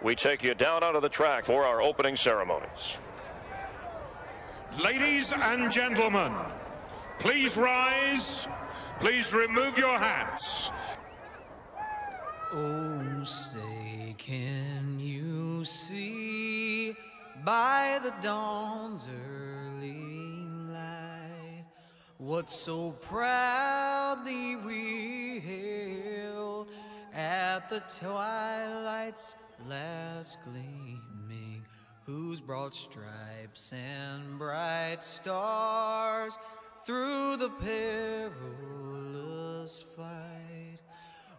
we take you down onto the track for our opening ceremonies. Ladies and gentlemen, please rise. Please remove your hats. Oh, say, can you see by the dawn's early light what so proudly we hailed at the twilight's last gleaming, whose broad stripes and bright stars through the perilous flight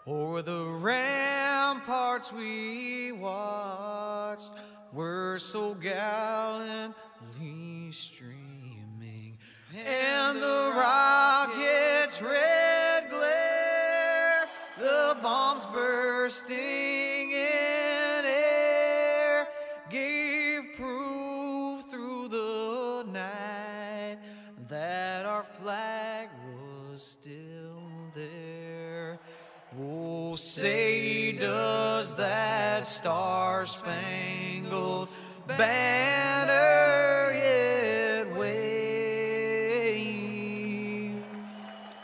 o'er the ramparts we watched were so gallantly streaming, and the rocket's red glare, the bombs bursting in air, gave proof through the night that our flag was still there. Oh, say, does that star-spangled banner yet wave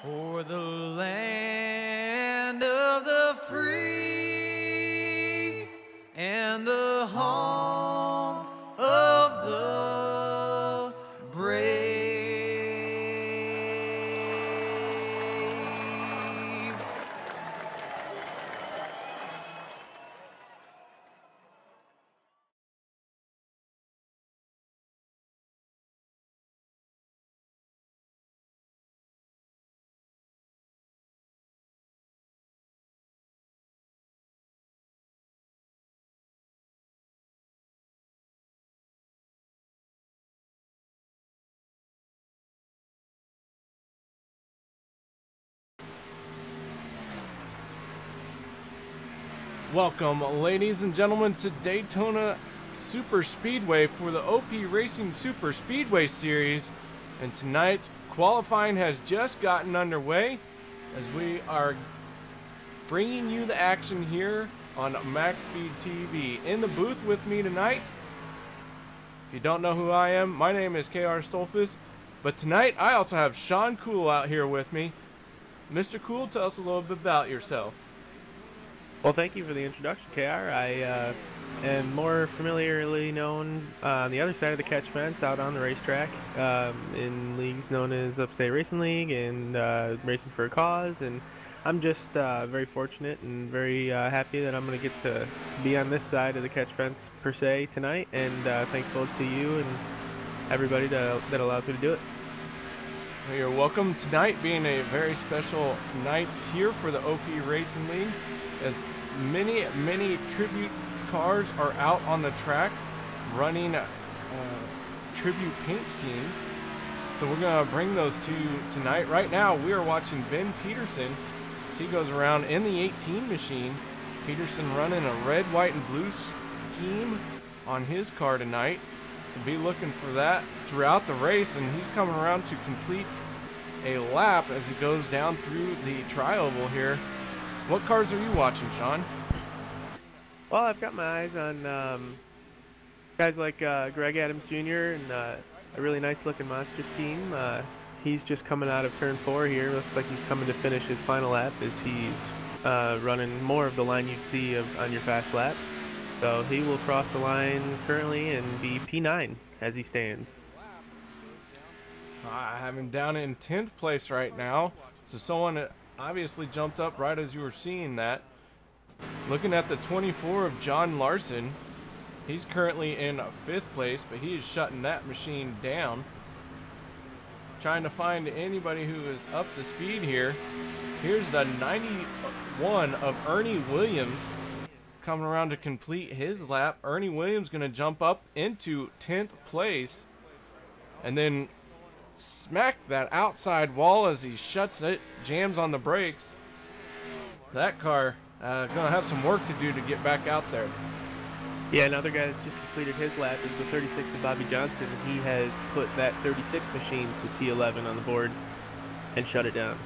o'er the land of the free and the home of the brave? Welcome, ladies and gentlemen, to Daytona Superspeedway for the OP Racing Superspeedway Series. And tonight, qualifying has just gotten underway as we are bringing you the action here on MaxSpeedTV. In the booth with me tonight, if you don't know who I am, my name is KR Stolfus. But tonight, I also have Shawn Cool out here with me. Mr. Cool, tell us a little bit about yourself. Well, thank you for the introduction, KR. I am more familiarly known on the other side of the catch fence out on the racetrack in leagues known as Upstate Racing League and Racing for a Cause. And I'm just very fortunate and very happy that I'm going to get to be on this side of the catch fence per se tonight, and thankful to you and everybody that allows me to do it. Well, you're welcome. Tonight being a very special night here for the OP Racing League, as many tribute cars are out on the track running tribute paint schemes. So we're going to bring those to you tonight. Right now we are watching Ben Peterson as he goes around in the 18 machine. Peterson running a red, white, and blue scheme on his car tonight. So be looking for that throughout the race, and he's coming around to complete a lap as he goes down through the tri-oval here. What cars are you watching, Shawn? Well, I've got my eyes on guys like Greg Adams Jr. and a really nice looking monster scheme. He's just coming out of turn 4 here. Looks like he's coming to finish his final lap as he's running more of the line you'd see on your fast lap. So he will cross the line currently and be P9 as he stands. I have him down in 10th place right now. So someone that obviously jumped up right as you were seeing that. Looking at the 24 of John Larson, he's currently in 5th place, but he is shutting that machine down. Trying to find anybody who is up to speed here. Here's the 91 of Ernie Williams coming around to complete his lap. Ernie Williams going to jump up into 10th place and then smack that outside wall as he shuts it, jams on the brakes. That car gonna have some work to do to get back out there. Yeah, another guy that's just completed his lap is the 36 of Bobby Johnson. He has put that 36 machine to T11 on the board and shut it down.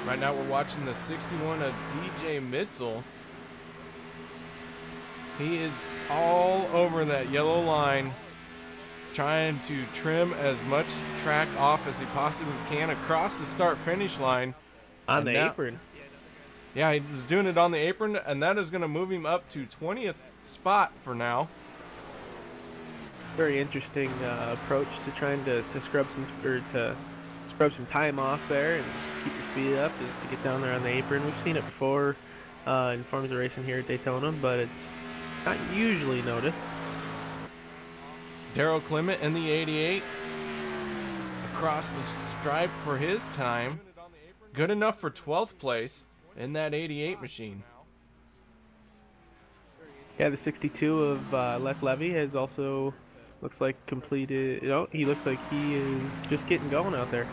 Right now we're watching the 61 of DJ Mitzel. He is all over that yellow line, trying to trim as much track off as he possibly can across the start-finish line. On the apron. Yeah, he was doing it on the apron, and that is going to move him up to 20th spot for now. Very interesting approach to trying to scrub some time off there and keep your speed up, is to get down there on the apron. We've seen it before in forms of racing here at Daytona, but it's not usually noticed. Darrell Clement in the 88 across the stripe for his time. Good enough for 12th place in that 88 machine. Yeah, the 62 of Les Levy has also, looks like, completed. You know, he looks like he is just getting going out there.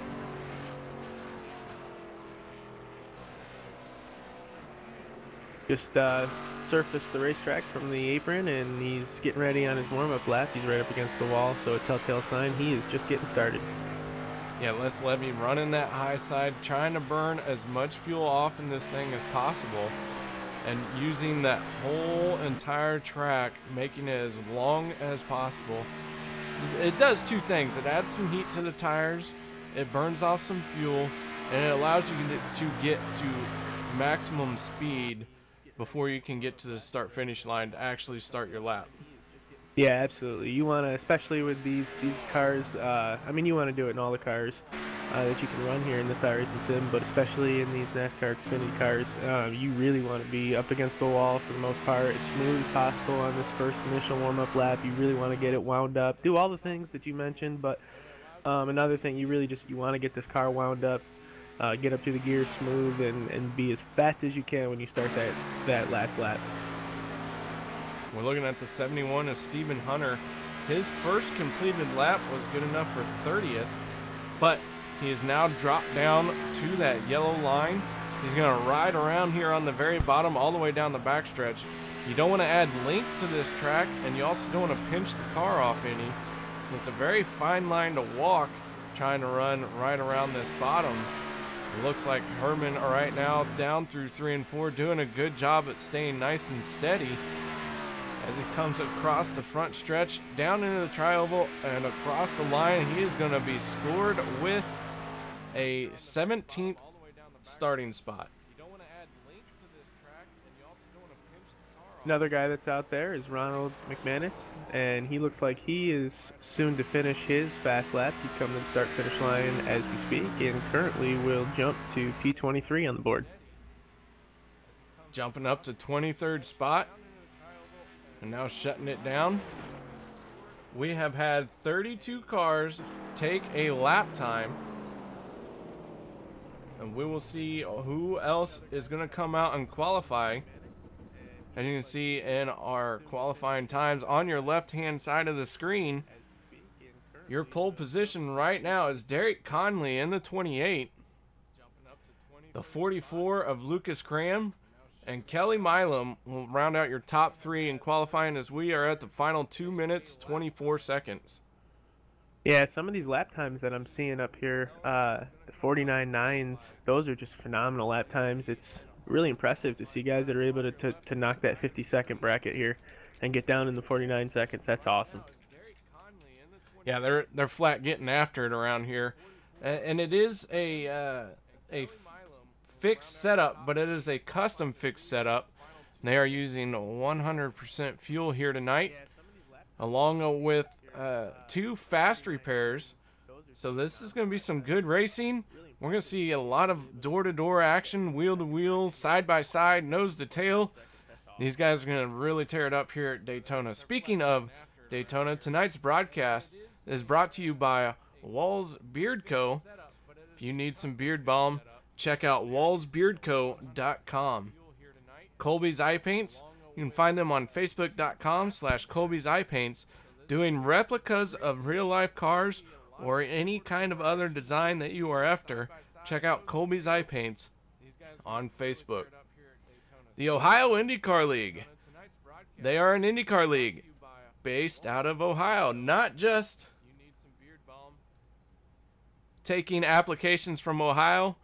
Just surfaced the racetrack from the apron, and he's getting ready on his warm-up lap. He's right up against the wall, so a telltale sign he is just getting started. Yeah, Les Levy running that high side, trying to burn as much fuel off in this thing as possible, and using that whole entire track, making it as long as possible. It does two things. It adds some heat to the tires, it burns off some fuel, and it allows you to get to maximum speed before you can get to the start-finish line to actually start your lap. Yeah, absolutely. You want to, especially with these cars, I mean, you want to do it in all the cars that you can run here in this iRacing Sim, but especially in these NASCAR Xfinity cars, you really want to be up against the wall for the most part, as smooth as possible on this first initial warm-up lap. You really want to get it wound up, do all the things that you mentioned, but another thing, you want to get this car wound up, get up to the gears smooth, and be as fast as you can when you start that last lap. We're looking at the 71 of Stephen Hunter. His first completed lap was good enough for 30th, but he has now dropped down to that yellow line. He's going to ride around here on the very bottom all the way down the backstretch. You don't want to add length to this track, and you also don't want to pinch the car off any. So it's a very fine line to walk, trying to run right around this bottom. It looks like Herman right now down through 3 and 4, doing a good job at staying nice and steady as he comes across the front stretch, down into the tri-oval, and across the line. He is going to be scored with a 17th starting spot. Another guy that's out there is Ronald McManus, and he looks like he is soon to finish his fast lap. He's coming to the start-finish line as we speak, and currently will jump to P23 on the board. Jumping up to 23rd spot, and now shutting it down. We have had 32 cars take a lap time, and we will see who else is going to come out and qualify. As you can see in our qualifying times on your left-hand side of the screen, your pole position right now is Derek Conley in the 28, the 44 of Lucas Cram, and Kelly Milam will round out your top 3 in qualifying as we are at the final 2 minutes, 24 seconds. Yeah, some of these lap times that I'm seeing up here, the 49.9s, those are just phenomenal lap times. It's really impressive to see guys that are able to knock that 50-second bracket here and get down in the 49 seconds. That's awesome. Yeah, they're flat getting after it around here, and it is a fixed setup, but it is a custom fixed setup. They are using 100% fuel here tonight, along with 2 fast repairs. So this is going to be some good racing. We're going to see a lot of door-to-door action, wheel-to-wheel, side-by-side, nose-to-tail. These guys are going to really tear it up here at Daytona. Speaking of Daytona, tonight's broadcast is brought to you by Walls Beard Co. If you need some beard balm, check out wallsbeardco.com. Colby's Eye Paints, you can find them on facebook.com/Colby's Eye Paints, doing replicas of real-life cars or any kind of other design that you are after. Check out Colby's Eye Paints on Facebook. The Ohio IndyCar League. They are an IndyCar league based out of Ohio, not just taking applications from Ohio.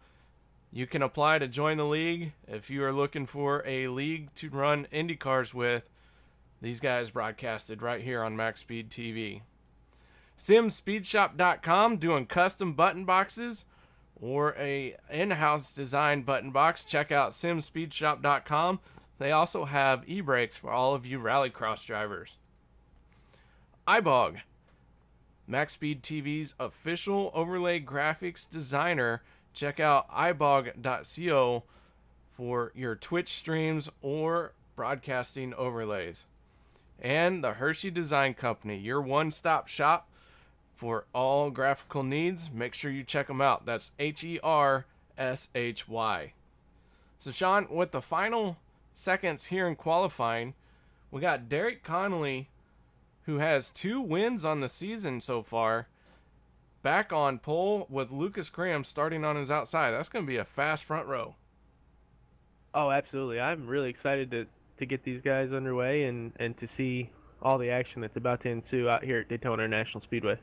You can apply to join the league if you are looking for a league to run IndyCars with. these guys broadcasted right here on MaxSpeedTV. SimSpeedShop.com, doing custom button boxes or a in-house designed button box. Check out SimSpeedShop.com. They also have e-brakes for all of you rallycross drivers. iBog, MaxSpeedTV's official overlay graphics designer. Check out ibog.co for your Twitch streams or broadcasting overlays. And the Hershey Design Company, your one-stop shop for all graphical needs. Make sure you check them out. That's HERSHY. So Shawn, with the final seconds here in qualifying, we got Derek Connolly, who has 2 wins on the season so far, back on pole with Lucas Graham starting on his outside. That's going to be a fast front row. Oh, absolutely. I'm really excited to get these guys underway and to see all the action that's about to ensue out here at Daytona National Speedway.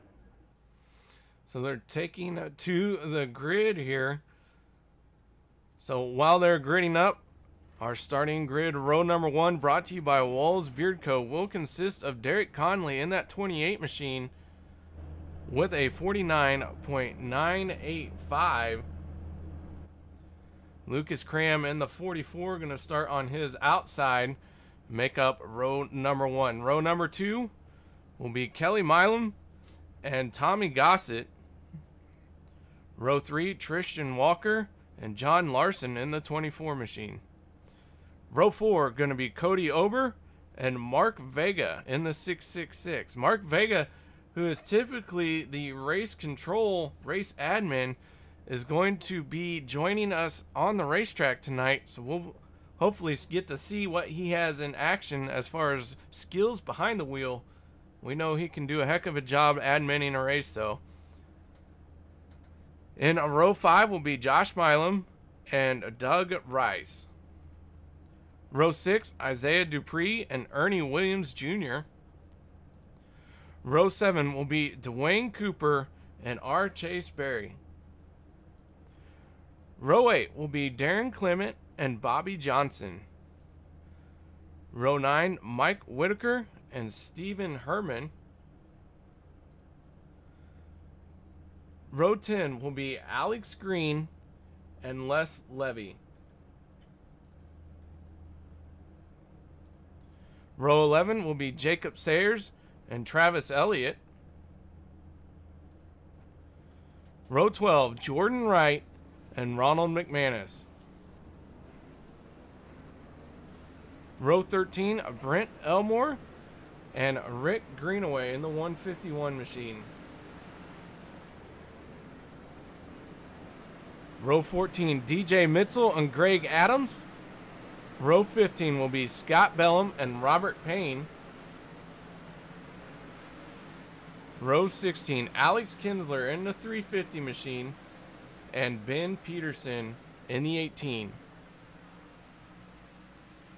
So they're taking to the grid here. So while they're gridding up, our starting grid, row number 1, brought to you by Walls Beard Co., will consist of Derek Conley in that 28 machine with a 49.985. Lucas Cram in the 44 going to start on his outside, make up row number 1. Row number 2 will be Kelly Milam and Tommy Gossett. Row 3, Tristan Walker and John Larson in the 24 machine. Row 4 going to be Cody Ober and Mark Vega in the 666. Mark Vega, who is typically the race control, race admin, is going to be joining us on the racetrack tonight. So we'll hopefully get to see what he has in action as far as skills behind the wheel. We know he can do a heck of a job adminning a race, though. In row 5 will be Josh Milam and Doug Rice. Row 6, Isaiah Dupree and Ernie Williams Jr. Row 7 will be Dwayne Cooper and R. Chase Berry. Row 8 will be Darren Clement and Bobby Johnson. Row 9, Mike Whitaker and Stephen Herman. Row 10 will be Alex Green and Les Levy. Row 11 will be Jacob Sayers and Travis Elliott. Row 12, Jordan Wright and Ronald McManus. Row 13, Brent Elmore and Rick Greenaway in the 151 machine. Row 14, DJ Mitchell and Greg Adams. Row 15 will be Scott Bellum and Robert Payne. Row 16, Alex Kinsler in the 350 machine and Ben Peterson in the 18.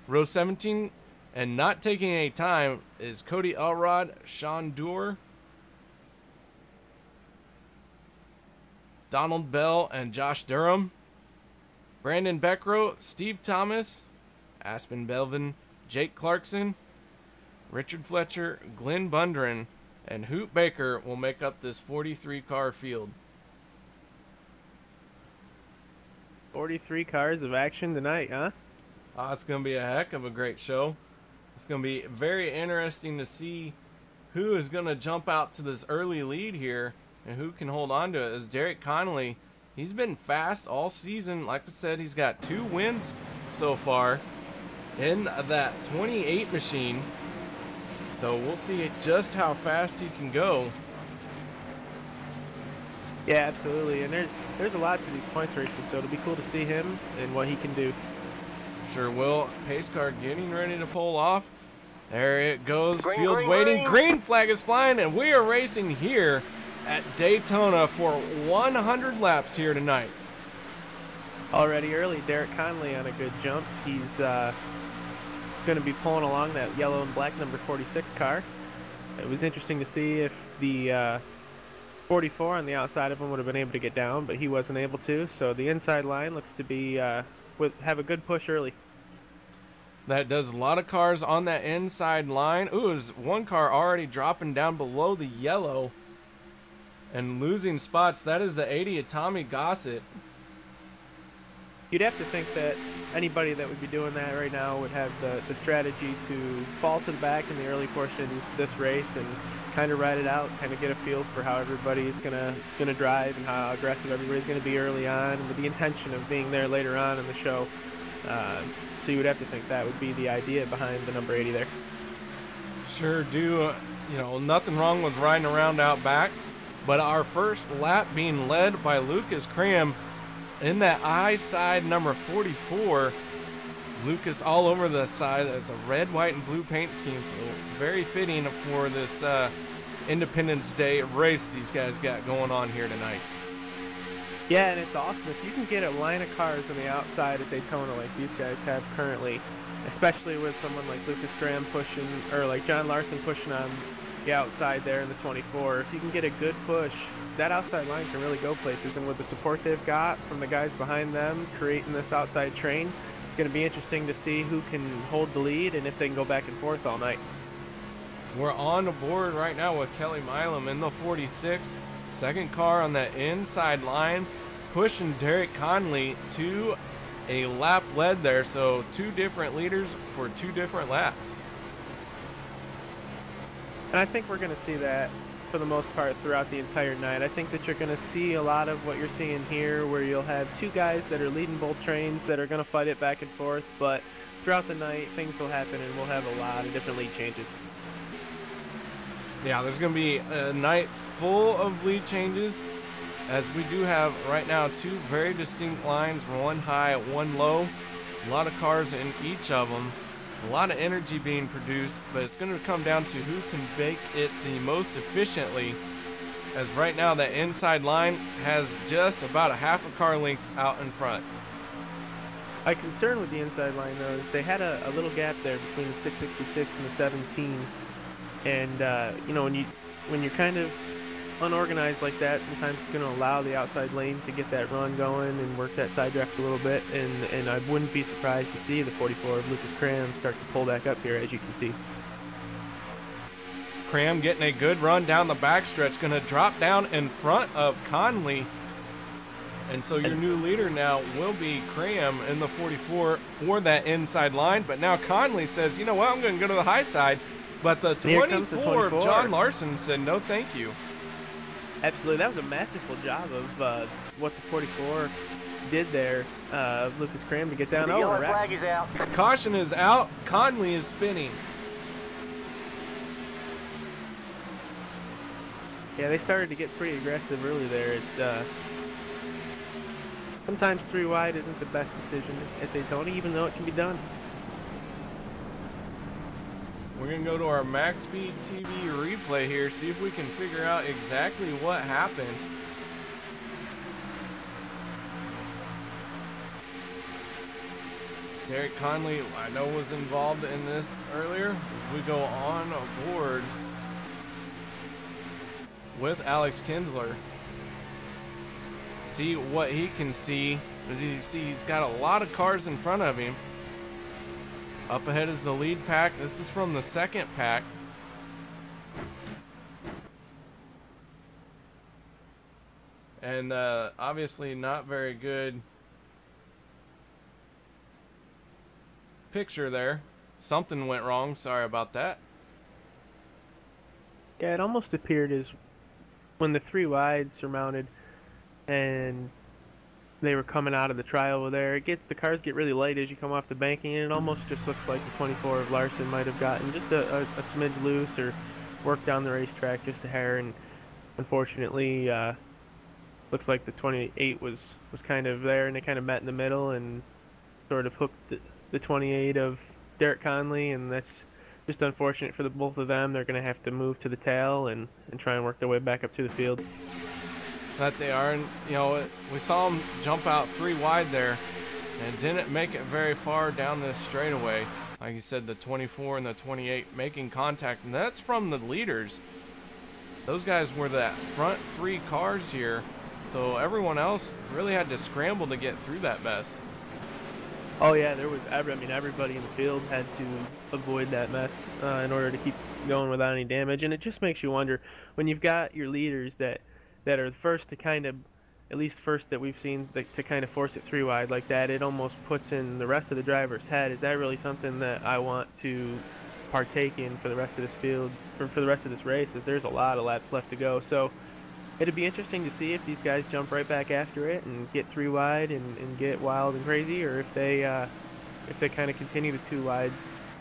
Row 17, and not taking any time, is Cody Elrod, Sean Doerr, Donald Bell and Josh Durham, Brandon Beckrow, Steve Thomas, Aspen Belvin, Jake Clarkson, Richard Fletcher, Glen Bundren, and Hoot Baker will make up this 43-car field. 43 cars of action tonight, huh? It's going to be a heck of a great show. It's going to be very interesting to see who is going to jump out to this early lead here and who can hold on to it. As Derek Connolly, he's been fast all season. Like I said, he's got 2 wins so far in that 28 machine. So we'll see just how fast he can go. Yeah, absolutely. And there's a lot to these points races, so it'll be cool to see him and what he can do. Sure will. Pace car getting ready to pull off. There it goes. Field waiting. Green flag is flying, and we are racing here at Daytona for 100 laps here tonight. Already early, Derek Conley on a good jump. He's going to be pulling along that yellow and black number 46 car. It was interesting to see if the 44 on the outside of him would have been able to get down, but he wasn't able to. So the inside line looks to be have a good push early. that does a lot of cars on that inside line. Ooh, is one car already dropping down below the yellow and losing spots. That is the 80 of Tommy Gossett. You'd have to think that anybody that would be doing that right now would have the strategy to fall to the back in the early portion of this race and kind of ride it out, kind of get a feel for how everybody's gonna drive and how aggressive everybody's gonna be early on, with the intention of being there later on in the show. So you would have to think that would be the idea behind the number 80 there. Sure do. You know, nothing wrong with riding around out back, but our first lap being led by Lucas Cram in that I side number 44. Lucas all over the side. That's a red, white, and blue paint scheme, so very fitting for this Independence Day race these guys got going on here tonight. Yeah, and it's awesome if you can get a line of cars on the outside at Daytona like these guys have currently, especially with someone like Lucas Graham pushing, or like John Larson pushing on the outside there in the 24. If you can get a good push, that outside line can really go places, and with the support they've got from the guys behind them creating this outside train, it's going to be interesting to see who can hold the lead and if they can go back and forth all night. We're on the board right now with Kelly Milam in the 46. Second car on that inside line, pushing Derek Conley to a lap lead there. So two different leaders for two different laps. And I think we're going to see that for the most part throughout the entire night. I think that you're going to see a lot of what you're seeing here, where you'll have two guys that are leading both trains that are going to fight it back and forth, but throughout the night things will happen and we'll have a lot of different lead changes. Yeah, there's going to be a night full of lead changes, as we do have right now two very distinct lines, one high, one low. A lot of cars in each of them. A lot of energy being produced, but it's going to come down to who can bake it the most efficiently, as right now that inside line has just about a half a car length out in front. My concern with the inside line, though, is they had a little gap there between the 666 and the 17. And you know, when you're kind of unorganized like that, sometimes it's going to allow the outside lane to get that run going and work that side draft a little bit. And I wouldn't be surprised to see the 44 of Lucas Cram start to pull back up here, as you can see. Cram getting a good run down the backstretch, going to drop down in front of Conley. And so your new leader now will be Cram in the 44 for that inside line. But now Conley says, you know what, I'm going to go to the high side. But the 24 of John Larson said, no, thank you. Absolutely. That was a masterful job of what the 44 did there, Lucas Cram, to get down over. The yellow flag is out. Caution is out. Conley is spinning. Yeah, they started to get pretty aggressive early there. Sometimes 3 wide isn't the best decision at Daytona, even though it can be done. We're going to go to our MaxSpeedTV replay here, see if we can figure out exactly what happened. Derek Conley, I know, was involved in this earlier, as we go on aboard with Alex Kinsler. See what he can see. As you see, he's got a lot of cars in front of him. Up ahead is the lead pack. This is from the second pack. And obviously not very good picture there. Something went wrong. Sorry about that. Yeah, it almost appeared as when the 3 wides are mounted and they were coming out of the trial there, the cars get really light as you come off the banking, and it almost just looks like the 24 of Larson might have gotten just a smidge loose or worked down the racetrack just a hair, and unfortunately looks like the 28 was kind of there, and they kind of met in the middle and sort of hooked the 28 of Derek Conley, and that's just unfortunate for the both of them. They're going to have to move to the tail and try and work their way back up to the field. That they are, and you know, we saw him jump out 3 wide there and didn't make it very far down this straightaway. Like you said, the 24 and the 28 making contact, and that's from the leaders. Those guys were that front 3 cars here, so everyone else really had to scramble to get through that mess. Oh yeah, there was. I mean, everybody in the field had to avoid that mess in order to keep going without any damage, and it just makes you wonder when you've got your leaders that are the first to kind of, at least first that we've seen, to kind of force it 3 wide like that. It almost puts in the rest of the driver's head, is that really something that I want to partake in for the rest of this field, or for the rest of this race, as there's a lot of laps left to go. So it'd be interesting to see if these guys jump right back after it and get 3 wide and get wild and crazy, or if they kind of continue the 2 wide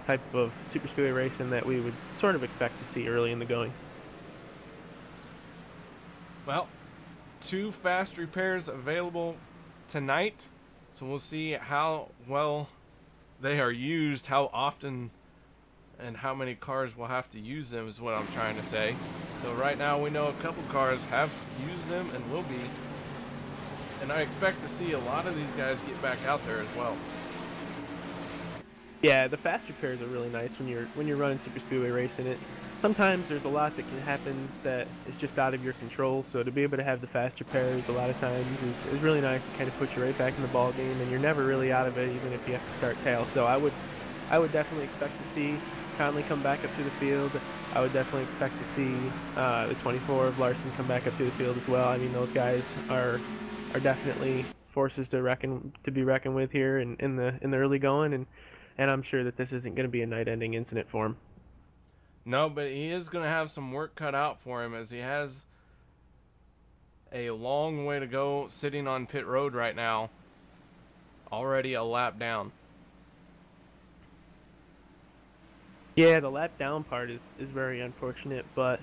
type of super speedway racing that we would sort of expect to see early in the going. Well, 2 fast repairs available tonight, so we'll see how well they are used, how often and how many cars will have to use them is what I'm trying to say. So right now we know a couple cars have used them and will be, and I expect to see a lot of these guys get back out there as well. Yeah, the fast repairs are really nice when you're running super speedway racing. It sometimes there's a lot that can happen that is just out of your control, so to be able to have the fast repairs a lot of times is really nice. It kind of puts you right back in the ball game, and you're never really out of it, even if you have to start tail. So I would definitely expect to see Conley come back up to the field. I would definitely expect to see the 24 of Larson come back up to the field as well. I mean, those guys are definitely forces to be reckoned with here in the early going, and I'm sure that this isn't going to be a night-ending incident for him. No, but he is going to have some work cut out for him, as he has a long way to go sitting on pit road right now, already a lap down. Yeah, the lap down part is very unfortunate, but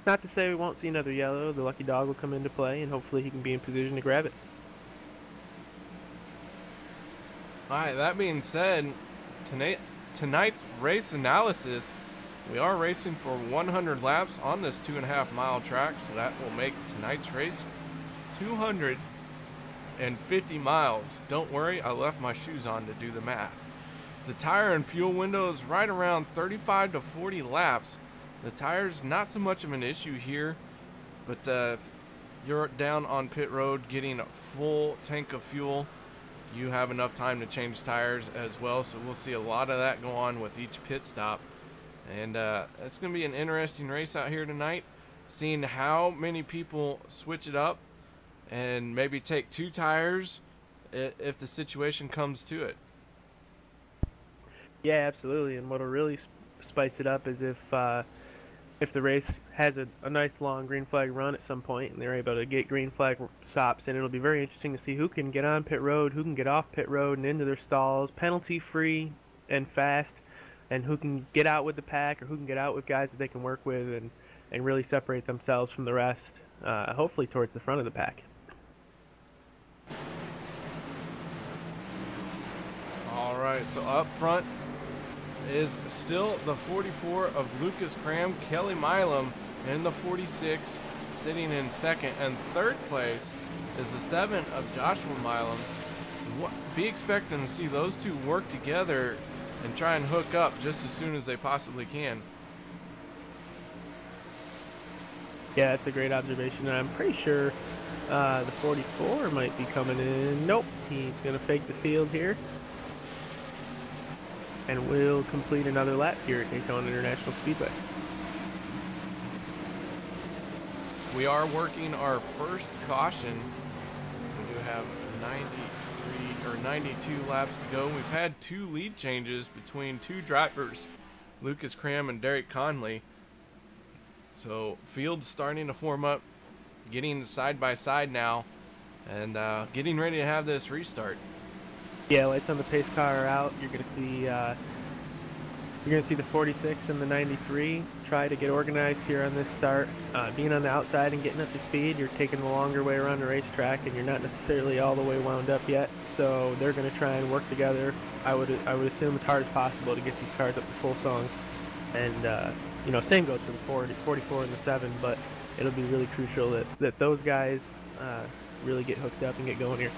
not to say we won't see another yellow. The lucky dog will come into play, and hopefully he can be in position to grab it. Alright, that being said, tonight's race analysis, we are racing for 100 laps on this 2.5 mile track, so that will make tonight's race 250 miles. Don't worry, I left my shoes on to do the math. The tire and fuel window is right around 35 to 40 laps. The tire's not so much of an issue here, but if you're down on pit road getting a full tank of fuel, you have enough time to change tires as well, so we'll see a lot of that go on with each pit stop. And it's going to be an interesting race out here tonight, seeing how many people switch it up and maybe take 2 tires if the situation comes to it. Yeah, absolutely. And what'll really spice it up is if the race has a nice long green flag run at some point and they're able to get green flag stops, and it'll be very interesting to see who can get on pit road, who can get off pit road and into their stalls, penalty free and fast, and who can get out with the pack, or who can get out with guys that they can work with and really separate themselves from the rest, hopefully towards the front of the pack. All right, so up front is still the 44 of Lucas Cram, Kelly Milam in the 46, sitting in second, and third place is the 7 of Joshua Milam. So be expecting to see those two work together and try and hook up just as soon as they possibly can. Yeah, that's a great observation, and I'm pretty sure the 44 might be coming in. Nope, he's going to fake the field here. And we'll complete another lap here at Daytona International Speedway. We are working our first caution. We do have 93 or 92 laps to go. We've had 2 lead changes between 2 drivers, Lucas Cram and Derek Conley. So field's starting to form up, getting side by side now, and getting ready to have this restart. Yeah, lights on the pace car are out. You're gonna see the 46 and the 93 try to get organized here on this start. Being on the outside and getting up to speed, you're taking the longer way around the racetrack, and you're not necessarily all the way wound up yet. So they're gonna try and work together. I would assume as hard as possible to get these cars up to full song. And you know, same goes for the 44 and the 7, but it'll be really crucial that those guys really get hooked up and get going here.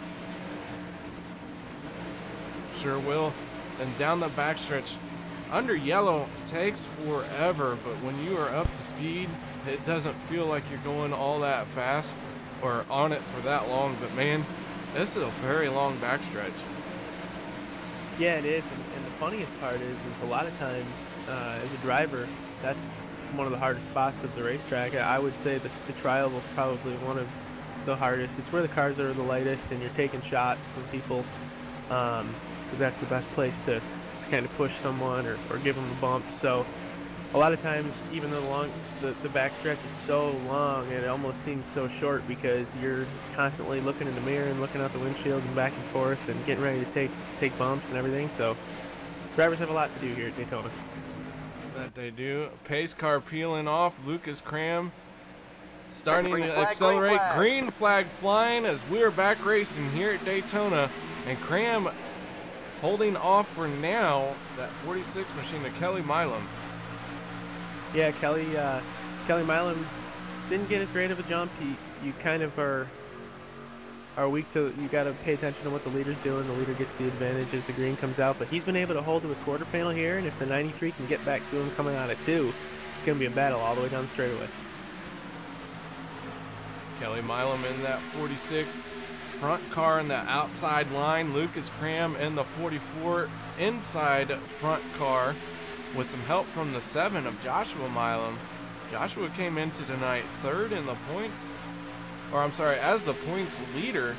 Sure will. And down the backstretch, under yellow takes forever, but when you are up to speed, it doesn't feel like you're going all that fast or on it for that long. But man, this is a very long backstretch. Yeah, it is, and the funniest part is a lot of times as a driver, that's one of the hardest spots of the racetrack. I would say that the trial was probably one of the hardest. It's where the cars are the lightest, and you're taking shots from people, because that's the best place to kind of push someone or give them a bump. So a lot of times, even though the back stretch is so long, it almost seems so short because you're constantly looking in the mirror and looking out the windshield and back and forth and getting ready to take bumps and everything. So drivers have a lot to do here at Daytona. That they do. Pace car peeling off. Lucas Cram starting to accelerate. Green flag flying as we're back racing here at Daytona. And Cram holding off for now that 46 machine to Kelly Milam. Yeah, Kelly Milam didn't get as great of a jump. You kind of are weak to, you got to pay attention to what the leader's doing. The leader gets the advantage as the green comes out, but he's been able to hold to his quarter panel here, and if the 93 can get back to him coming out at 2, it's going to be a battle all the way down the straightaway. Kelly Milam in that 46 front car in the outside line. Lucas Cram in the 44 inside front car with some help from the 7 of Joshua Milam. Joshua came into tonight 3rd in the points, or I'm sorry, as the points leader.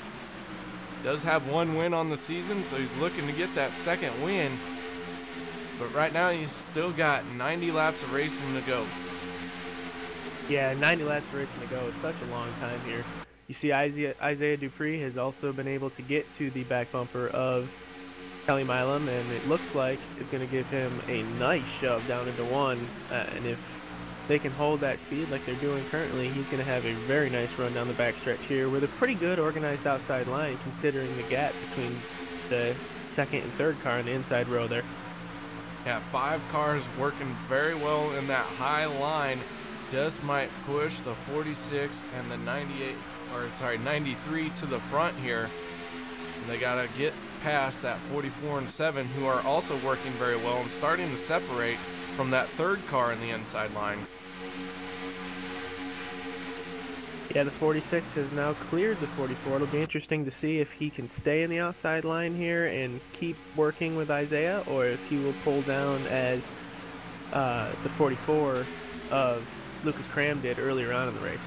Does have 1 win on the season, so he's looking to get that 2nd win. But right now he's still got 90 laps of racing to go. Yeah, 90 laps of racing to go. It's such a long time here. You see Isaiah Dupree has also been able to get to the back bumper of Kelly Milam, and it looks like it's going to give him a nice shove down into 1. And if they can hold that speed like they're doing currently, he's going to have a very nice run down the backstretch here with a pretty good organized outside line, considering the gap between the 2nd and 3rd car in the inside row there. Yeah, 5 cars working very well in that high line. Just might push the 46 and the 93 to the front here. And they got to get past that 44 and 7, who are also working very well and starting to separate from that 3rd car in the inside line. Yeah, the 46 has now cleared the 44. It'll be interesting to see if he can stay in the outside line here and keep working with Isaiah, or if he will pull down as the 44 of Lucas Cram did earlier on in the race.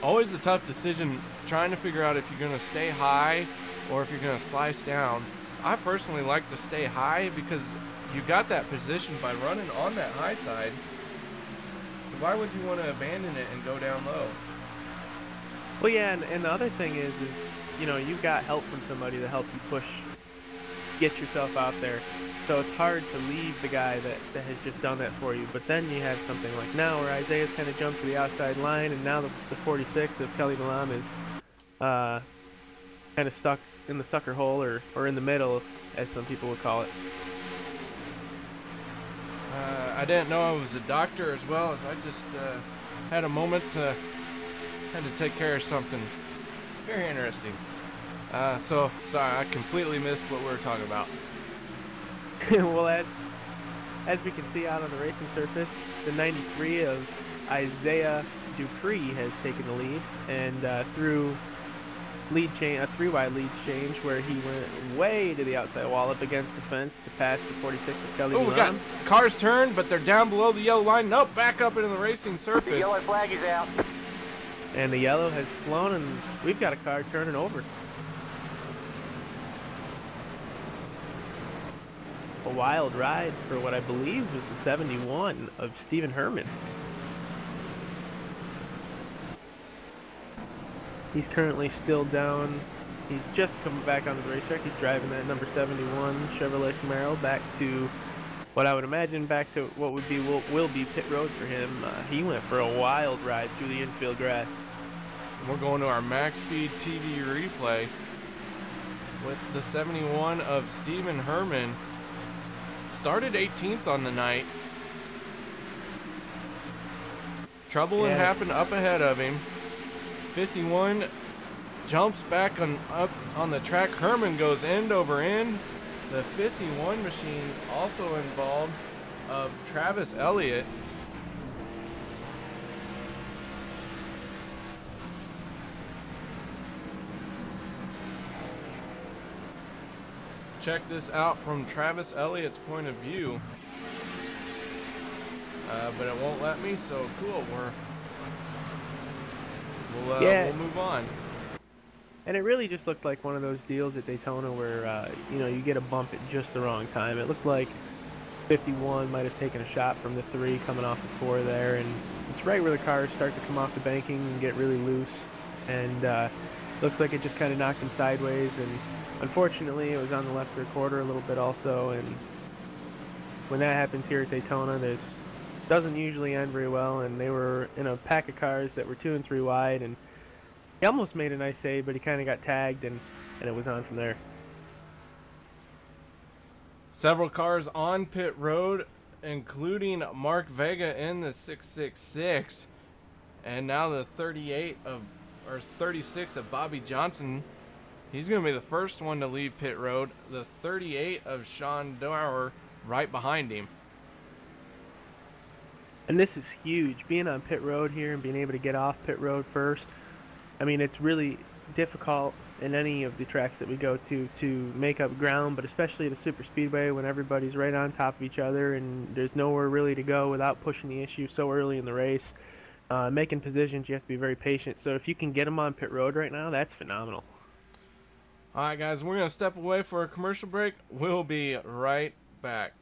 Always a tough decision trying to figure out if you're going to stay high or if you're going to slice down. I personally like to stay high because you got that position by running on that high side. So why would you want to abandon it and go down low? Well, yeah, and the other thing is you know, you've got help from somebody to help you push, get yourself out there. So it's hard to leave the guy that has just done that for you. But then you have something like now where Isaiah's kind of jumped to the outside line, and now the 46 of Kelly Milam is kind of stuck in the sucker hole, or in the middle, as some people would call it. I didn't know I was a doctor as well, as I just had a moment to had to take care of something very interesting. So sorry, I completely missed what we were talking about. Well, as we can see out on the racing surface, the 93 of Isaiah Dupree has taken the lead, and through lead change, a 3-wide lead change where he went way to the outside wall up against the fence to pass the 46 of Kelly Milam. We got cars turned, but they're down below the yellow line. Nope, back up into the racing surface. The yellow flag is out. And the yellow has flown, and we've got a car turning over. A wild ride for what I believe was the 71 of Stephen Herman. He's currently still down. He's just coming back onto the racetrack. He's driving that number 71 Chevrolet Camaro back to what I would imagine back to what would be will be pit road for him. He went for a wild ride through the infield grass. We're going to our MaxSpeedTV replay with the 71 of Stephen Herman. Started 18th on the night. Trouble happened up ahead of him. 51 jumps back up on the track. Herman goes end over end. The 51 machine also involved of Travis Elliott. check this out from Travis Elliott's point of view. But it won't let me, so cool. We'll move on. And it really just looked like one of those deals at Daytona where, you know, you get a bump at just the wrong time. It looked like 51 might have taken a shot from the 3 coming off the 4 there, and it's right where the cars start to come off the banking and get really loose. And looks like it just kind of knocked him sideways, and unfortunately it was on the left rear quarter a little bit also. And when that happens here at Daytona, doesn't usually end very well, and they were in a pack of cars that were 2 and 3 wide, and he almost made a nice save, but he kind of got tagged, and it was on from there. Several cars on pit road, including Mark Vega in the 666, and now the 36 of Bobby Johnson. He's going to be the first one to leave pit road. The 38 of Sean Dower right behind him. And this is huge, being on pit road here and being able to get off pit road first. I mean, it's really difficult in any of the tracks that we go to make up ground, but especially at a super speedway when everybody's right on top of each other and there's nowhere really to go without pushing the issue so early in the race. Making positions, you have to be very patient. So if you can get them on pit road right now, that's phenomenal. All right, guys, we're going to step away for a commercial break. We'll be right back.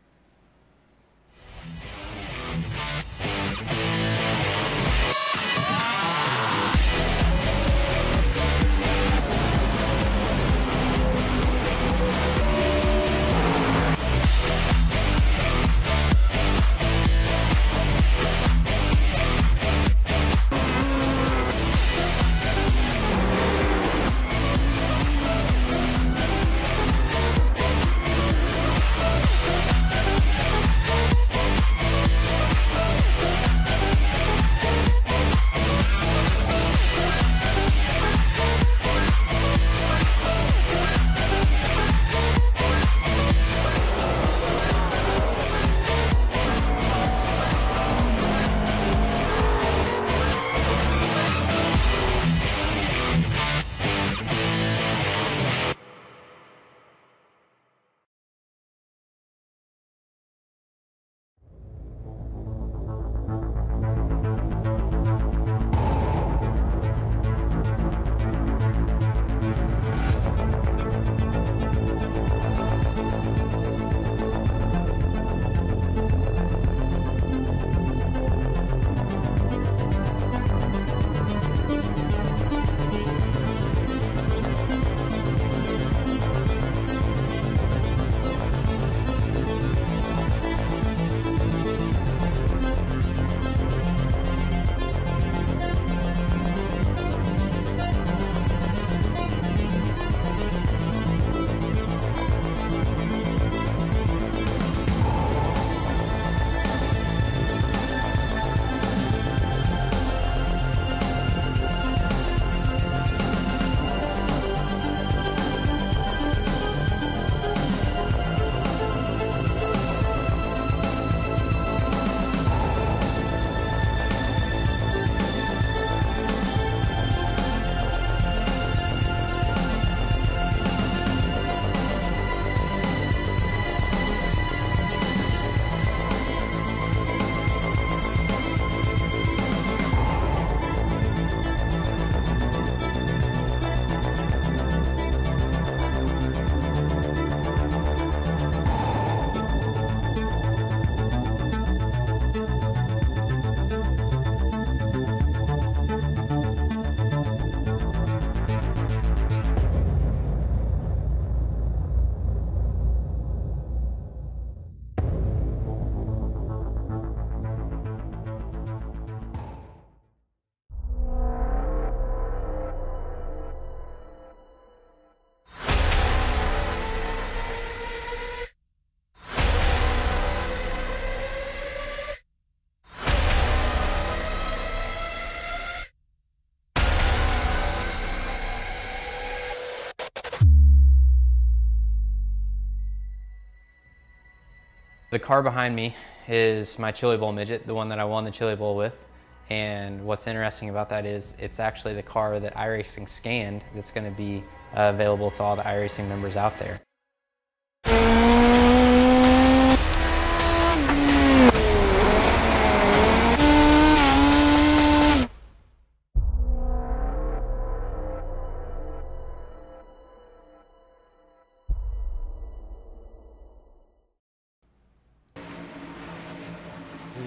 The car behind me is my Chili Bowl midget, the one that I won the Chili Bowl with. And what's interesting about that is it's actually the car that iRacing scanned that's going to be available to all the iRacing members out there.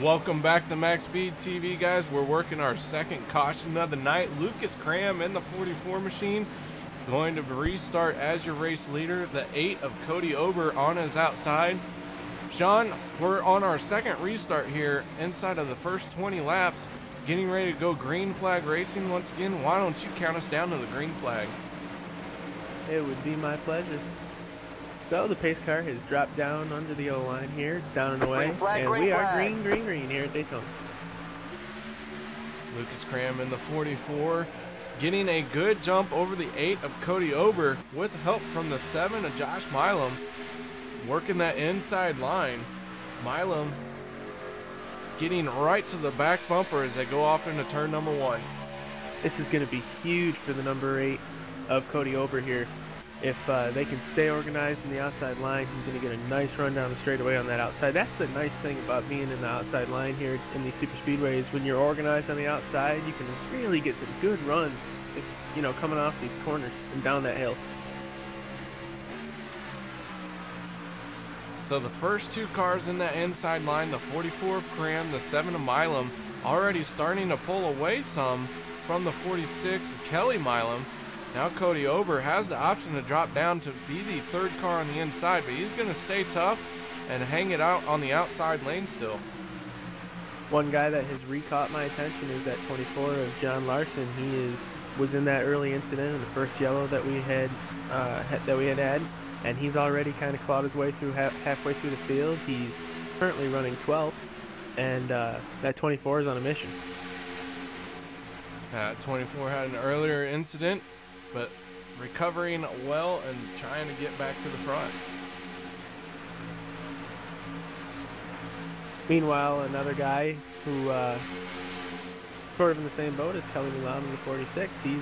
Welcome back to MaxSpeedTV, guys. We're working our second caution of the night. Lucas Cram in the 44 machine going to restart as your race leader. The 8 of Cody Ober on his outside. Shawn, we're on our second restart here inside of the first 20 laps, getting ready to go green flag racing once again. Why don't you count us down to the green flag? It would be my pleasure. So the pace car has dropped down under the O line here. It's down and away, and we are green, green, green here at Daytona. Lucas Cram in the 44, getting a good jump over the 8 of Cody Ober with help from the 7 of Josh Milam, working that inside line. Milam getting right to the back bumper as they go off into turn number 1. This is going to be huge for the number 8 of Cody Ober here. If they can stay organized in the outside line, he's going to get a nice run down the straightaway on that outside. That's the nice thing about being in the outside line here in these super speedways. When you're organized on the outside, you can really get some good runs, if, you know, coming off these corners and down that hill. So the first 2 cars in that inside line, the 44 of Cram, the 7 of Milam, already starting to pull away some from the 46 of Kelly Milam. Now Cody Ober has the option to drop down to be the 3rd car on the inside, but he's going to stay tough and hang it out on the outside lane still. One guy that has re-caught my attention is that 24 of John Larson. He was in that early incident in the first yellow that we had and he's already kind of clawed his way through halfway through the field. He's currently running 12th, and that 24 is on a mission. 24 had an earlier incident, but recovering well and trying to get back to the front. Meanwhile, another guy who sort of in the same boat as Kelly Milam in the 46, he's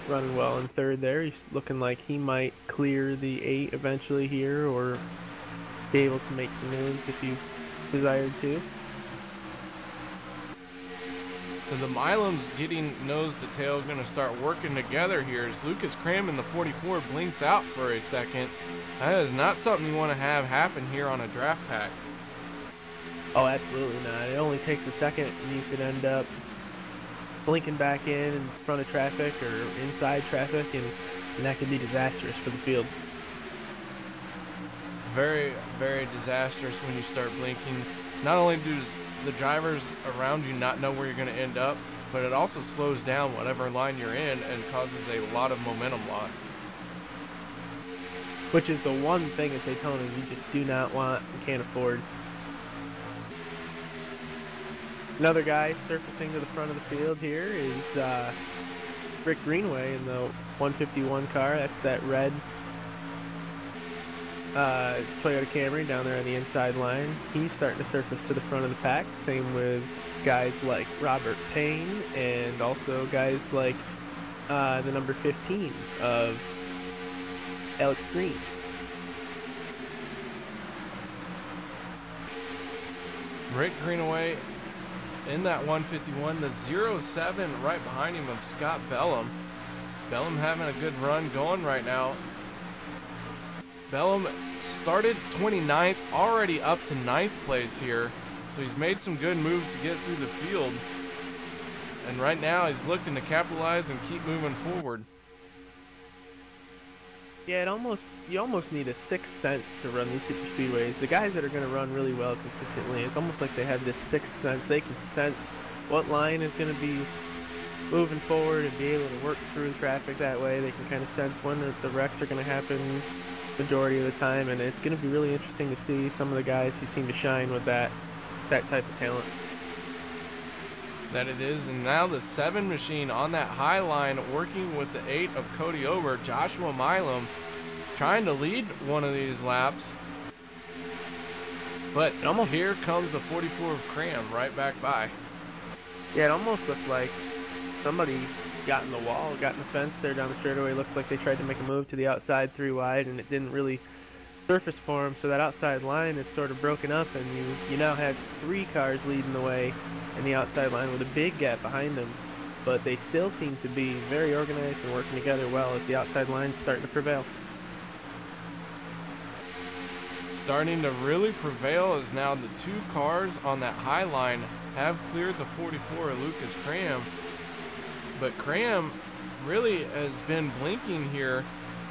running well in 3rd there. He's looking like he might clear the 8 eventually here, or be able to make some moves if you desired to. So the Milams getting nose to tail, going to start working together here as Lucas Cram in the 44 blinks out for a second. That is not something you want to have happen here on a draft pack. Oh, absolutely not. It only takes a second and you could end up blinking back in front of traffic or inside traffic, and that could be disastrous for the field. Very, very disastrous when you start blinking. Not only does the drivers around you not know where you're going to end up, but it also slows down whatever line you're in and causes a lot of momentum loss. Which is the one thing at Daytona you just do not want and can't afford. Another guy surfacing to the front of the field here is Rick Greenway in the 151 car. That's that red Toyota Camry down there on the inside line. He's starting to surface to the front of the pack. Same with guys like Robert Payne, and also guys like the number 15 of Alex Green. Rick Greenaway in that 151, the 07 right behind him of Scott Bellum. Bellum having a good run going right now. Bellum started 29th, already up to 9th place here. So he's made some good moves to get through the field. And right now he's looking to capitalize and keep moving forward. Yeah, you almost need a sixth sense to run these super speedways. The guys that are going to run really well consistently, it's almost like they have this sixth sense. They can sense what line is going to be moving forward and be able to work through traffic that way. They can kind of sense when the wrecks are going to happen majority of the time, and it's going to be really interesting to see some of the guys who seem to shine with that type of talent. That it is. And now the 7 machine on that high line working with the 8 of Cody Ober. Joshua Milam trying to lead one of these laps, but here comes the 44 of Cram right back by. Yeah, it almost looked like somebody got in the wall, got in the fence there down the straightaway. Looks like they tried to make a move to the outside 3 wide, and it didn't really surface for them, so that outside line is sort of broken up, and you now have 3 cars leading the way in the outside line with a big gap behind them, but they still seem to be very organized and working together well as the outside line's starting to prevail. starting to really prevail as now the two cars on that high line have cleared the 44 of Lucas Cram. But Cram really has been blinking here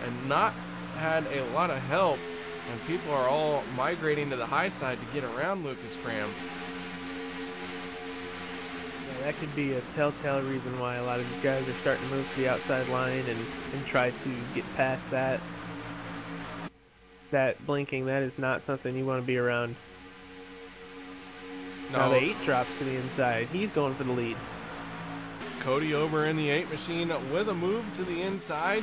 and not had a lot of help, and people are all migrating to the high side to get around Lucas Cram. Yeah, that could be a telltale reason why a lot of these guys are starting to move to the outside line and try to get past that. That blinking, that is not something you want to be around. No. Now the 8 drops to the inside. He's going for the lead. Cody Ober in the 8 machine with a move to the inside.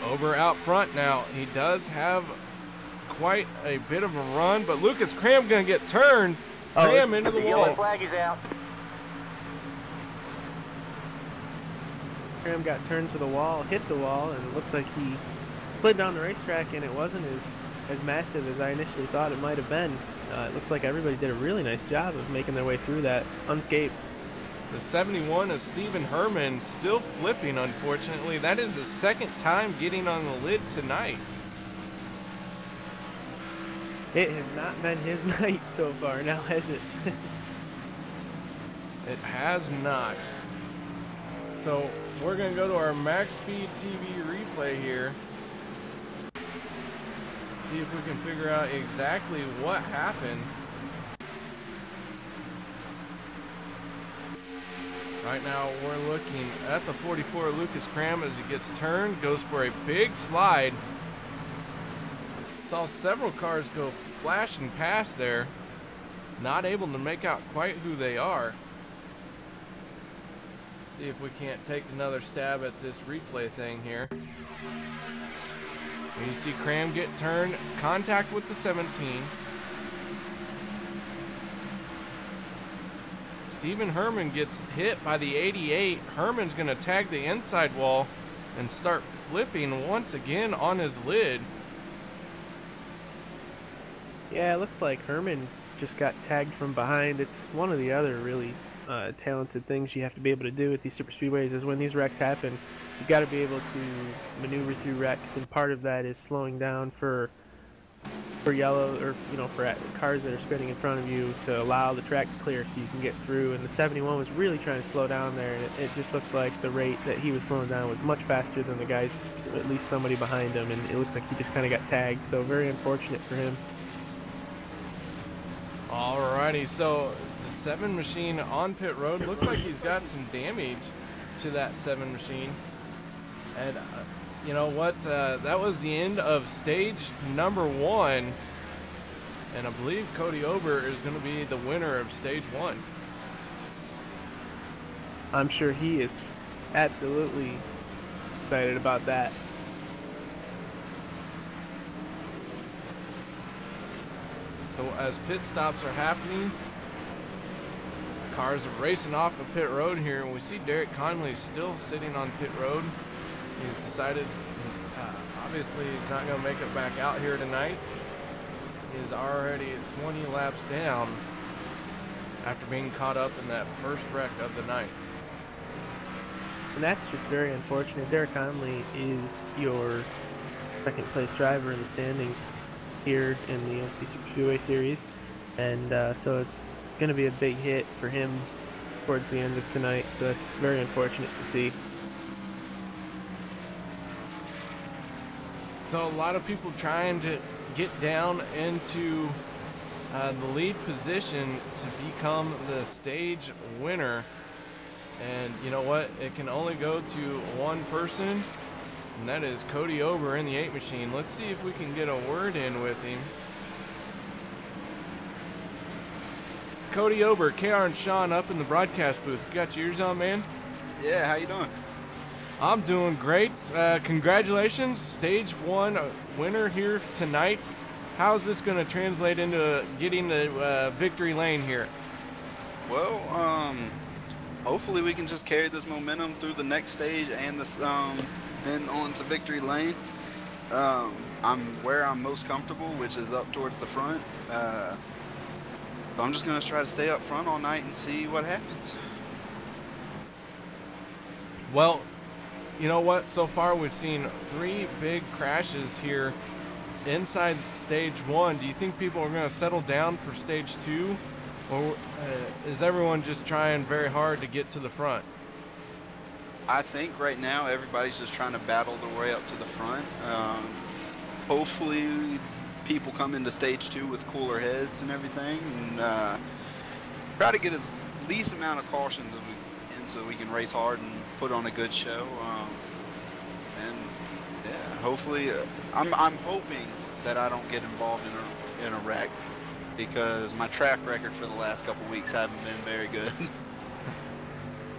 Ober out front now. He does have quite a bit of a run, but Lucas Cram gonna get turned. Cram into the wall. Yellow flag is out. Cram got turned to the wall, hit the wall, and it looks like he slid down the racetrack, and it wasn't as massive as I initially thought it might have been. It looks like everybody did a really nice job of making their way through that unscathed. The 71 is Stephen Herman, still flipping, unfortunately. That is the second time getting on the lid tonight. It has not been his night so far, now has it? It has not. So we're going to go to our MaxSpeedTV replay here. See if we can figure out exactly what happened. Right now we're looking at the 44 Lucas Cram as he gets turned, goes for a big slide. Saw several cars go flashing past there, not able to make out quite who they are. See if we can't take another stab at this replay thing here. And you see Cram get turned, contact with the 17. Stephen Herman gets hit by the 88. Herman's going to tag the inside wall and start flipping once again on his lid. Yeah, it looks like Herman just got tagged from behind. It's one of the other really talented things you have to be able to do with these super speedways is when these wrecks happen, you got to be able to maneuver through wrecks, and part of that is slowing down for yellow, or for cars that are spinning in front of you, to allow the track to clear so you can get through. And the 71 was really trying to slow down there, and it just looks like the rate that he was slowing down was much faster than the guys, at least somebody behind him, and it looks like he just kind of got tagged. So very unfortunate for him. Alrighty, so the 7 machine on pit road looks like he's got some damage to that 7 machine. And you know what? That was the end of stage number 1. And I believe Cody Ober is going to be the winner of stage 1. I'm sure he is absolutely excited about that. So as pit stops are happening, cars are racing off of pit road here, and we see Derek Conley still sitting on pit road. He's decided, obviously, he's not going to make it back out here tonight. He is already 20 laps down after being caught up in that first wreck of the night. And that's just very unfortunate. Derek Conley is your second place driver in the standings here in the Super Superspeedway Series, and so it's going to be a big hit for him towards the end of tonight, so that's very unfortunate to see. So a lot of people trying to get down into the lead position to become the stage winner, and you know what, it can only go to one person, and that is Cody Ober in the 8 machine. Let's see if we can get a word in with him. Cody Ober, KR and Shawn up in the broadcast booth. You got your ears on, man? Yeah, how you doing? I'm doing great. Congratulations, stage 1 winner here tonight. How's this going to translate into getting the victory lane here? Well, hopefully we can just carry this momentum through the next stage and this then on to victory lane. I'm where I'm most comfortable, which is up towards the front. I'm just going to try to stay up front all night and see what happens. Well, you know what? So far we've seen 3 big crashes here inside stage 1, do you think people are going to settle down for stage 2, or is everyone just trying very hard to get to the front? I think right now everybody's just trying to battle their way up to the front. Hopefully people come into stage 2 with cooler heads and everything, and try to get as least amount of cautions as we can so we can race hard and put on a good show. And yeah, hopefully I'm hoping that I don't get involved in a wreck, because my track record for the last couple weeks haven't been very good.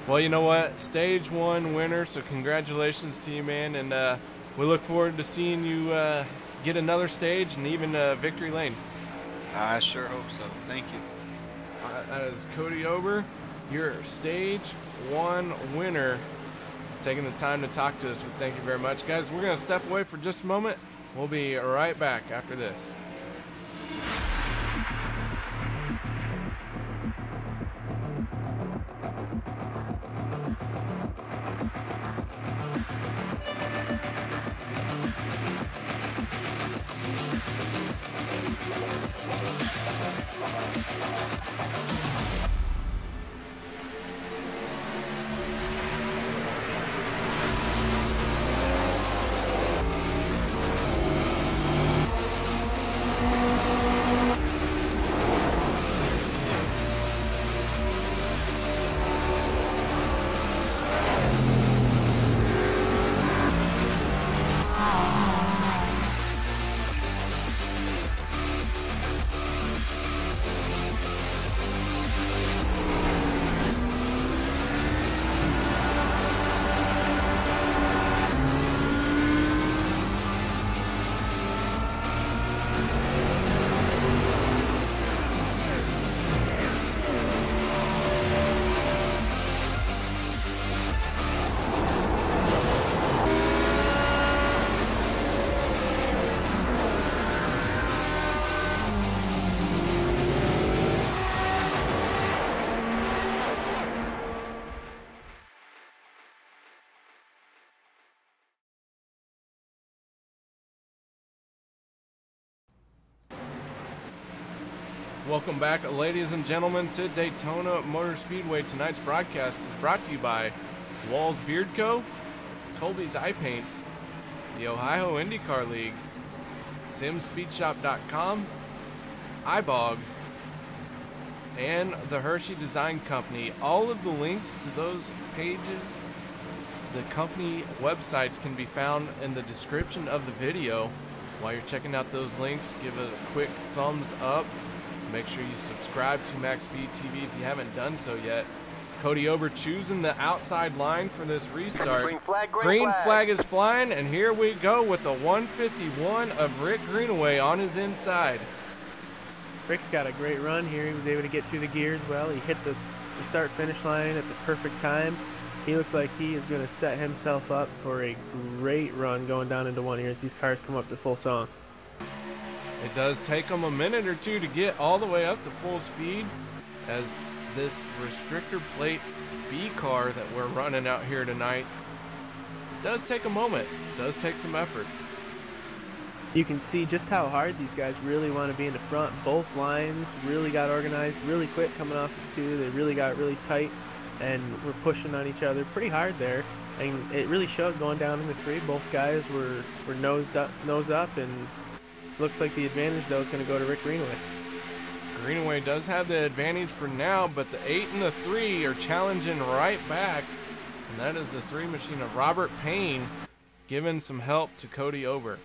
Well, you know what? Stage 1 winner, so congratulations to you, man, and we look forward to seeing you get another stage and even victory lane. I sure hope so. Thank you. That is Cody Ober, your stage 1 winner, taking the time to talk to us. Thank you very much. Guys, we're going to step away for just a moment. We'll be right back after this. Welcome back, ladies and gentlemen, to Daytona Motor Speedway. Tonight's broadcast is brought to you by Walls Beard Co., Colby's Eye Paints, the Ohio IndyCar League, SimSpeedShop.com, iBog, and the Hershey Design Company. All of the links to those pages, the company websites, can be found in the description of the video. While you're checking out those links, give it a quick thumbs up. Make sure you subscribe to MaxSpeedTV if you haven't done so yet. Cody Ober choosing the outside line for this restart. Green flag is flying, and here we go with the 151 of Rick Greenaway on his inside. Rick's got a great run here. He was able to get through the gears well. He hit the start-finish line at the perfect time. He looks like he is going to set himself up for a great run going down into one here as these cars come up to full song. It does take them a minute or two to get all the way up to full speed, as this restrictor plate B car that we're running out here tonight does take a moment, does take some effort. You can see just how hard these guys really want to be in the front. Both lines really got organized really quick coming off the 2. They really got really tight and were pushing on each other pretty hard there. And it really showed going down in the 3. Both guys were nose up, and looks like the advantage, though, is going to go to Rick Greenaway. Greenaway does have the advantage for now, but the 8 and the 3 are challenging right back. And that is the 3 machine of Robert Payne giving some help to Cody Ober.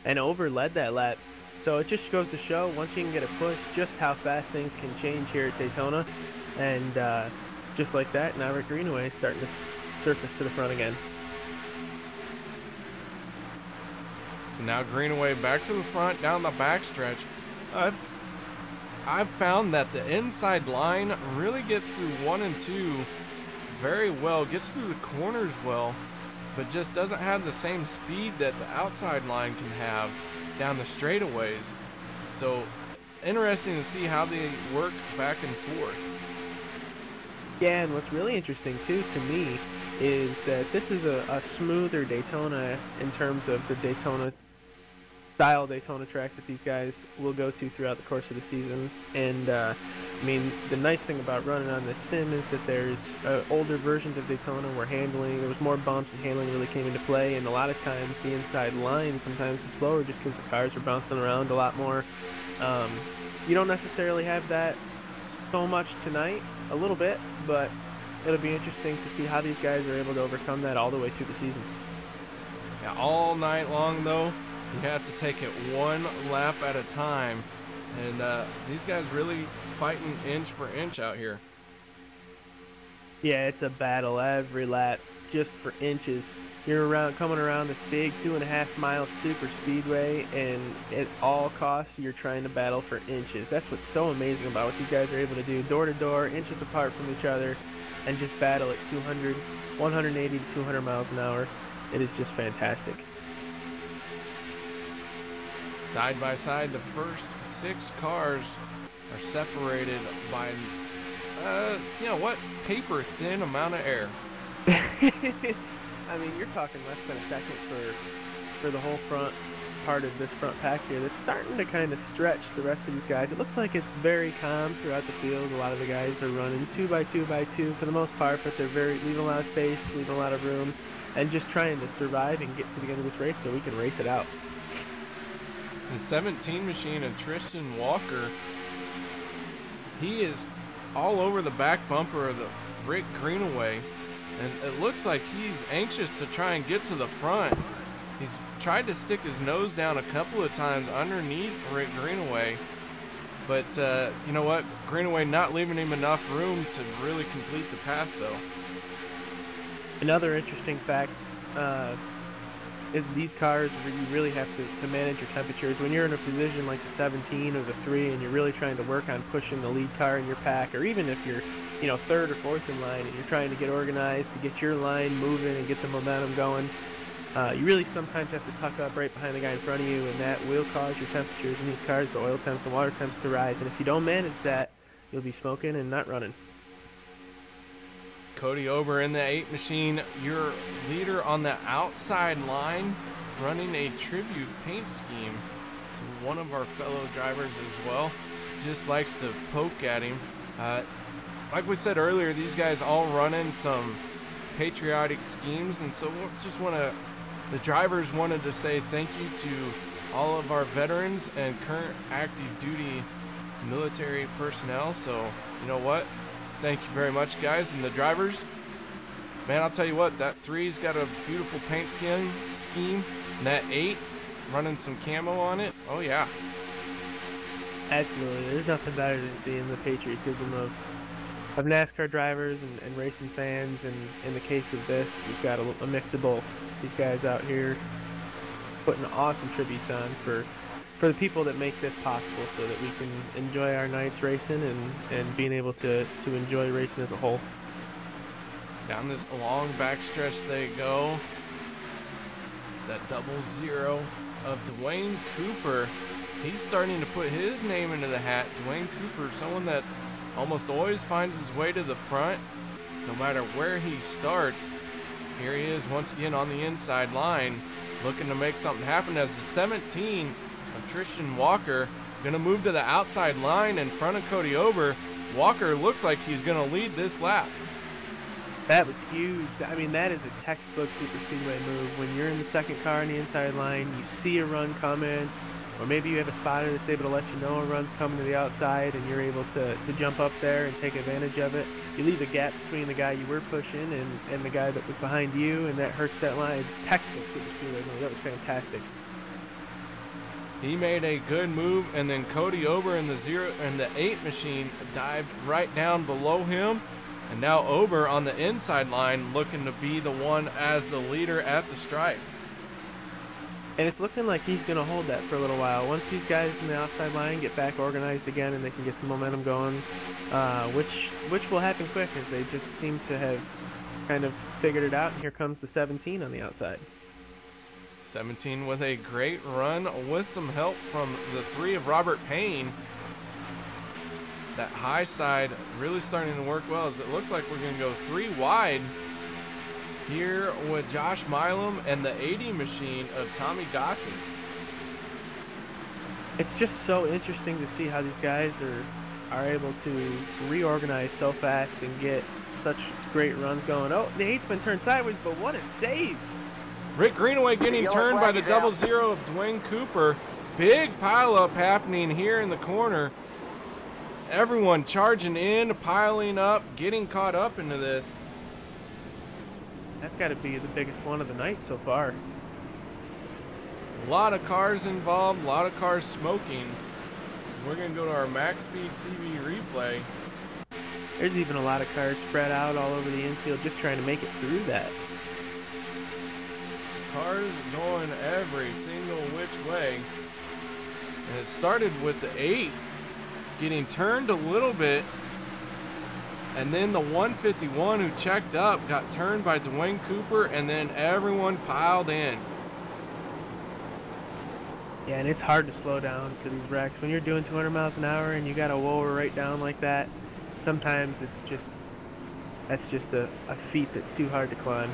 And Ober led that lap. So it just goes to show, once you can get a push, just how fast things can change here at Daytona. And just like that, now Rick Greenaway is starting to surface to the front again. So now Greenaway back to the front, down the backstretch. I've found that the inside line really gets through 1 and 2 very well, gets through the corners well, but just doesn't have the same speed that the outside line can have down the straightaways. So interesting to see how they work back and forth. Yeah, and what's really interesting too to me is that this is a smoother Daytona in terms of the Daytona style Daytona tracks that these guys will go to throughout the course of the season. And I mean, the nice thing about running on this sim is that there's older versions of Daytona where there was more bumps and handling really came into play, and a lot of times the inside line sometimes is slower just because the cars are bouncing around a lot more. You don't necessarily have that so much tonight, a little bit, but it'll be interesting to see how these guys are able to overcome that all the way through the season. Yeah, all night long though, you have to take it one lap at a time, and these guys really fighting inch for inch out here. Yeah, it's a battle every lap, just for inches. You're coming around this big 2.5-mile super speedway, and at all costs, you're trying to battle for inches. That's what's so amazing about what these guys are able to do, door to door, inches apart from each other, and just battle at 180 to 200 miles an hour. It is just fantastic. Side by side, the first 6 cars are separated by, you know what, paper thin amount of air. I mean, you're talking less than a second for the whole front part of this front pack here. That's starting to kind of stretch the rest of these guys. It looks like it's very calm throughout the field. A lot of the guys are running 2 by 2 by 2 for the most part, but they're leaving a lot of space, leaving a lot of room, and just trying to survive and get to the end of this race so we can race it out. The 17 machine of Tristan Walker, he is all over the back bumper of the Rick Greenaway, and it looks like he's anxious to try and get to the front. He's tried to stick his nose down a couple of times underneath Rick Greenaway, but you know what? Greenaway not leaving him enough room to really complete the pass though. Another interesting fact is these cars where you really have to manage your temperatures. When you're in a position like the 17 or the 3 and you're really trying to work on pushing the lead car in your pack, or even if you're, you know, 3rd or 4th in line and you're trying to get organized to get your line moving and get the momentum going, you really sometimes have to tuck up right behind the guy in front of you, and that will cause your temperatures in these cars, the oil temps and water temps, to rise. And if you don't manage that, you'll be smoking and not running. Cody Ober in the 8 machine, your leader on the outside line, running a tribute paint scheme to one of our fellow drivers as well. Just likes to poke at him. Like we said earlier, these guys all running some patriotic schemes, and so the drivers wanted to say thank you to all of our veterans and current active duty military personnel. So you know what? Thank you very much, guys. And the drivers, man, I'll tell you what, that 3's got a beautiful paint scheme, and that 8 running some camo on it. Oh yeah, absolutely. There's nothing better than seeing the patriotism of NASCAR drivers and racing fans, and in the case of this, we've got a mix of both. These guys out here putting awesome tributes on for the people that make this possible, so that we can enjoy our nights racing and being able to enjoy racing as a whole. Down this long backstretch they go. That 00 of Dwayne Cooper. He's starting to put his name into the hat. Dwayne Cooper, someone that almost always finds his way to the front, no matter where he starts. Here he is once again on the inside line, looking to make something happen as the 17 of Tristan Walker gonna move to the outside line in front of Cody Ober. Walker looks like he's gonna lead this lap. That was huge. I mean, that is a textbook super speedway move. When you're in the second car on the inside line, you see a run coming, or maybe you have a spotter that's able to let you know a run's coming to the outside, and you're able to jump up there and take advantage of it. You leave a gap between the guy you were pushing and the guy that was behind you, and that hurts that line. Textbook super speedway move. That was fantastic. He made a good move, and then Cody Ober in the 8 machine dived right down below him, and now Ober on the inside line looking to be the one as the leader at the stripe. And it's looking like he's going to hold that for a little while. Once these guys in the outside line get back organized again and they can get some momentum going, which will happen quick, as they just seem to have kind of figured it out. And here comes the 17 on the outside. 17 with a great run with some help from the 3 of Robert Payne. That high side really starting to work well, as it looks like we're going to go 3 wide here with Josh Milam and the 80 machine of Tommy Gossi. It's just so interesting to see how these guys are able to reorganize so fast and get such great runs going. Oh, the 8's been turned sideways, but what a save! Rick Greenaway getting turned by the 00 of Dwayne Cooper. Big pileup happening here in the corner. Everyone charging in, piling up, getting caught up into this. That's got to be the biggest one of the night so far. A lot of cars involved, a lot of cars smoking. We're going to go to our MaxSpeedTV replay. There's even a lot of cars spread out all over the infield just trying to make it through that. Cars going every single which way. And it started with the 8 getting turned a little bit. And then the 151 who checked up got turned by Dwayne Cooper, and then everyone piled in. Yeah, and it's hard to slow down for these wrecks. When you're doing 200 miles an hour and you got to lower right down like that, sometimes that's just a feat that's too hard to climb.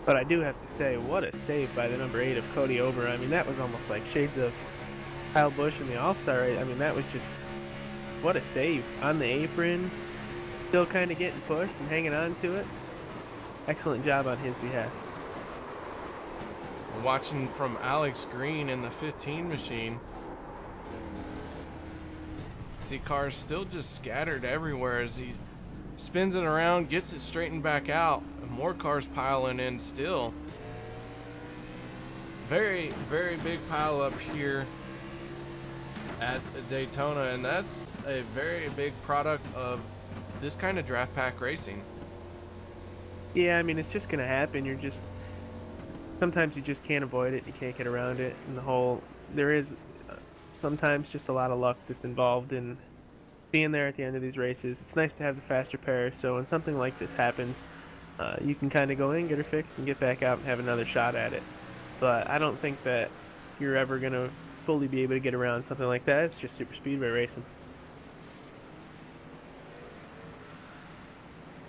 But I do have to say, what a save by the number 8 of Cody Ober. I mean, that was almost like shades of Kyle Busch in the All-Star. I mean, that was just, what a save. On the apron, still kind of getting pushed and hanging on to it. Excellent job on his behalf. Watching from Alex Green in the 15 machine. See cars still just scattered everywhere as he spins it around, gets it straightened back out. More cars piling in still. Very, very big pile up here at Daytona, and that's a very big product of this kind of draft pack racing. Yeah, I mean, it's just gonna happen. Sometimes you just can't avoid it. You can't get around it. And there is sometimes just a lot of luck that's involved in being there at the end of these races. It's nice to have the faster pair, so when something like this happens, you can kind of go in, get her fixed, and get back out and have another shot at it. But I don't think that you're ever going to fully be able to get around something like that. It's just super speedway racing.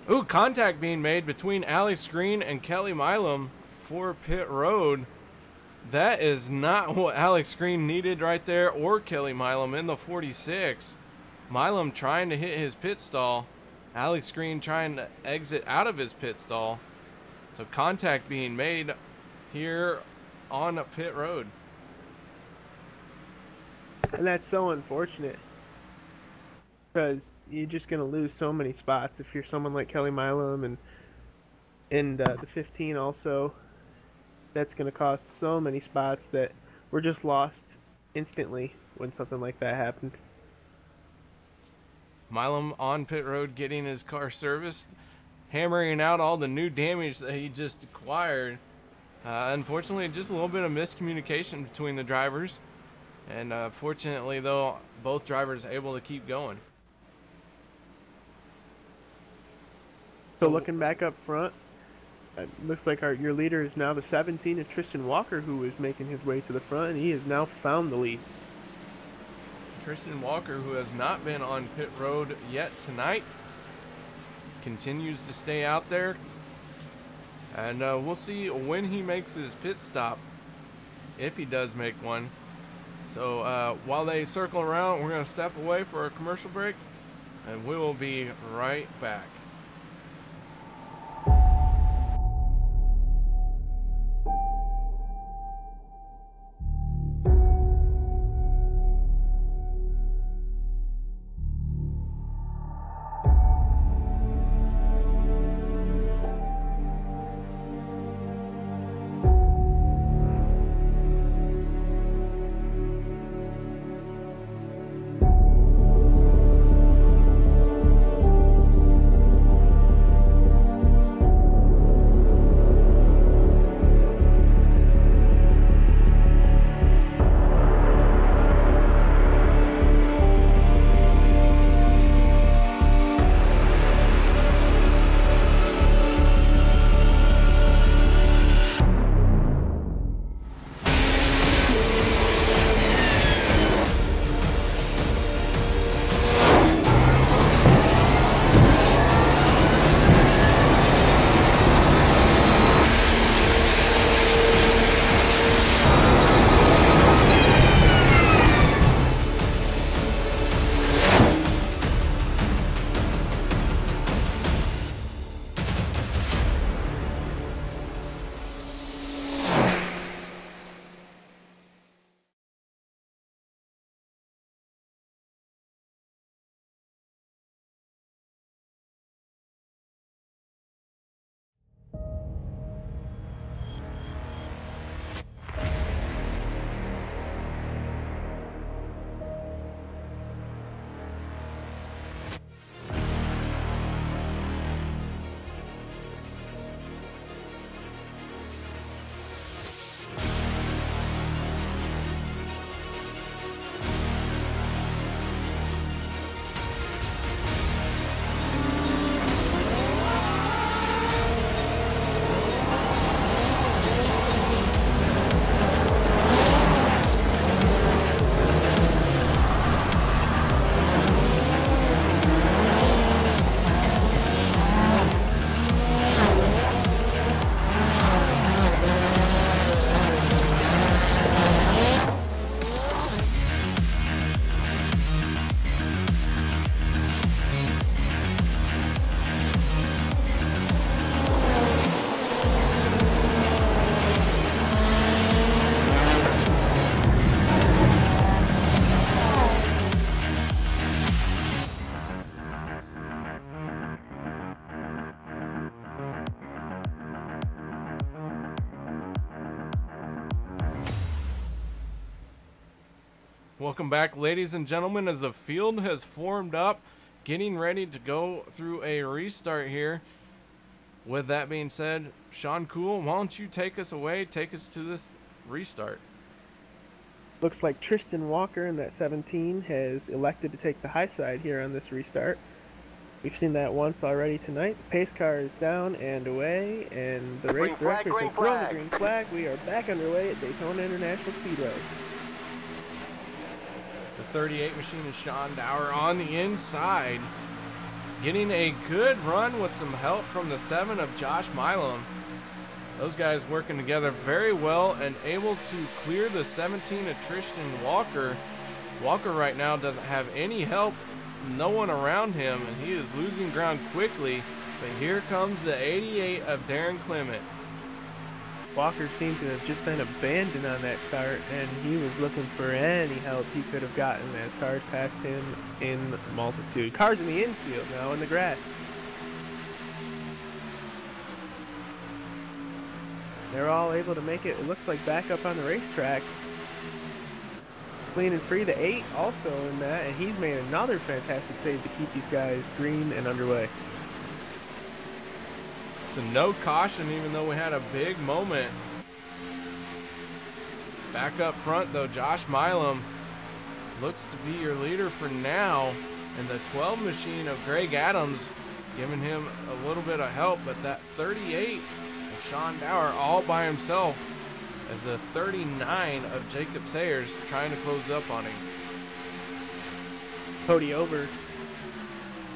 Ooh, contact being made between Alex Green and Kelly Milam for pit road. That is not what Alex Green needed right there, or Kelly Milam in the 46. Milam trying to hit his pit stall. Alex Green trying to exit out of his pit stall. So contact being made here on pit road. And that's so unfortunate, because you're just going to lose so many spots if you're someone like Kelly Milam, and the 15 also. That's going to cost so many spots that were just lost instantly when something like that happened. Milam on pit road getting his car serviced, hammering out all the new damage that he just acquired. Unfortunately, just a little bit of miscommunication between the drivers. And fortunately, though, both drivers able to keep going. So looking back up front, it looks like your leader is now the 17 of Tristan Walker, who is making his way to the front, and he has now found the lead. Tristan Walker, who has not been on pit road yet tonight, continues to stay out there. And we'll see when he makes his pit stop, if he does make one. So while they circle around, we're going to step away for a commercial break, and we will be right back. Welcome back, ladies and gentlemen, as the field has formed up, getting ready to go through a restart here. With that being said, Shawn Cool, why don't you take us away, take us to this restart. Looks like Tristan Walker in that 17 has elected to take the high side here on this restart. We've seen that once already tonight. The pace car is down and away, and the race directors have thrown the green flag. We are back underway at Daytona International Speedway. The 38 machine is Shawn Dower on the inside, getting a good run with some help from the 7 of Josh Milam. Those guys working together very well and able to clear the 17 of Tristan Walker. Walker right now doesn't have any help, no one around him, and he is losing ground quickly. But here comes the 88 of Darren Clement. Walker seemed to have just been abandoned on that start, and he was looking for any help he could have gotten as cars passed him in multitude. Cars in the infield now in the grass. They're all able to make it, it looks like, back up on the racetrack. Clean and free, the 8 also in that, and he's made another fantastic save to keep these guys green and underway. So no caution, even though we had a big moment. Back up front though, Josh Milam looks to be your leader for now, and the 12 machine of Greg Adams giving him a little bit of help, but that 38 of Shawn Dower all by himself, as the 39 of Jacob Sayers trying to close up on him. Cody Over,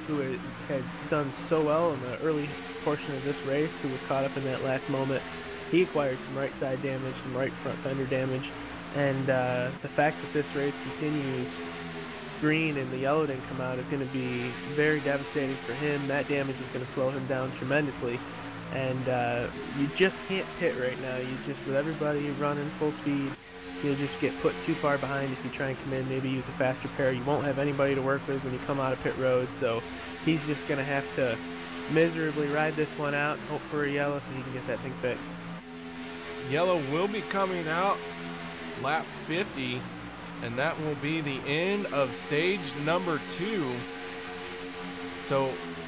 who had done so well in the early portion of this race, who was caught up in that last moment, he acquired some right side damage, some right front fender damage, and the fact that this race continues green and the yellow didn't come out is going to be very devastating for him. That damage is going to slow him down tremendously, and you just can't pit right now. You just, with everybody running full speed, you'll just get put too far behind if you try and come in, maybe use a faster pair. You won't have anybody to work with when you come out of pit road, so he's just going to have to miserably ride this one out and hope for a yellow so he can get that thing fixed. Yellow will be coming out lap 50, and that will be the end of stage number 2. So,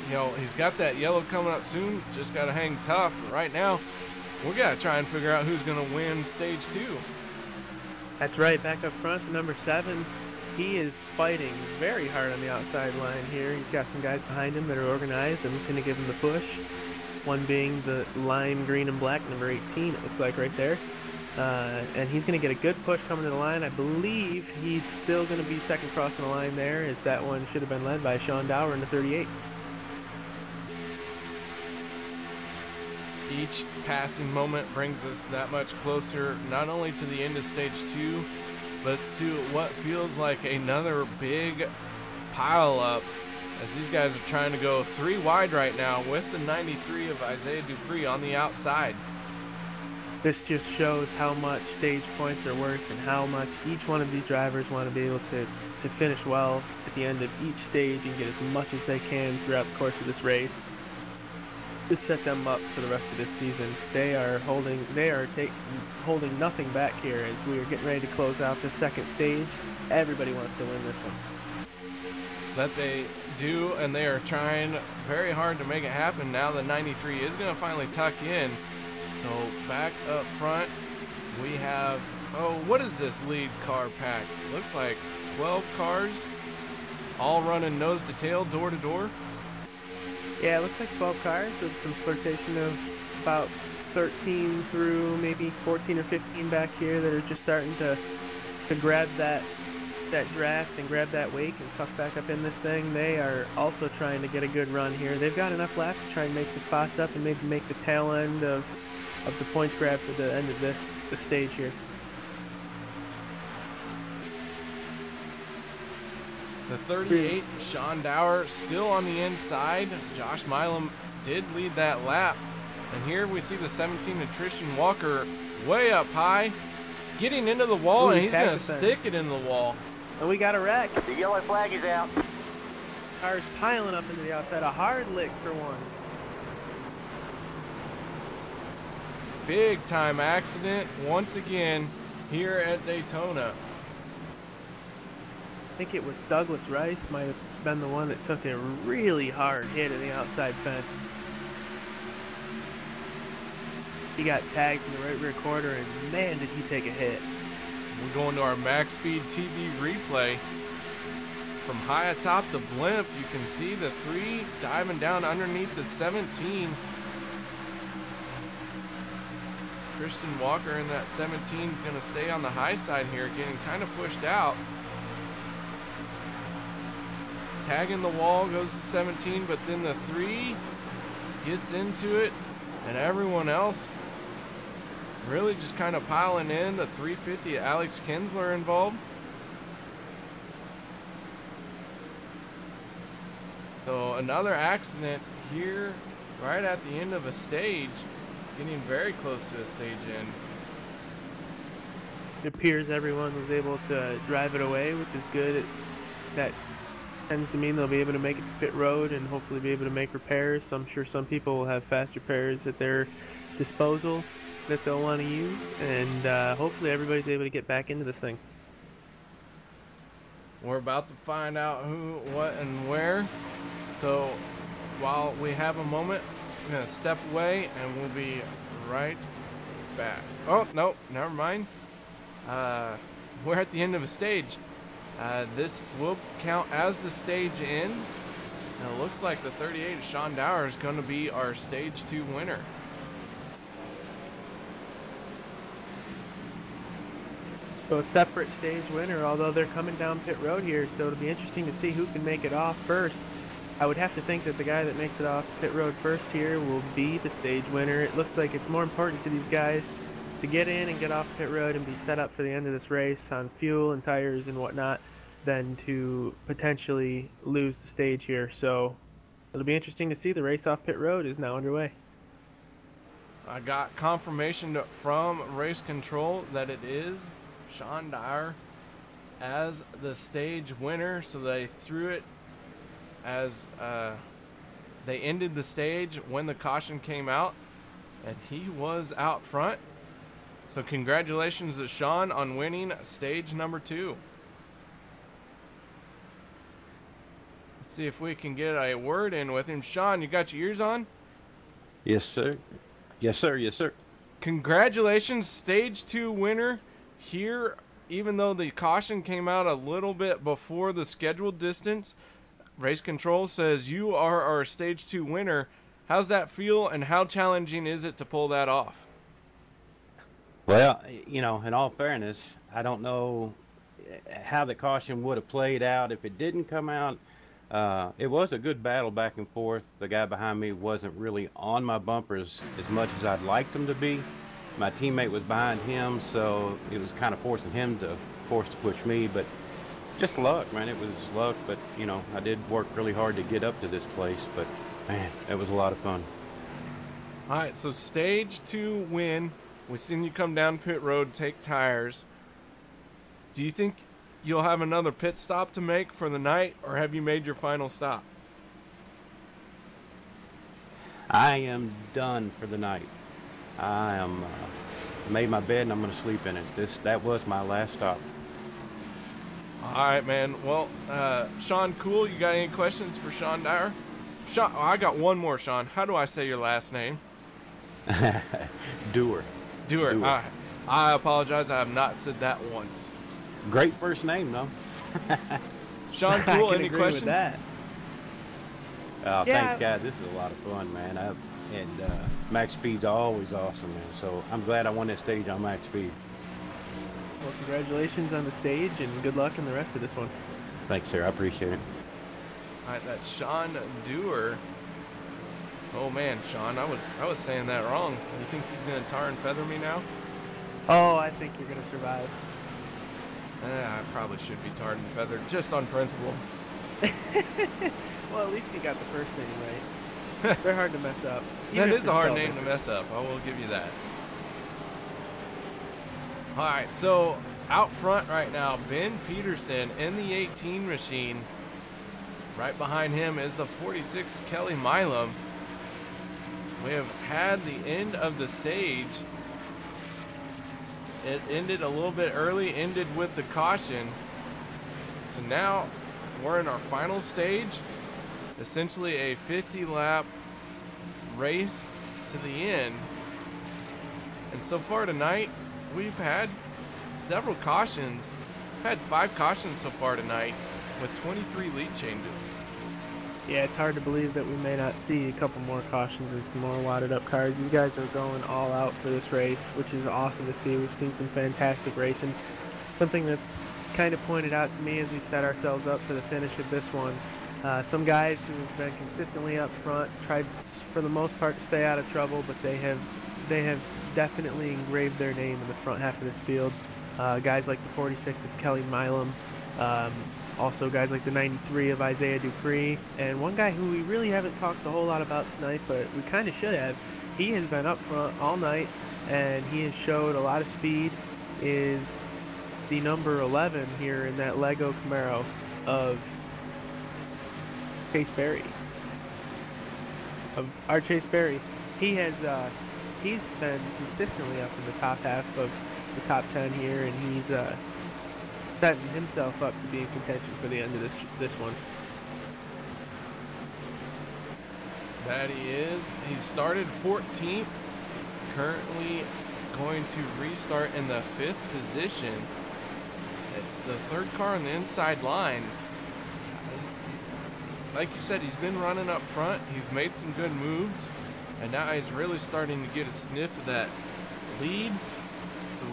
you know, he's got that yellow coming up soon, just got to hang tough. But right now, we got to try and figure out who's going to win stage 2. That's right, back up front, number 7. He is fighting very hard on the outside line here. He's got some guys behind him that are organized and going to give him the push. One being the lime green and black, number 18, it looks like right there. And he's going to get a good push coming to the line. I believe he's still going to be second crossing the line there, as that one should have been led by Shawn Dower in the 38. Each passing moment brings us that much closer, not only to the end of stage 2, but to what feels like another big pile up, as these guys are trying to go 3 wide right now with the 93 of Isaiah Dupree on the outside. This just shows how much stage points are worth and how much each one of these drivers want to be able to finish well at the end of each stage and get as much as they can throughout the course of this race to set them up for the rest of this season. They are holding nothing back here as we are getting ready to close out the second stage. Everybody wants to win this one. That they do, and they are trying very hard to make it happen. Now the 93 is going to finally tuck in. So back up front, we have, oh, what is this lead car pack? Looks like 12 cars, all running nose to tail, door to door. Yeah, it looks like 12 cars with some flirtation of about 13 through maybe 14 or 15 back here that are just starting to grab that draft and grab that wake and suck back up in this thing. They are also trying to get a good run here. They've got enough laps to try and make some spots up and maybe make the tail end of the points grab for the end of this stage here. The 38, Shawn Dower, still on the inside. Josh Milam did lead that lap. And here we see the 17 of Tristan Walker way up high, getting into the wall, and he's going to stick it in the wall. And we got a wreck. The yellow flag is out. Cars piling up into the outside. A hard lick for one. Big time accident once again here at Daytona. I think it was Douglas Rice might have been the one that took a really hard hit in the outside fence. He got tagged in the right rear quarter, and man, did he take a hit. We're going to our MaxSpeedTV replay. From high atop the blimp, you can see the 3 diving down underneath the 17. Christian Walker in that 17 going to stay on the high side here, getting kind of pushed out. Tagging the wall goes the 17, but then the 3 gets into it, and everyone else really just kind of piling in. The 350, Alex Kinsler involved. So another accident here right at the end of a stage, getting very close to a stage end. It appears everyone was able to drive it away, which is good. That tends to mean they'll be able to make it to pit road and hopefully be able to make repairs. So I'm sure some people will have fast repairs at their disposal that they'll want to use, and hopefully everybody's able to get back into this thing. We're about to find out who, what, and where. So while we have a moment, I'm going to step away and we'll be right back. Oh, no, never mind. We're at the end of a stage. This will count as the stage end. And it looks like the 38 of Shawn Dower is going to be our stage 2 winner. So a separate stage winner, although they're coming down pit road here, so it'll be interesting to see who can make it off first. I would have to think that the guy that makes it off pit road first here will be the stage winner. It looks like it's more important to these guys to get in and get off pit road and be set up for the end of this race on fuel and tires and whatnot than to potentially lose the stage here. So it'll be interesting to see. The race off pit road is now underway. I got confirmation from race control that it is Shawn Dower as the stage winner, so they threw it as they ended the stage when the caution came out, and he was out front. So congratulations to Shawn on winning stage number 2. Let's see if we can get a word in with him. Shawn, you got your ears on? Yes, sir. Yes, sir. Yes, sir. Congratulations, stage 2 winner here. Even though the caution came out a little bit before the scheduled distance, race control says you are our stage 2 winner. How's that feel, and how challenging is it to pull that off? Well, you know, in all fairness, I don't know how the caution would have played out if it didn't come out. It was a good battle back and forth. The guy behind me wasn't really on my bumpers as much as I'd liked him to be. My teammate was behind him, so it was kind of forcing him to push me, but just luck, man. It was luck, but you know, I did work really hard to get up to this place, but man, it was a lot of fun. All right, so stage 2 win. We've seen you come down pit road, take tires. Do you think you'll have another pit stop to make for the night, or have you made your final stop? I am done for the night. I am made my bed and I'm going to sleep in it. That was my last stop. All right, man. Well, Shawn Cool, you got any questions for Shawn Dower? Shawn, oh, I got one more, Shawn. How do I say your last name? Doer. Doer. All right. I apologize. I have not said that once. Great first name, though. Shawn Cool, any questions? That. Yeah. Thanks, guys. This is a lot of fun, man. Max Speed's always awesome, man. So I'm glad I won that stage on Max Speed. Well, congratulations on the stage, and good luck in the rest of this one. Thanks, sir. I appreciate it. All right, that's Shawn Dower. Oh man, Shawn, I was saying that wrong. You think he's gonna tar and feather me now? Oh, I think you're gonna survive. I probably should be tarred and feathered, just on principle. Well, at least you got the first name right. They're hard to mess up. That is a hard name to mess up. I will give you that. All right, so out front right now, Ben Peterson in the 18 machine. Right behind him is the 46 Kelly Milam. We have had the end of the stage. It ended a little bit early, ended with the caution. So now we're in our final stage, essentially a 50-lap race to the end. And so far tonight, we've had several cautions. We've had 5 cautions so far tonight with 23 lead changes. Yeah, it's hard to believe that we may not see a couple more cautions and some more wadded up cars. These guys are going all out for this race, which is awesome to see. We've seen some fantastic racing. Something that's kind of pointed out to me as we set ourselves up for the finish of this one. Some guys who've been consistently up front tried for the most part to stay out of trouble, but they have definitely engraved their name in the front half of this field. Guys like the 46 of Kelly Milam, also guys like the 93 of Isaiah Dupree, and one guy who we really haven't talked a whole lot about tonight, but we kind of should have. He has been up front all night, and he has showed a lot of speed, is the number 11 here in that Lego Camaro of Chase Berry. Of our Chase Berry. He has he's been consistently up in the top half of the top 10 here, and he's setting himself up to be in contention for the end of this one. That he is. He started 14th, currently going to restart in the 5th position. It's the 3rd car on the inside line. Like you said, he's been running up front. He's made some good moves, and now he's really starting to get a sniff of that lead. So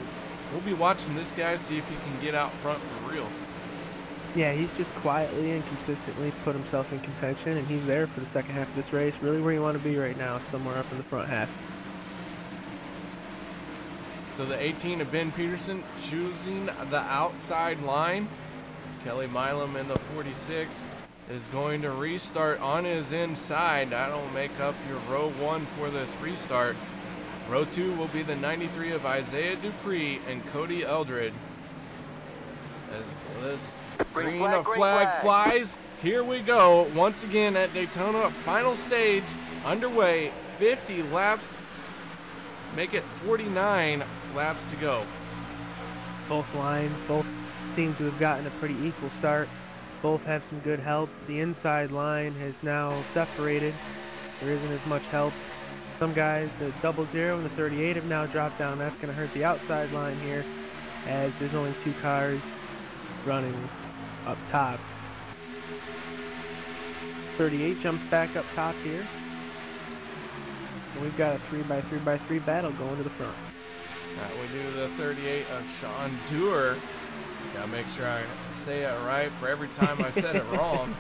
we'll be watching this guy, see if he can get out front for real. Yeah, he's just quietly and consistently put himself in contention, and he's there for the second half of this race, really where you want to be right now, somewhere up in the front half. So the 18 of Ben Peterson choosing the outside line. Kelly Milam in the 46 is going to restart on his inside. That'll make up your row 1 for this restart. Row 2 will be the 93 of Isaiah Dupree and Cody Eldred. As this green flag flies, here we go. Once again at Daytona, final stage underway, 50 laps. Make it 49 laps to go. Both lines, both seem to have gotten a pretty equal start. Both have some good help. The inside line has now separated. There isn't as much help. Some guys, the 00 and the 38 have now dropped down. That's going to hurt the outside line here, as there's only 2 cars running up top. 38 jumps back up top here. And we've got a 3x3x3 battle going to the front. We do the 38 of Shawn Cool. Gotta make sure I say it right for every time I said it wrong.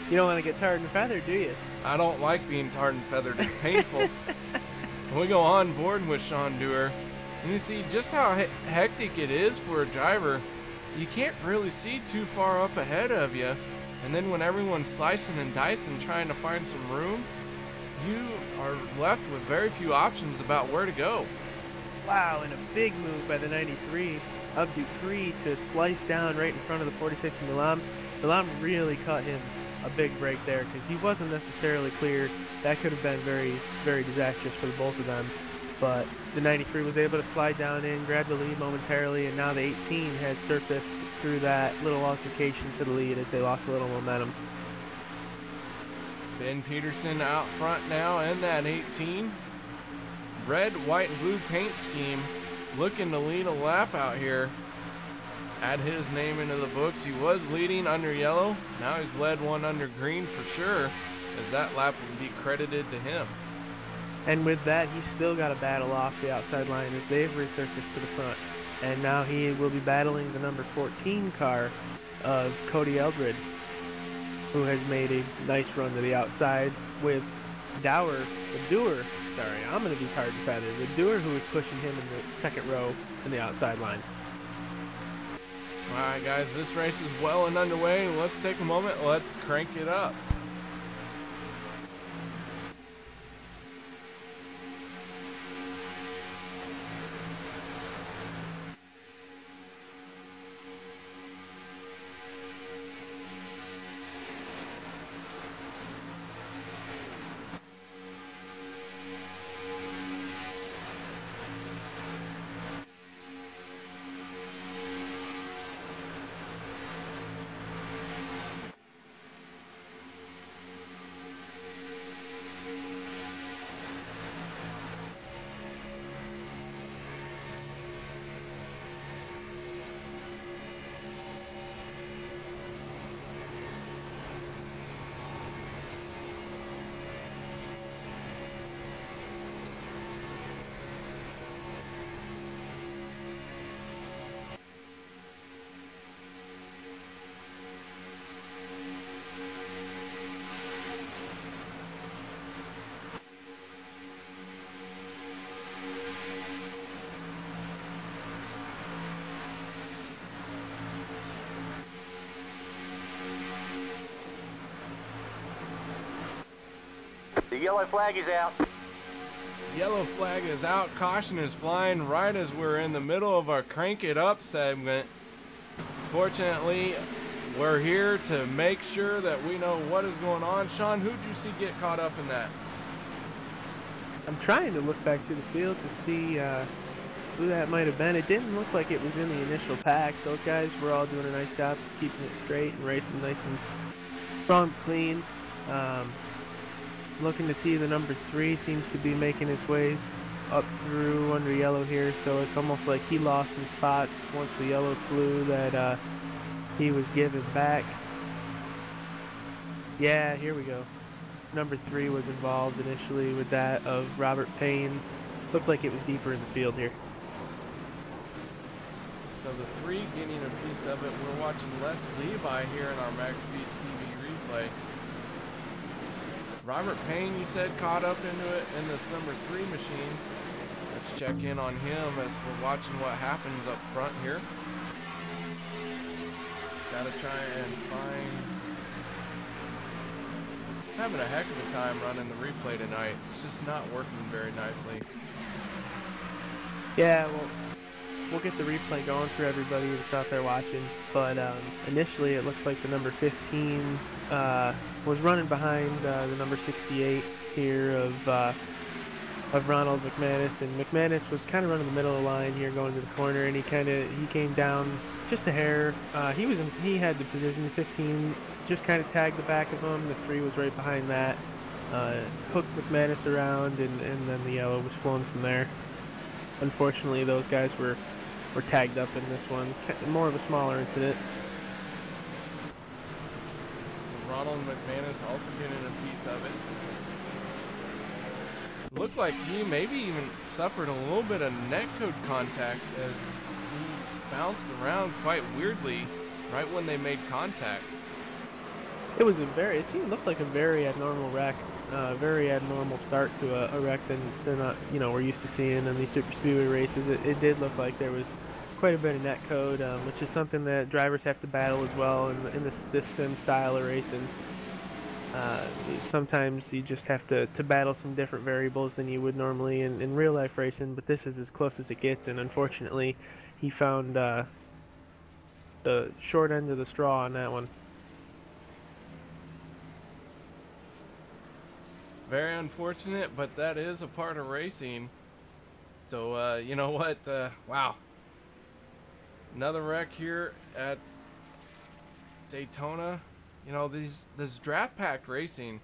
You don't want to get tarred and feathered, do you? I don't like being tarred and feathered. It's painful. When we go on board with Shawn Cool, and you see just how hectic it is for a driver. You can't really see too far up ahead of you. And then when everyone's slicing and dicing trying to find some room, you are left with very few options about where to go. Wow, and a big move by the 93 of Dupree to slice down right in front of the 46 of Milam. Milam really cut him a big break there because he wasn't necessarily clear. That could have been very, very disastrous for the both of them. But the 93 was able to slide down in, grab the lead momentarily, and now the 18 has surfaced through that little altercation to the lead as they lost a little momentum. Ben Peterson out front now in that 18. Red, white, and blue paint scheme, looking to lead a lap out here. Add his name into the books. He was leading under yellow. Now he's led one under green for sure, as that lap will be credited to him. And with that, he's still got to battle off the outside line as they've resurfaced to the front. And now he will be battling the number 14 car of Cody Eldred, who has made a nice run to the outside with Dower, sorry, I'm going to be tarred and feathered. With Doer, who is pushing him in the second row in the outside line. All right, guys, this race is well and underway. Let's take a moment. Let's crank it up. The yellow flag is out. Yellow flag is out. Caution is flying right as we're in the middle of our Crank It Up segment. Fortunately, we're here to make sure that we know what is going on. Shawn, who'd you see get caught up in that? I'm trying to look back to the field to see who that might have been. It didn't look like it was in the initial pack. Those guys were all doing a nice job of keeping it straight and racing nice and strong, clean. Looking to see the number 3 seems to be making his way up through under yellow here, so it's almost like he lost some spots once the yellow flew that he was given back. Yeah, here we go. Number 3 was involved initially with that of Robert Payne. Looked like it was deeper in the field here. So the 3 getting a piece of it. We're watching Les Levi here in our MaxSpeedTV replay. Robert Payne, you said, caught up into it in the number 3 machine. Let's check in on him as we're watching what happens up front here. Gotta try and find... Having a heck of a time running the replay tonight. It's just not working very nicely. Yeah, well, we'll get the replay going for everybody that's out there watching. But initially, it looks like the number 15 was running behind the number 68 here of Ronald McManus, and McManus was kind of running the middle of the line here, going to the corner, and he came down just a hair. He had the position. 15 just kind of tagged the back of him. The 3 was right behind that. Hooked McManus around, and then the yellow was flowing from there. Unfortunately, those guys were tagged up in this one. More of a smaller incident. So Ronald McManus also getting a piece of it. Looked like he maybe even suffered a little bit of netcode contact as he bounced around quite weirdly right when they made contact. It looked like a very abnormal wreck, very abnormal start to a wreck than not, we're used to seeing in these super speedway races. It did look like there was quite a bit of netcode, which is something that drivers have to battle as well in this sim style of racing. Sometimes you just have to battle some different variables than you would normally in real life racing, but this is as close as it gets, and unfortunately he found the short end of the straw on that one. Very unfortunate, but that is a part of racing. So, you know what? Wow. Another wreck here at Daytona. This draft pack racing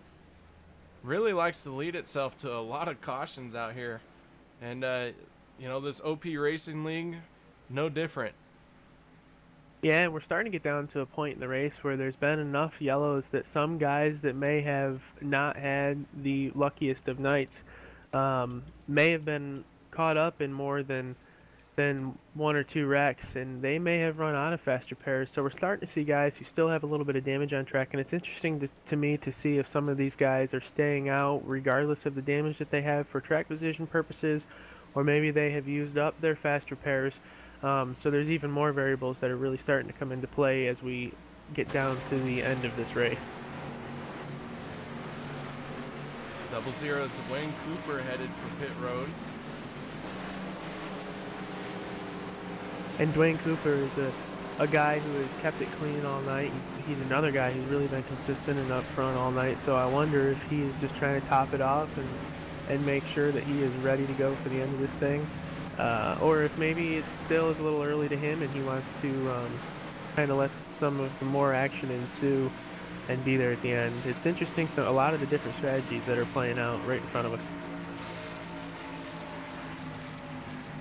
really likes to lead itself to a lot of cautions out here. And, this OP Racing League, no different. Yeah, we're starting to get down to a point in the race where there's been enough yellows that some guys that may have not had the luckiest of nights may have been caught up in more than 1 or 2 wrecks, and they may have run out of faster pairs. So we're starting to see guys who still have a little bit of damage on track, and it's interesting to me to see if some of these guys are staying out regardless of the damage that they have for track position purposes, or maybe they have used up their faster pairs. So there's even more variables that are really starting to come into play as we get down to the end of this race. 00 Dwayne Cooper headed for pit road. And Dwayne Cooper is a guy who has kept it clean all night. He's another guy who's really been consistent and up front all night. So I wonder if he is just trying to top it off and make sure that he is ready to go for the end of this thing. Or if maybe it still is a little early to him and he wants to kind of let some of the more action ensue and be there at the end. It's interesting, so a lot of the different strategies that are playing out right in front of us.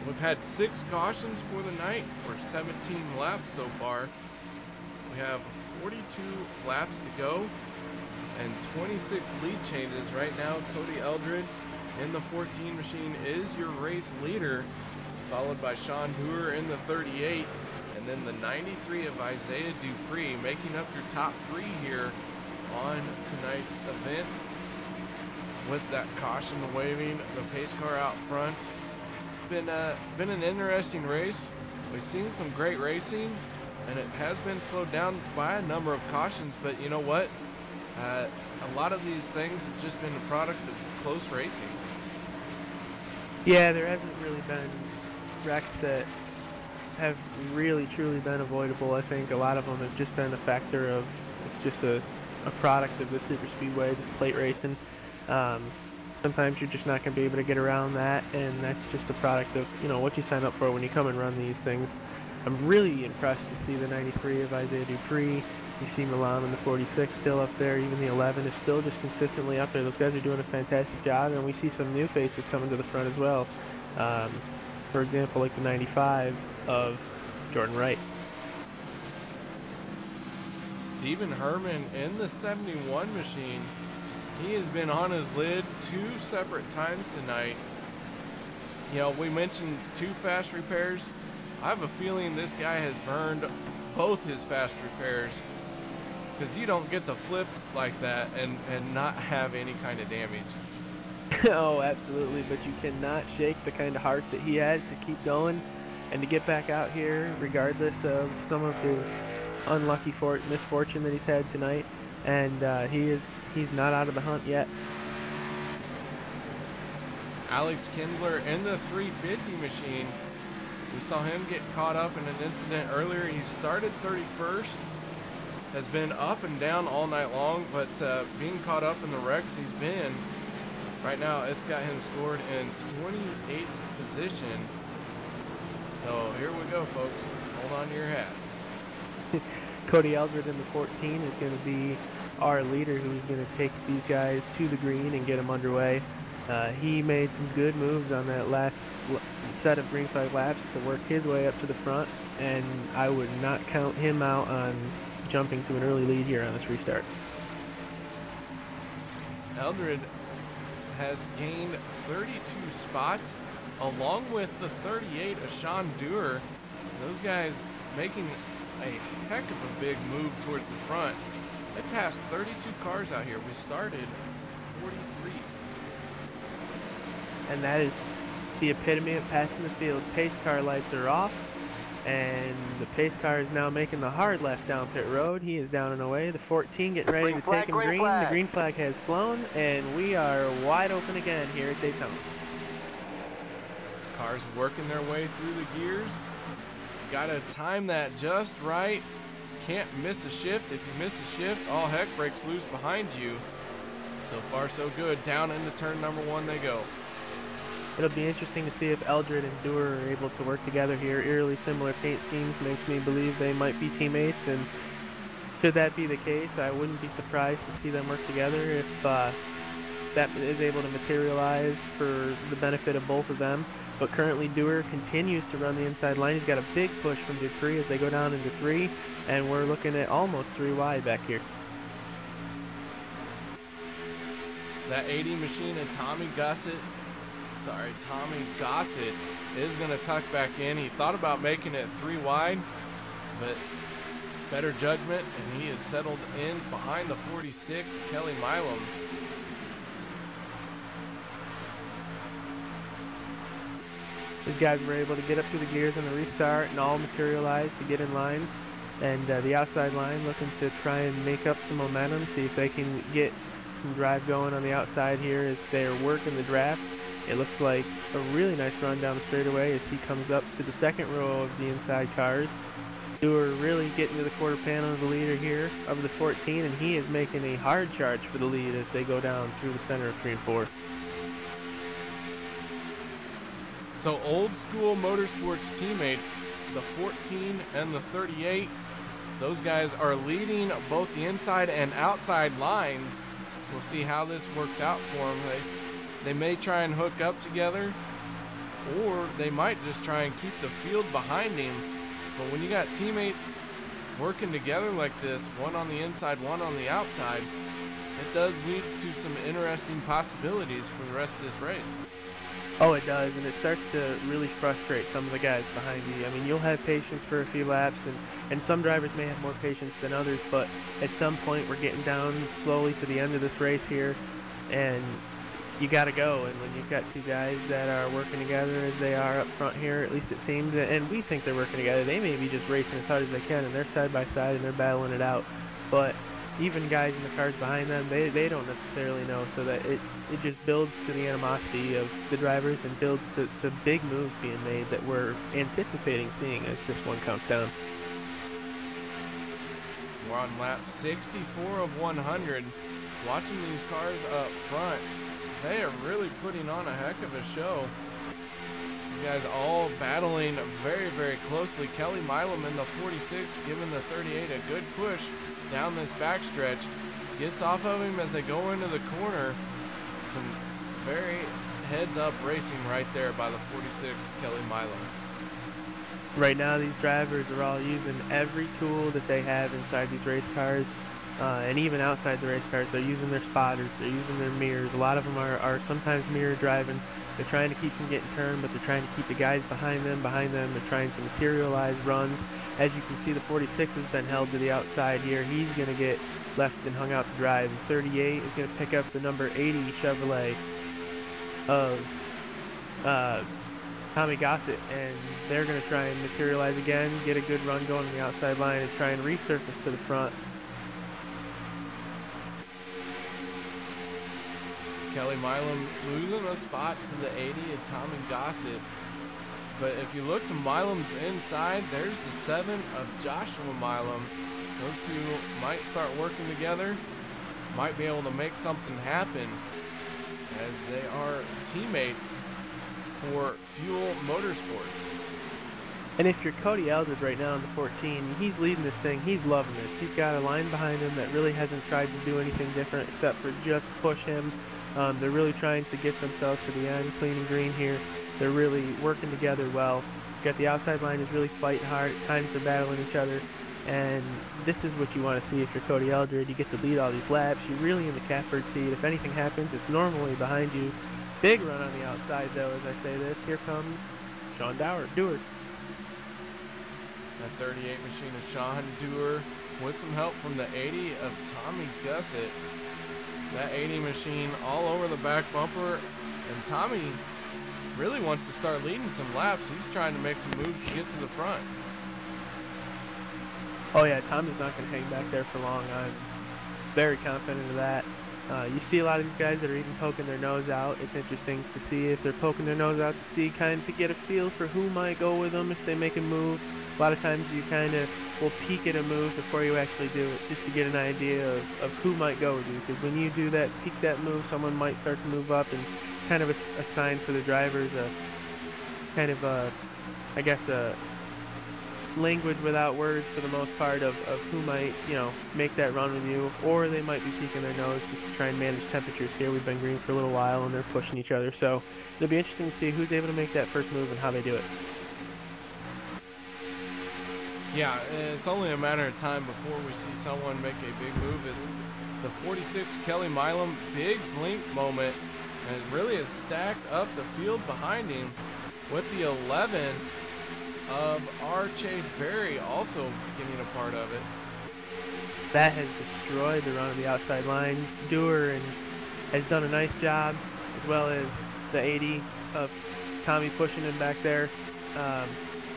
We've had 6 cautions for the night for 17 laps so far. We have 42 laps to go and 26 lead changes right now. Cody Eldred in the 14 machine is your race leader, followed by Sean Hooer in the 38, and then the 93 of Isaiah Dupree making up your top 3 here on tonight's event. With that caution waving, the pace car out front. It's been an interesting race. We've seen some great racing, and it has been slowed down by a number of cautions, but you know what? A lot of these things have just been a product of close racing. Yeah, there hasn't really been wrecks that have really truly been avoidable. I think a lot of them have just been a factor of, it's just a product of the super speedway, this plate racing. Sometimes you're just not going to be able to get around that, and that's just a product of, you know, what you sign up for when you come and run these things. I'm really impressed to see the 93 of Isaiah Dupree. You see Milam in the 46 still up there. Even the 11 is still just consistently up there. Those guys are doing a fantastic job, and we see some new faces coming to the front as well. For example, like the 95 of Jordan Wright. Stephen Herman in the 71 machine. He has been on his lid 2 separate times tonight. You know, we mentioned 2 fast repairs. I have a feeling this guy has burned both his fast repairs, because you don't get to flip like that and not have any kind of damage. Oh, absolutely, but you cannot shake the kind of heart that he has to keep going and to get back out here regardless of some of his unlucky misfortune that he's had tonight. And he's not out of the hunt yet. Alex Kinsler in the 350 machine. We saw him get caught up in an incident earlier. He started 31st, has been up and down all night long, but being caught up in the wrecks he's been, right now it's got him scored in 28th position. So here we go, folks. Hold on to your hats. Cody Eldred in the 14 is going to be our leader, who's going to take these guys to the green and get them underway. He made some good moves on that last set of green flag laps to work his way up to the front, and I would not count him out on jumping to an early lead here on this restart. Eldred has gained 32 spots, along with the 38 of Sean Dewar. Those guys making a heck of a big move towards the front. They passed 32 cars out here. We started 43. And that is the epitome of passing the field. Pace car lights are off, and the pace car is now making the hard left down pit road. He is down and away. The 14 getting ready to take him green. The green flag has flown, and we are wide open again here at Daytona. Cars working their way through the gears. Got to time that just right. Can't miss a shift. If you miss a shift, all heck breaks loose behind you. So far, so good. Down into turn number 1 they go. It'll be interesting to see if Eldred and Dewar are able to work together here. Eerily similar paint schemes makes me believe they might be teammates, and should that be the case, I wouldn't be surprised to see them work together if that is able to materialize for the benefit of both of them. But currently Dewar continues to run the inside line. He's got a big push from Dupree as they go down into 3, and we're looking at almost 3 wide back here. That 80 machine and Tommy Gossett is going to tuck back in. He thought about making it 3 wide, but better judgment, and he is settled in behind the 46, Kelly Milam. These guys were able to get up through the gears on the restart and all materialize to get in line. And the outside line looking to try and make up some momentum, see if they can get some drive going on the outside here as they're working the draft. It looks like a really nice run down the straightaway as he comes up to the second row of the inside cars. Dewar really getting to the quarter panel of the leader here of the 14, and he is making a hard charge for the lead as they go down through the center of 3 and 4. So old school motorsports teammates, the 14 and the 38, those guys are leading both the inside and outside lines. We'll see how this works out for them. They may try and hook up together, or they might just try and keep the field behind him. But when you got teammates working together like this, one on the inside, one on the outside, it does lead to some interesting possibilities for the rest of this race. Oh, it does, and it starts to really frustrate some of the guys behind you. I mean, you'll have patience for a few laps, and some drivers may have more patience than others, but at some point we're getting down slowly to the end of this race here, and you got to go. And when you've got 2 guys that are working together as they are up front here, at least it seems, and we think they're working together, they may be just racing as hard as they can, and they're side by side and they're battling it out. But even guys in the cars behind them, they don't necessarily know, so that it just builds to the animosity of the drivers and builds to big moves being made that we're anticipating seeing as this one counts down. We're on lap 64 of 100. Watching these cars up front, they are really putting on a heck of a show. These guys all battling very, very closely. Kelly Milam in the 46 giving the 38 a good push down this backstretch. Gets off of him as they go into the corner. Some very heads-up racing right there by the 46 Kelly Milam. Right now, these drivers are all using every tool that they have inside these race cars, and even outside the race cars. They're using their spotters, they're using their mirrors. A lot of them are sometimes mirror driving. They're trying to keep from getting turned, but they're trying to keep the guys behind them. They're trying to materialize runs. As you can see, the 46 has been held to the outside here. He's going to get left and hung out to dry. The 38 is going to pick up the number 80 Chevrolet of Tommy Gossett, and they're going to try and materialize again, get a good run going on the outside line, and try and resurface to the front. Kelly Milam losing a spot to the 80 of Tommy Gossett. But if you look to Milam's inside, there's the 7 of Joshua Milam. Those two might start working together, might be able to make something happen, as they are teammates for Fuel Motorsports. And if you're Cody Eldred right now in the 14, he's leading this thing. He's loving this. He's got a line behind him that really hasn't tried to do anything different except for just push him. They're really trying to get themselves to the end, clean and green here. They're really working together well. Got the outside line is really fighting hard. At times they're battling each other. And this is what you want to see if you're Cody Eldred. You get to lead all these laps. You're really in the catbird seat. If anything happens, it's normally behind you. Big run on the outside, though, as I say this. Here comes Shawn Dewar. That 38 machine of Shawn Dewar with some help from the 80 of Tommy Gossett. That 80 machine all over the back bumper, and Tommy really wants to start leading some laps. He's trying to make some moves to get to the front. Oh yeah, Tommy's not going to hang back there for long. I'm very confident of that. You see a lot of these guys that are even poking their nose out. It's interesting to see if they're poking their nose out to see, kind of to get a feel for who might go with them if they make a move. A lot of times you kind of will peek at a move before you actually do it, just to get an idea of who might go with you. Because when you do that, peek that move, someone might start to move up, and kind of a sign for the drivers, kind of I guess a language without words for the most part of who might, you know, make that run with you, or they might be peeking their nose just to try and manage temperatures here. We've been green for a little while and they're pushing each other, so it'll be interesting to see who's able to make that first move and how they do it. Yeah, it's only a matter of time before we see someone make a big move. As the 46 Kelly Milam, big blink moment, and really has stacked up the field behind him, with the 11 of R. Chase Berry also getting a part of it. That has destroyed the run on the outside line. Dewar has done a nice job, as well as the 80 of Tommy pushing him back there.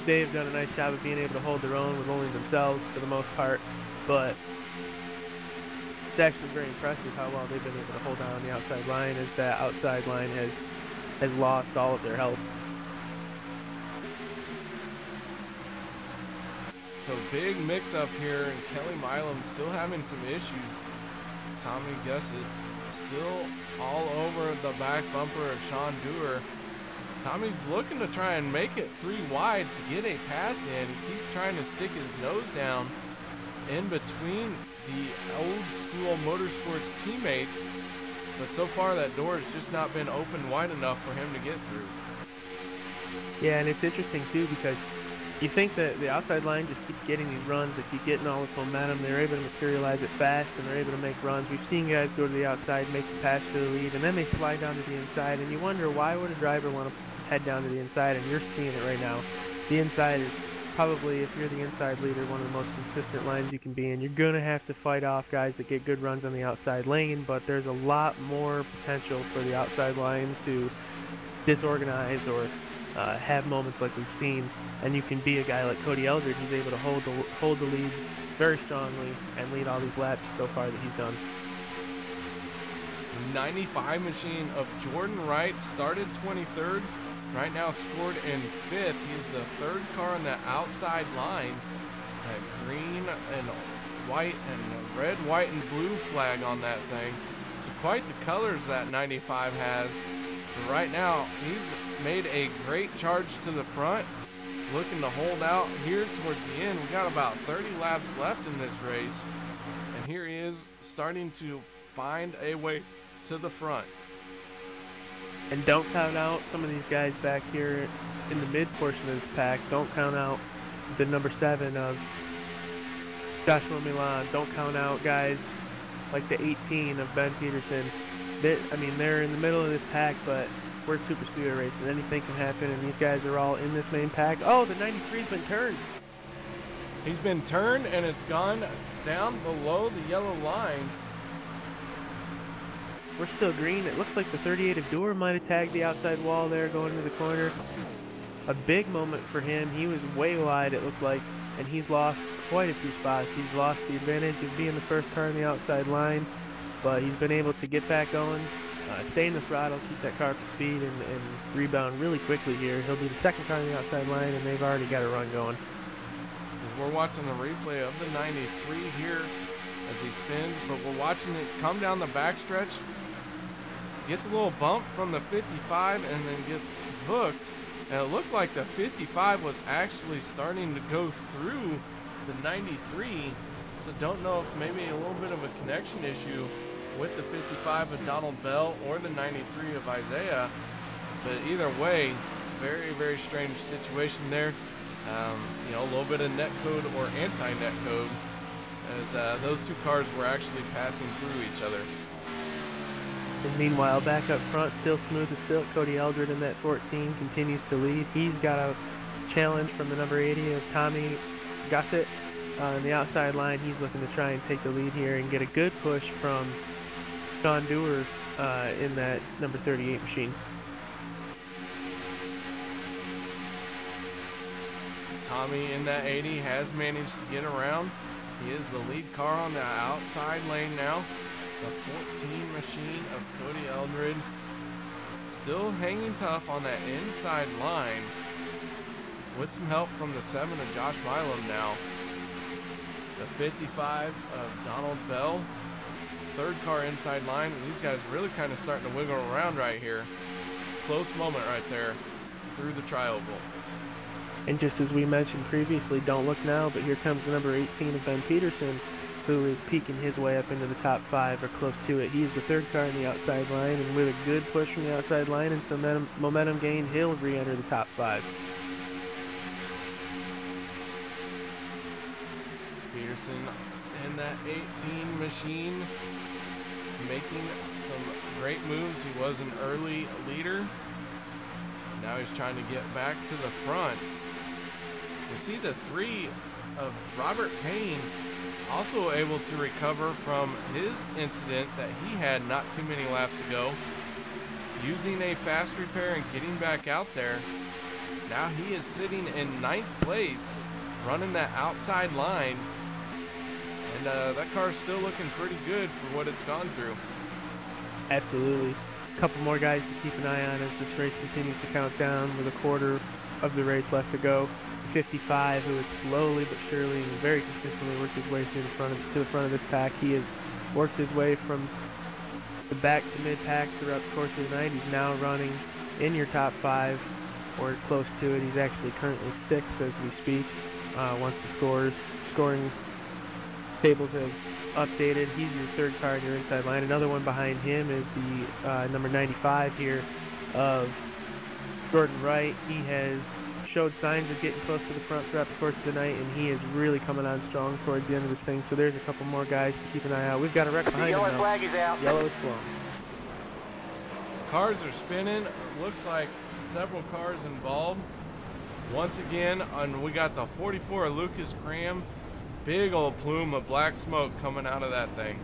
They've done a nice job of being able to hold their own with only themselves for the most part, but it's actually very impressive how well they've been able to hold down on the outside line, as that outside line has lost all of their help. So big mix up here, and Kelly Milam still having some issues. Tommy Gossett still all over the back bumper of Shawn Dewar. Tommy's looking to try and make it 3 wide to get a pass in. He keeps trying to stick his nose down in between the old school motorsports teammates, but so far that door has just not been open wide enough for him to get through. Yeah, and it's interesting too, because you think that the outside line just keeps getting these runs, they keep getting all this momentum, they're able to materialize it fast, and they're able to make runs. We've seen guys go to the outside, make the pass for the lead, and then they slide down to the inside, and you wonder, why would a driver want to head down to the inside? And you're seeing it right now. The inside is probably, if you're the inside leader, one of the most consistent lines you can be in. You're going to have to fight off guys that get good runs on the outside lane, but there's a lot more potential for the outside line to disorganize or have moments like we've seen, and you can be a guy like Cody Eldred who's able to hold the lead very strongly and lead all these laps so far that he's done. 95 machine of Jordan Wright started 23rd, right now scored in 5th. He's the 3rd car on the outside line. That green and white and red, white, and blue flag on that thing. So quite the colors that 95 has. But right now, he's made a great charge to the front, looking to hold out here towards the end. We got about 30 laps left in this race, and here he is starting to find a way to the front. And don't count out some of these guys back here in the mid portion of this pack. Don't count out the number 7 of Joshua Milan. Don't count out guys like the 18 of Ben Peterson. They're in the middle of this pack, but we're at Super Speedway racing. Anything can happen, and these guys are all in this main pack. Oh, the 93's been turned. He's been turned, and it's gone down below the yellow line. We're still green. It looks like the 38 of Dewar might have tagged the outside wall there going into the corner. A big moment for him. He was way wide, it looked like, and he's lost quite a few spots. He's lost the advantage of being the first car on the outside line, but he's been able to get back going, stay in the throttle, keep that car up to speed, and rebound really quickly here. He'll be the 2nd car on the outside line, and they've already got a run going. As we're watching the replay of the 93 here as he spins, but we're watching it come down the backstretch. Gets a little bump from the 55 and then gets hooked. And it looked like the 55 was actually starting to go through the 93. So don't know if maybe a little bit of a connection issue with the 55 of Donald Bell or the 93 of Isaiah. But either way, very, very strange situation there. A little bit of net code or anti-net code as those two cars were actually passing through each other. And meanwhile, back up front, still smooth as silk, Cody Eldred in that 14 continues to lead. He's got a challenge from the number 80 of Tommy Gossett on the outside line. He's looking to try and take the lead here and get a good push from Shawn Dewar in that number 38 machine. So Tommy in that 80 has managed to get around. He is the lead car on the outside lane now. The 14 machine of Cody Eldred still hanging tough on that inside line with some help from the 7 of Josh Milam now. The 55 of Donald Bell, 3rd car inside line. These guys really kind of starting to wiggle around right here. Close moment right there through the tri-oval. And just as we mentioned previously, don't look now, but here comes the number 18 of Ben Peterson, who is peeking his way up into the top 5 or close to it. He's the 3rd car in the outside line, and with a good push from the outside line and some momentum gain, he'll re-enter the top 5. Peterson in that 18 machine making some great moves. He was an early leader. Now he's trying to get back to the front. You see the 3 of Robert Payne also able to recover from his incident that he had not too many laps ago, using a fast repair and getting back out there. Now he is sitting in 9th place, running that outside line, and that car's still looking pretty good for what it's gone through. Absolutely. A couple more guys to keep an eye on as this race continues to count down with a quarter of the race left to go. 55, who has slowly but surely and very consistently worked his way to the front of this pack. He has worked his way from the back to mid-pack throughout the course of the night. He's now running in your top 5 or close to it. He's actually currently 6th as we speak. Once the scoring tables have updated, he's your 3rd car in your inside line. Another one behind him is the number 95 here of Jordan Wright. He has showed signs of getting close to the front throughout the course of the night, and he is really coming on strong towards the end of this thing. So there's a couple more guys to keep an eye out. We've got a wreck behind him now. Yellow flag is out. Yellow is flown. Cars are spinning. Looks like several cars involved. Once again, we got the 44 of Lucas Graham. Big old plume of black smoke coming out of that thing.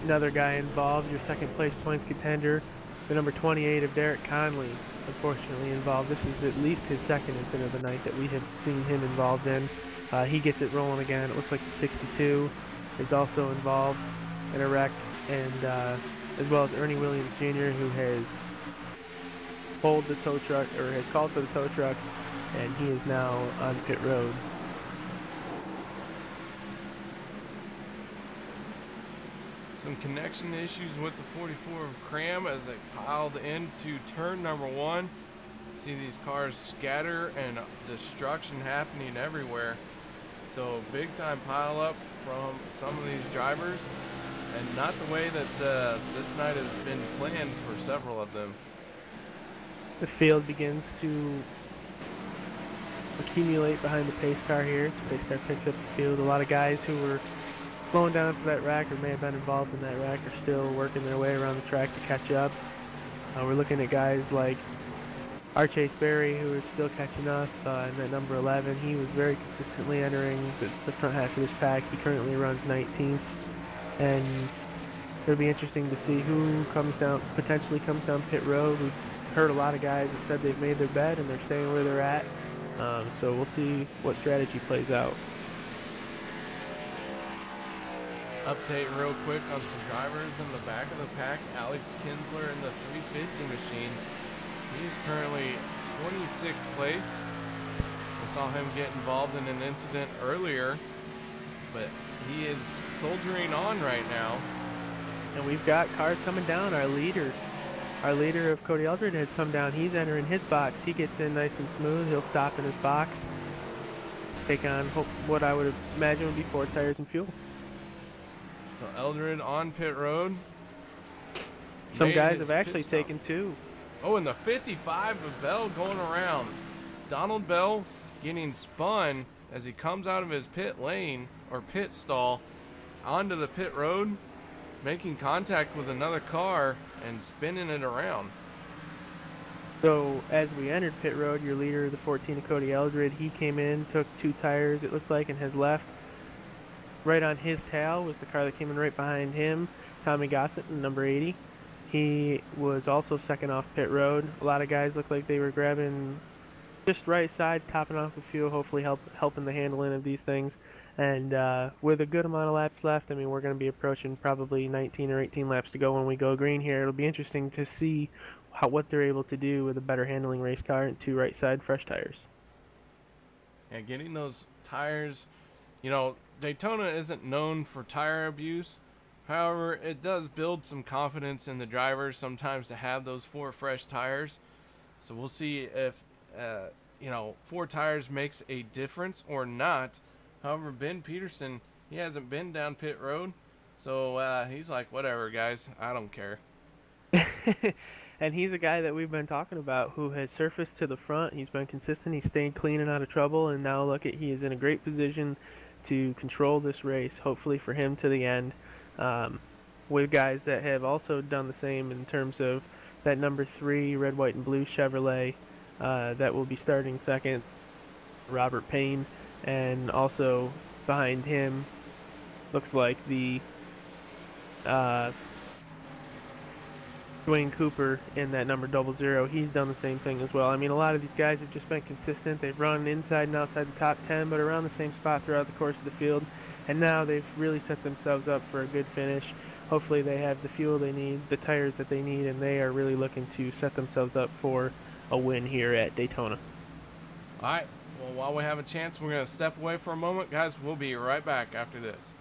Another guy involved, your 2nd place points contender, the number 28 of Derek Conley, unfortunately involved. This is at least his second incident of the night that we have seen him involved in. He gets it rolling again. It looks like the 62 is also involved in a wreck, and as well as Ernie Williams Jr., who has pulled the tow truck, or has called for the tow truck, and he is now on pit road. Some connection issues with the 44 of Cram as they piled into turn number 1. See these cars scatter and destruction happening everywhere. So big time pile up from some of these drivers, and not the way that this night has been planned for several of them. The field begins to accumulate behind the pace car here. So the pace car picks up the field. A lot of guys who were slowing down for that wreck or may have been involved in that wreck are still working their way around the track to catch up. We're looking at guys like Chase Berry, who is still catching up in that number 11. He was very consistently entering the front half of this pack. He currently runs 19th, and it'll be interesting to see who potentially comes down pit road. We've heard a lot of guys have said they've made their bed and they're staying where they're at, so we'll see what strategy plays out. Update real quick on some drivers in the back of the pack. Alex Kinsler in the 350 machine. He's currently 26th place. We saw him get involved in an incident earlier, but he is soldiering on right now. And we've got cars coming down. Our leader of Cody Eldred has come down. He's entering his box. He gets in nice and smooth. He'll stop in his box, take on what I would imagine would be 4 tires and fuel. So Eldred on pit road. Some guys have actually taken 2. Oh, and the 55 of Bell going around. Donald Bell getting spun as he comes out of his pit lane, or pit stall, onto the pit road, making contact with another car and spinning it around. So as we entered pit road, your leader, the 14 of Cody Eldred, he came in, took 2 tires, it looked like, and has left. Right on his tail was the car that came in right behind him, Tommy Gossett, number 80. He was also second off pit road. A lot of guys looked like they were grabbing just right sides, topping off the fuel, hopefully helping the handling of these things. And with a good amount of laps left, I mean, we're going to be approaching probably 19 or 18 laps to go when we go green here. It'll be interesting to see what they're able to do with a better handling race car and 2 right side fresh tires. Yeah, getting those tires, you know, Daytona isn't known for tire abuse. However, it does build some confidence in the drivers sometimes to have those 4 fresh tires. So we'll see if, 4 tires makes a difference or not. However, Ben Peterson, he hasn't been down pit road. So he's like, whatever, guys, I don't care. And he's a guy that we've been talking about who has surfaced to the front. He's been consistent. He's stayed clean and out of trouble. And now look, he is in a great position to control this race, hopefully for him to the end. With guys that have also done the same in terms of that number 3 red, white, and blue Chevrolet that will be starting second, Robert Payne, and also behind him looks like the Dwayne Cooper in that number 00. He's done the same thing as well. I mean, a lot of these guys have just been consistent. They've run inside and outside the top 10, but around the same spot throughout the course of the field. And now they've really set themselves up for a good finish. Hopefully they have the fuel they need, the tires that they need, and they are really looking to set themselves up for a win here at Daytona. All right, well, while we have a chance, we're going to step away for a moment. Guys, we'll be right back after this.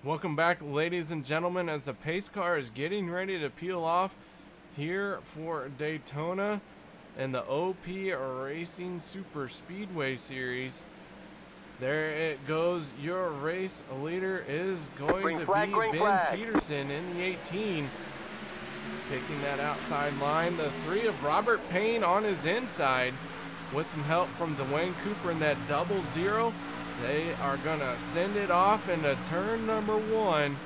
Welcome back, ladies and gentlemen, as the pace car is getting ready to peel off here for Daytona and the OP Racing Superspeedway Series. There it goes. Your race leader is going to be Ben Peterson in the 18. Picking that outside line. The 3 of Robert Payne on his inside with some help from Dwayne Cooper in that 00. They are going to send it off into turn number 1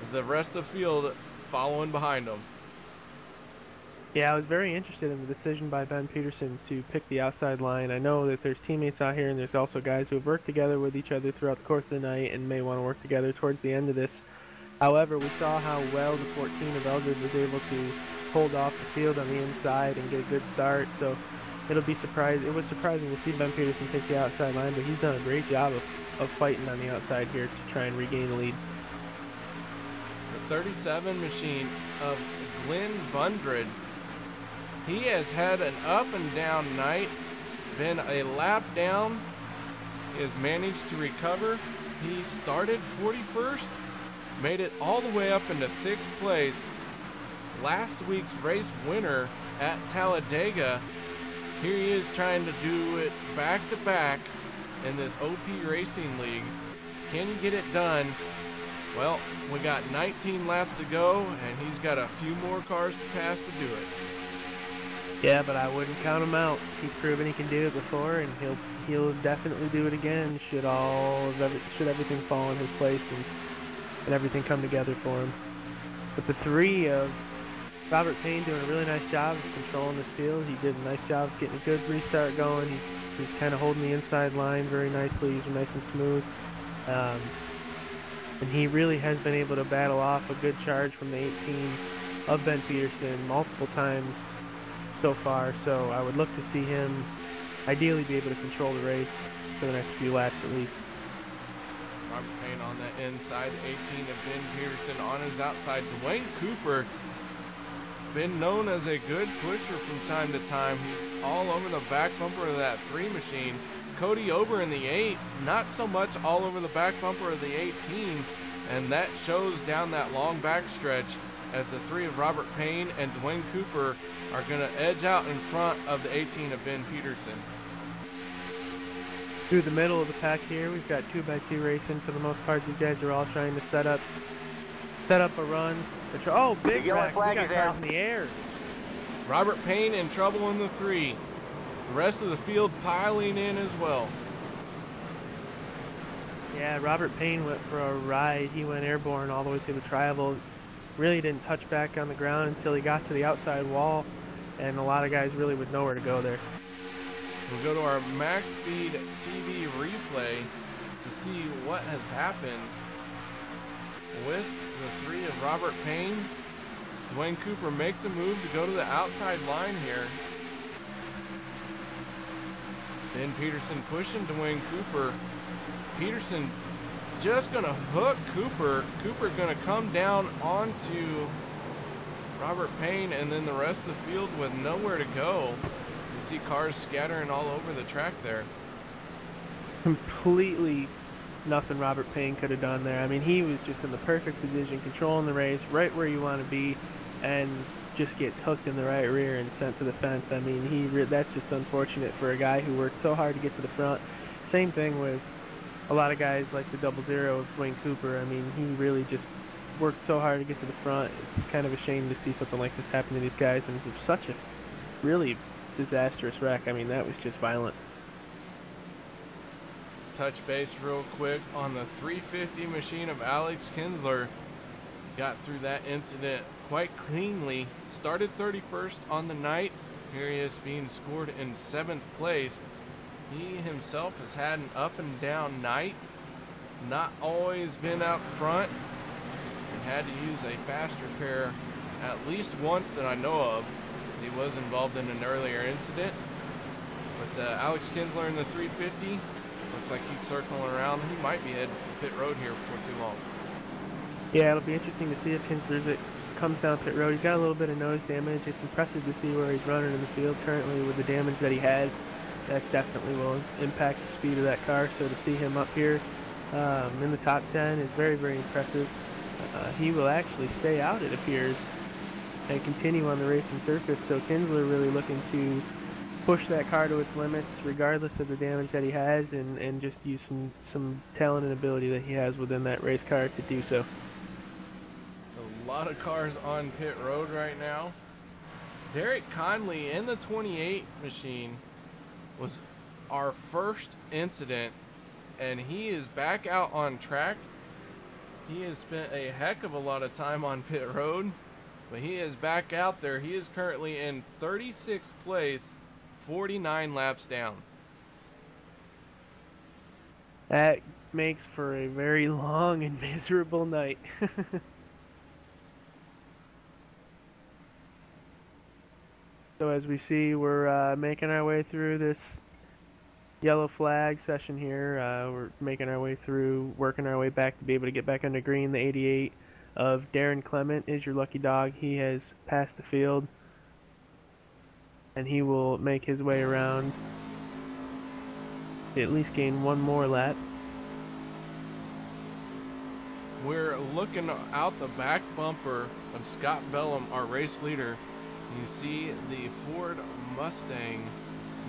as the rest of the field following behind them. Yeah, I was very interested in the decision by Ben Peterson to pick the outside line. I know that there's teammates out here and there's also guys who have worked together with each other throughout the course of the night and may want to work together towards the end of this. However, we saw how well the 14 of Eldred was able to hold off the field on the inside and get a good start. So it was surprising to see Ben Peterson take the outside line, but he's done a great job of fighting on the outside here to try and regain the lead. The 37 machine of Glen Bundren. He has had an up and down night, been a lap down. He has managed to recover. He started 41st, made it all the way up into 6th place. Last week's race winner at Talladega. Here he is trying to do it back to back in this OP Racing League. Can he get it done? Well, we got 19 laps to go, and he's got a few more cars to pass to do it. Yeah, but I wouldn't count him out. He's proven he can do it before, and he'll definitely do it again. Should everything fall in his place and everything come together for him. But the 3 of Robert Payne doing a really nice job of controlling this field. He did a nice job of getting a good restart going. He's kind of holding the inside line very nicely. He's nice and smooth. And he really has been able to battle off a good charge from the 18 of Ben Peterson multiple times so far. So I would look to see him ideally be able to control the race for the next few laps at least. Robert Payne on the inside, 18 of Ben Peterson on his outside. Dwayne Cooper, been known as a good pusher from time to time. He's all over the back bumper of that 3 machine. Cody Ober in the 8, not so much all over the back bumper of the 18, and that shows down that long back stretch as the 3 of Robert Payne and Dwayne Cooper are going to edge out in front of the 18 of Ben Peterson. Through the middle of the pack here, we've got 2x2 racing. For the most part, these guys are all trying to set up a run. Oh, big wreck. We got cars in the air. Robert Payne in trouble in the 3. The rest of the field piling in as well. Yeah, Robert Payne went for a ride. He went airborne all the way through the tri-oval. Really didn't touch back on the ground until he got to the outside wall, and a lot of guys really would know where to go there. We'll go to our MaxSpeedTV replay to see what has happened with the 3 of Robert Payne. Dwayne Cooper makes a move to go to the outside line here. Ben Peterson pushing Dwayne Cooper. Peterson just going to hook Cooper. Cooper going to come down onto Robert Payne, and then the rest of the field with nowhere to go. You see cars scattering all over the track there. Completely nothing Robert Payne could have done there. I mean, he was just in the perfect position, controlling the race, right where you want to be, and just gets hooked in the right rear and sent to the fence. I mean, that's just unfortunate for a guy who worked so hard to get to the front. Same thing with a lot of guys like the 00 of Dwayne Cooper. I mean, he really just worked so hard to get to the front. It's kind of a shame to see something like this happen to these guys, and it was such a really disastrous wreck. I mean, that was just violent. Touch base real quick on the 350 machine of Alex Kinsler. Got through that incident quite cleanly. Started 31st on the night. Here he is being scored in 7th place. He himself has had an up and down night. Not always been out front. And had to use a fast repair at least once that I know of, as he was involved in an earlier incident. But Alex Kinsler in the 350. Looks like he's circling around. He might be heading for pit road here before too long. Yeah, it'll be interesting to see if Kinsler comes down pit road. He's got a little bit of nose damage. It's impressive to see where he's running in the field currently with the damage that he has. That definitely will impact the speed of that car. So to see him up here in the top 10 is very, very impressive. He will actually stay out, it appears, and continue on the racing surface. So Kinsler really looking to push that car to its limits regardless of the damage that he has, and just use some talent and ability that he has within that race car to do so. So a lot of cars on pit road right now. Derek Conley in the 28 machine was our first incident, and he is back out on track. He has spent a heck of a lot of time on pit road, but he is back out there. He is currently in 36th place, 49 laps down. That makes for a very long and miserable night. So as we see, we're making our way through this yellow flag session here. We're making our way through, working our way back to be able to get back under green. The 88 of Darren Clement is your lucky dog. He has passed the field, and he will make his way around to at least gain one more lap. We're looking out the back bumper of Scott Bellum, our race leader. You see the Ford Mustang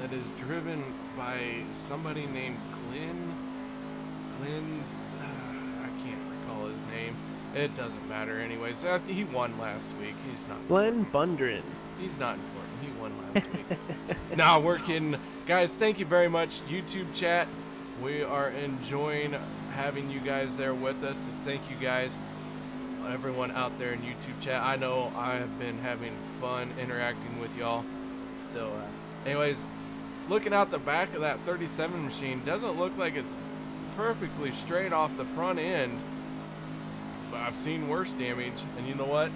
that is driven by somebody named Glen, I can't recall his name. It doesn't matter anyways. He won last week. He's not Glen Bundren. He's not important. He won last week. Nah, we're kidding. Guys, thank you very much, YouTube chat. We are enjoying having you guys there with us. So thank you guys, everyone out there in YouTube chat. I know I have been having fun interacting with y'all. So anyways, looking out the back of that 37 machine, doesn't look like it's perfectly straight off the front end, but I've seen worse damage. And you know what,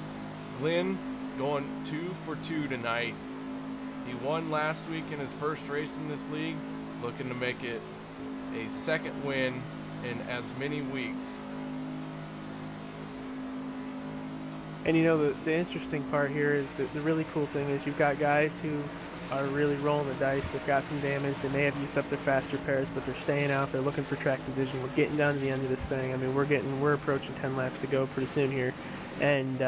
Glenn going 2 for 2 tonight. He won last week in his first race in this league, looking to make it a second win in as many weeks. And you know, the interesting part here is that the really cool thing is you've got guys who are really rolling the dice. They've got some damage. They may have used up their faster pairs, but they're staying out. They're looking for track position. We're getting down to the end of this thing. I mean, we're approaching 10 laps to go pretty soon here, and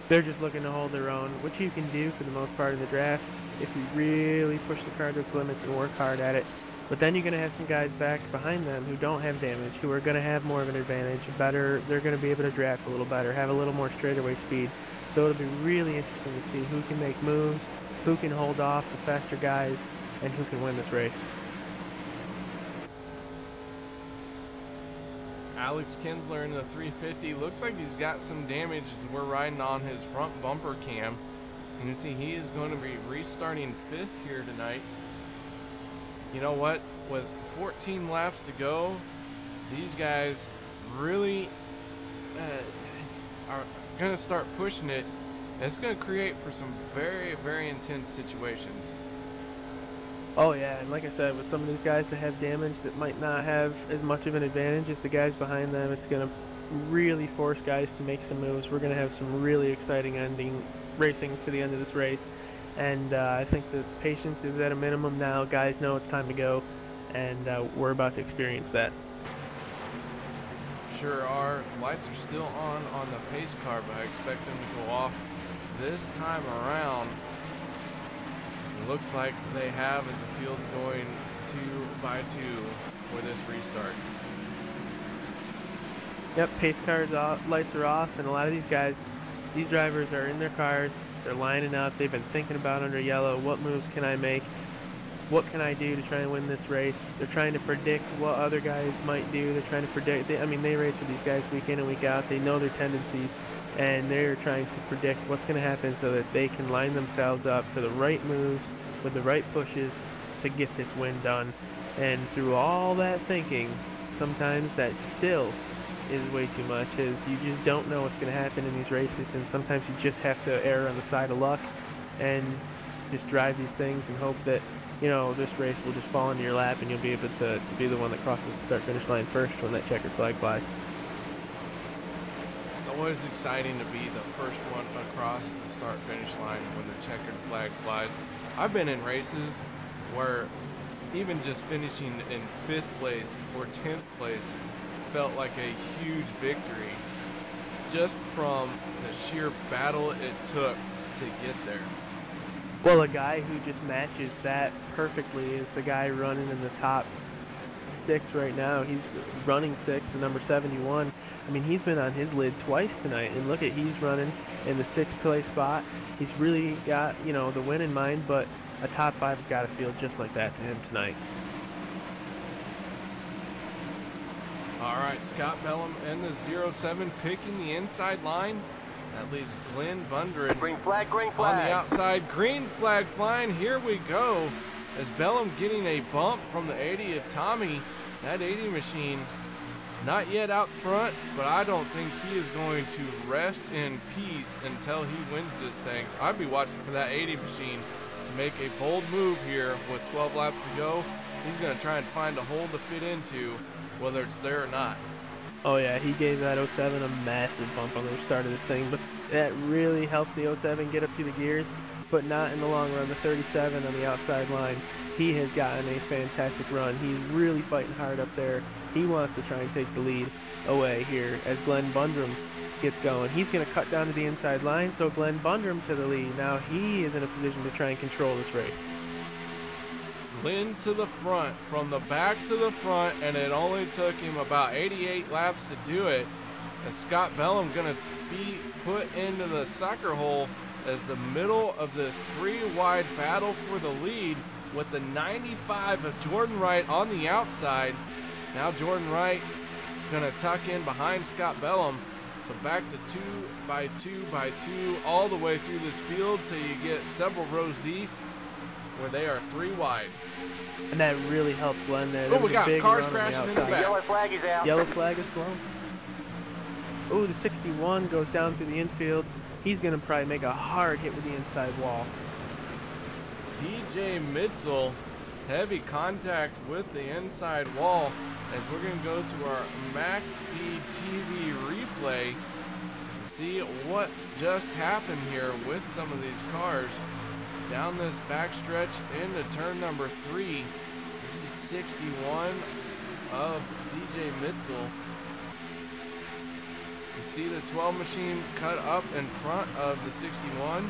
they're just looking to hold their own, which you can do for the most part in the draft if you really push the car to its limits and work hard at it. But then you're going to have some guys back behind them who don't have damage, who are going to have more of an advantage, better. They're going to be able to draft a little better, have a little more straightaway speed. So it'll be really interesting to see who can make moves, who can hold off the faster guys, and who can win this race. Alex Kinsler in the 350. Looks like he's got some damage as we're riding on his front bumper cam. You can see he is going to be restarting 5th here tonight. You know what? With 14 laps to go, these guys really are going to start pushing it. It's going to create for some very, very intense situations. Oh yeah, and like I said, with some of these guys that have damage that might not have as much of an advantage as the guys behind them, it's going to really force guys to make some moves. We're going to have some really exciting racing to the end of this race. And I think the patience is at a minimum now. Guys know it's time to go, and we're about to experience that. Sure are. Lights are still on the pace car, but I expect them to go off this time around. It looks like they have, as the field's going 2 by 2 for this restart. Yep, pace cars off, lights are off, and a lot of these guys, these drivers are in their cars. They're lining up. They've been thinking about under yellow, what moves can I make? What can I do to try and win this race? They're trying to predict what other guys might do. They're trying to predict. I mean, they race with these guys week in and week out. They know their tendencies, and they're trying to predict what's going to happen so that they can line themselves up for the right moves with the right pushes to get this win done. And through all that thinking, sometimes that still is way too much, as you just don't know what's going to happen in these races, and sometimes you just have to err on the side of luck and just drive these things and hope that, you know, this race will just fall into your lap and you'll be able to be the one that crosses the start-finish line first when that checkered flag flies. It's always exciting to be the first one across the start-finish line when the checkered flag flies. I've been in races where even just finishing in 5th place or 10th place felt like a huge victory just from the sheer battle it took to get there. Well, a guy who just matches that perfectly is the guy running in the top 6 right now. He's running 6th, the number 71. I mean, he's been on his lid twice tonight, and look at, he's running in the 6th place spot. He's really got, you know, the win in mind, but a top 5 has got to feel just like that to him tonight. All right, Scott Bellum and the 07 picking the inside line. That leaves Glen Bundren Green flag, on the outside. Green flag flying. Here we go. As Bellum getting a bump from the 80 of Tommy. That 80 machine not yet out front, but I don't think he is going to rest in peace until he wins this thing. So I'd be watching for that 80 machine to make a bold move here with 12 laps to go. He's going to try and find a hole to fit into, whether it's there or not. Oh yeah, he gave that 07 a massive bump on the start of this thing, but that really helped the 07 get up to the gears, but not in the long run. The 37 on the outside line, he has gotten a fantastic run. He's really fighting hard up there. He wants to try and take the lead away here as Glen Bundren gets going. He's going to cut down to the inside line, so Glen Bundren to the lead. Now he is in a position to try and control this race. Glen to the front, from the back to the front, and it only took him about 88 laps to do it. As Scott Bellum going to be put into the sucker hole as the middle of this 3-wide battle for the lead with the 95 of Jordan Wright on the outside. Now Jordan Wright going to tuck in behind Scott Bellum. So back to 2 by 2 by 2 all the way through this field till you get several rows deep where they are 3 wide. And that really helped Glen there. Oh, we got cars crashing in the back. Yellow flag is out. Yellow flag is flown. Oh, the 61 goes down through the infield. He's going to probably make a hard hit with the inside wall. DJ Mitzel, heavy contact with the inside wall as we're going to go to our MaxSpeedTV replay and see what just happened here with some of these cars. Down this backstretch into turn number 3. There's the 61 of DJ Mitzel. You see the 12 machine cut up in front of the 61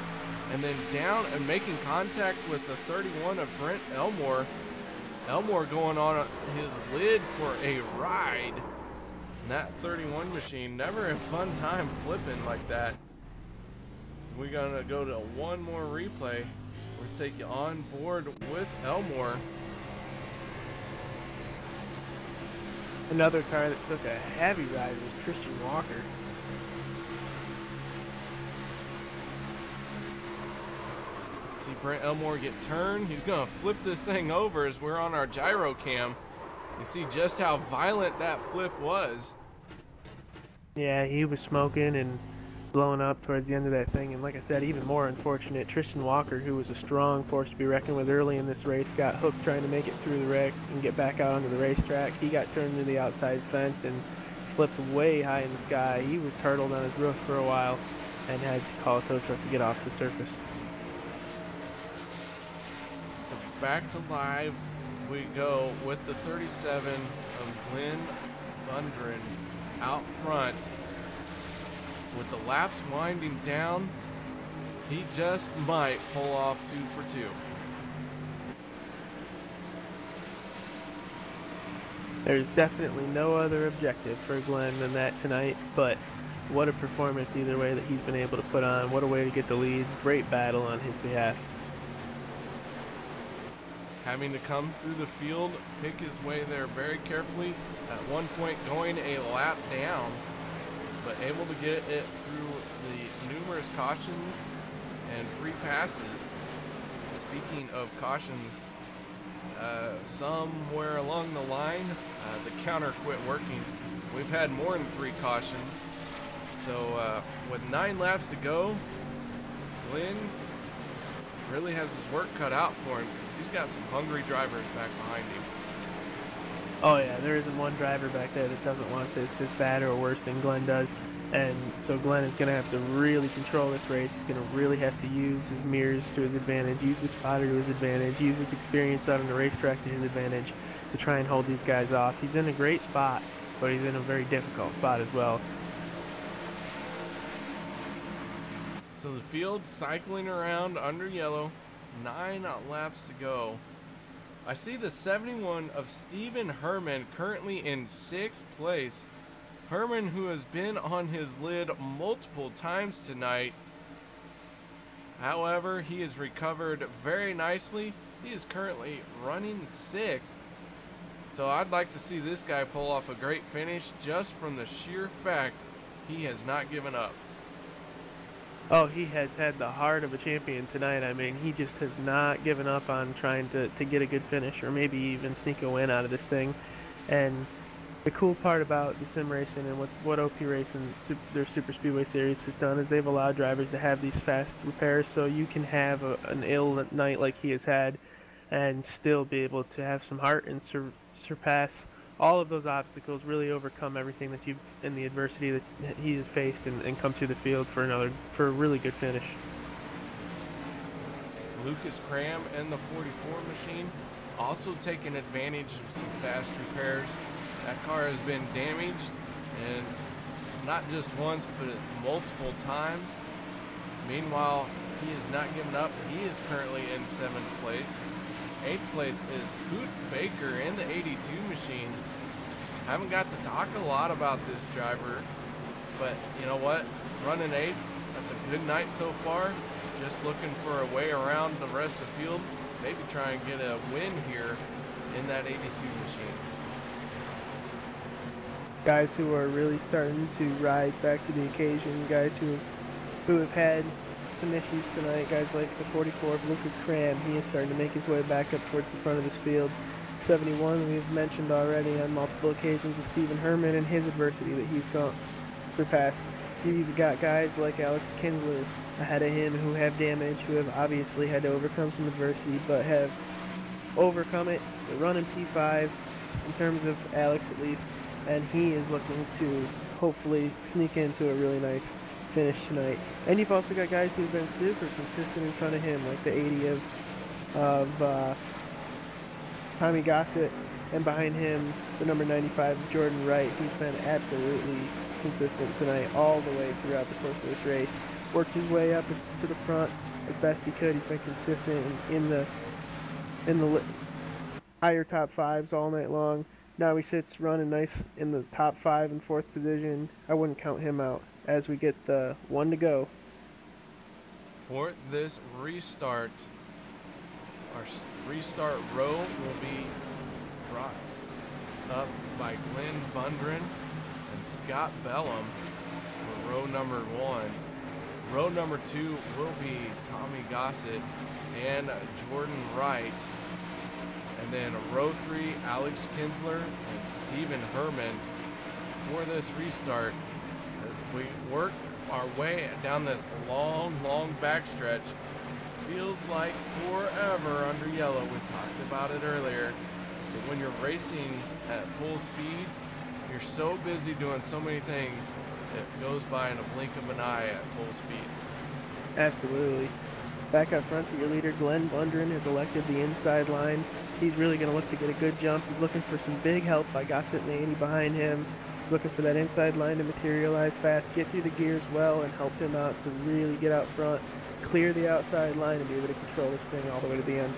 and then down and making contact with the 31 of Brent Elmore. Elmore going on his lid for a ride. And that 31 machine, never a fun time flipping like that. We're gonna go to one more replay. We'll take you on board with Elmore. Another car that took a heavy ride was Christian Walker. See Brent Elmore get turned. He's gonna flip this thing over as we're on our gyro cam. You see just how violent that flip was. Yeah, he was smoking and blowing up towards the end of that thing, and like I said, even more unfortunate, Tristan Walker, who was a strong force to be reckoned with early in this race, got hooked trying to make it through the wreck and get back out onto the racetrack. He got turned to the outside fence and flipped way high in the sky. He was turtled on his roof for a while and had to call a tow truck to get off the surface. So back to live we go with the 37 of Glen Bundren out front. With the laps winding down, he just might pull off 2 for 2. There's definitely no other objective for Glen than that tonight, but what a performance either way that he's been able to put on. What a way to get the lead. Great battle on his behalf. Having to come through the field, pick his way there very carefully, at one point going a lap down, but able to get it through the numerous cautions and free passes. Speaking of cautions, somewhere along the line, the counter quit working. We've had more than 3 cautions. So with 9 laps to go, Glen really has his work cut out for him because he's got some hungry drivers back behind him. Oh yeah, there isn't one driver back there that doesn't want this as bad or worse than Glen does. And so Glen is going to have to really control this race. He's going to really have to use his mirrors to his advantage, use his spotter to his advantage, use his experience out on the racetrack to his advantage to try and hold these guys off. He's in a great spot, but he's in a very difficult spot as well. So the field cycling around under yellow, 9 laps to go. I see the 71 of Stephen Herman currently in 6th place. Herman, who has been on his lid multiple times tonight. However, he has recovered very nicely. He is currently running 6th. So I'd like to see this guy pull off a great finish just from the sheer fact he has not given up. Oh, he has had the heart of a champion tonight. I mean, he just has not given up on trying to get a good finish or maybe even sneak a win out of this thing. And the cool part about the sim racing and what OP Racing, their Super Speedway Series has done is they've allowed drivers to have these fast repairs so you can have an ill night like he has had and still be able to have some heart and surpass all of those obstacles, really overcome everything that you've in the adversity that he has faced and come through the field for a really good finish. Lucas Cram and the 44 machine also taking advantage of some fast repairs. That car has been damaged, and not just once, but multiple times. Meanwhile, he has not given up. He is currently in 7th place. 8th place is Hoot Baker in the 82 machine. Haven't got to talk a lot about this driver, but you know what? Running 8th, that's a good night so far. Just looking for a way around the rest of the field. Maybe try and get a win here in that 82 machine. Guys who are really starting to rise back to the occasion, guys who have had some issues tonight, guys like the 44 of Lucas Cram. He is starting to make his way back up towards the front of this field. 71 we've mentioned already on multiple occasions is Stephen Herman and his adversity that he's surpassed. You've got guys like Alex Kinsler ahead of him who have damage, who have obviously had to overcome some adversity but have overcome it. They're running P5 in terms of Alex at least, and he is looking to hopefully sneak into a really nice finish tonight. And you've also got guys who've been super consistent in front of him, like the 80 of Tommy Gossett, and behind him the number 95 Jordan Wright. He's been absolutely consistent tonight all the way throughout the course of this race. Worked his way up to the front as best he could. He's been consistent in the higher top 5s all night long. Now he sits running nice in the top 5 and 4th position. I wouldn't count him out as we get the 1 to go. For this restart, our restart row will be brought up by Glen Bundren and Scott Bellum for row number 1. Row number 2 will be Tommy Gossett and Jordan Wright. And then row 3, Alex Kinsler and Stephen Herman for this restart. As we work our way down this long backstretch, feels like forever under yellow. We talked about it earlier. But when you're racing at full speed, you're so busy doing so many things, it goes by in a blink of an eye at full speed. Absolutely. Back up front to your leader, Glen Bundren has elected the inside line. He's really going to look to get a good jump. He's looking for some big help by Gossett and 80 behind him. He's looking for that inside line to materialize fast, get through the gears well, and help him out to really get out front, clear the outside line, and be able to control this thing all the way to the end.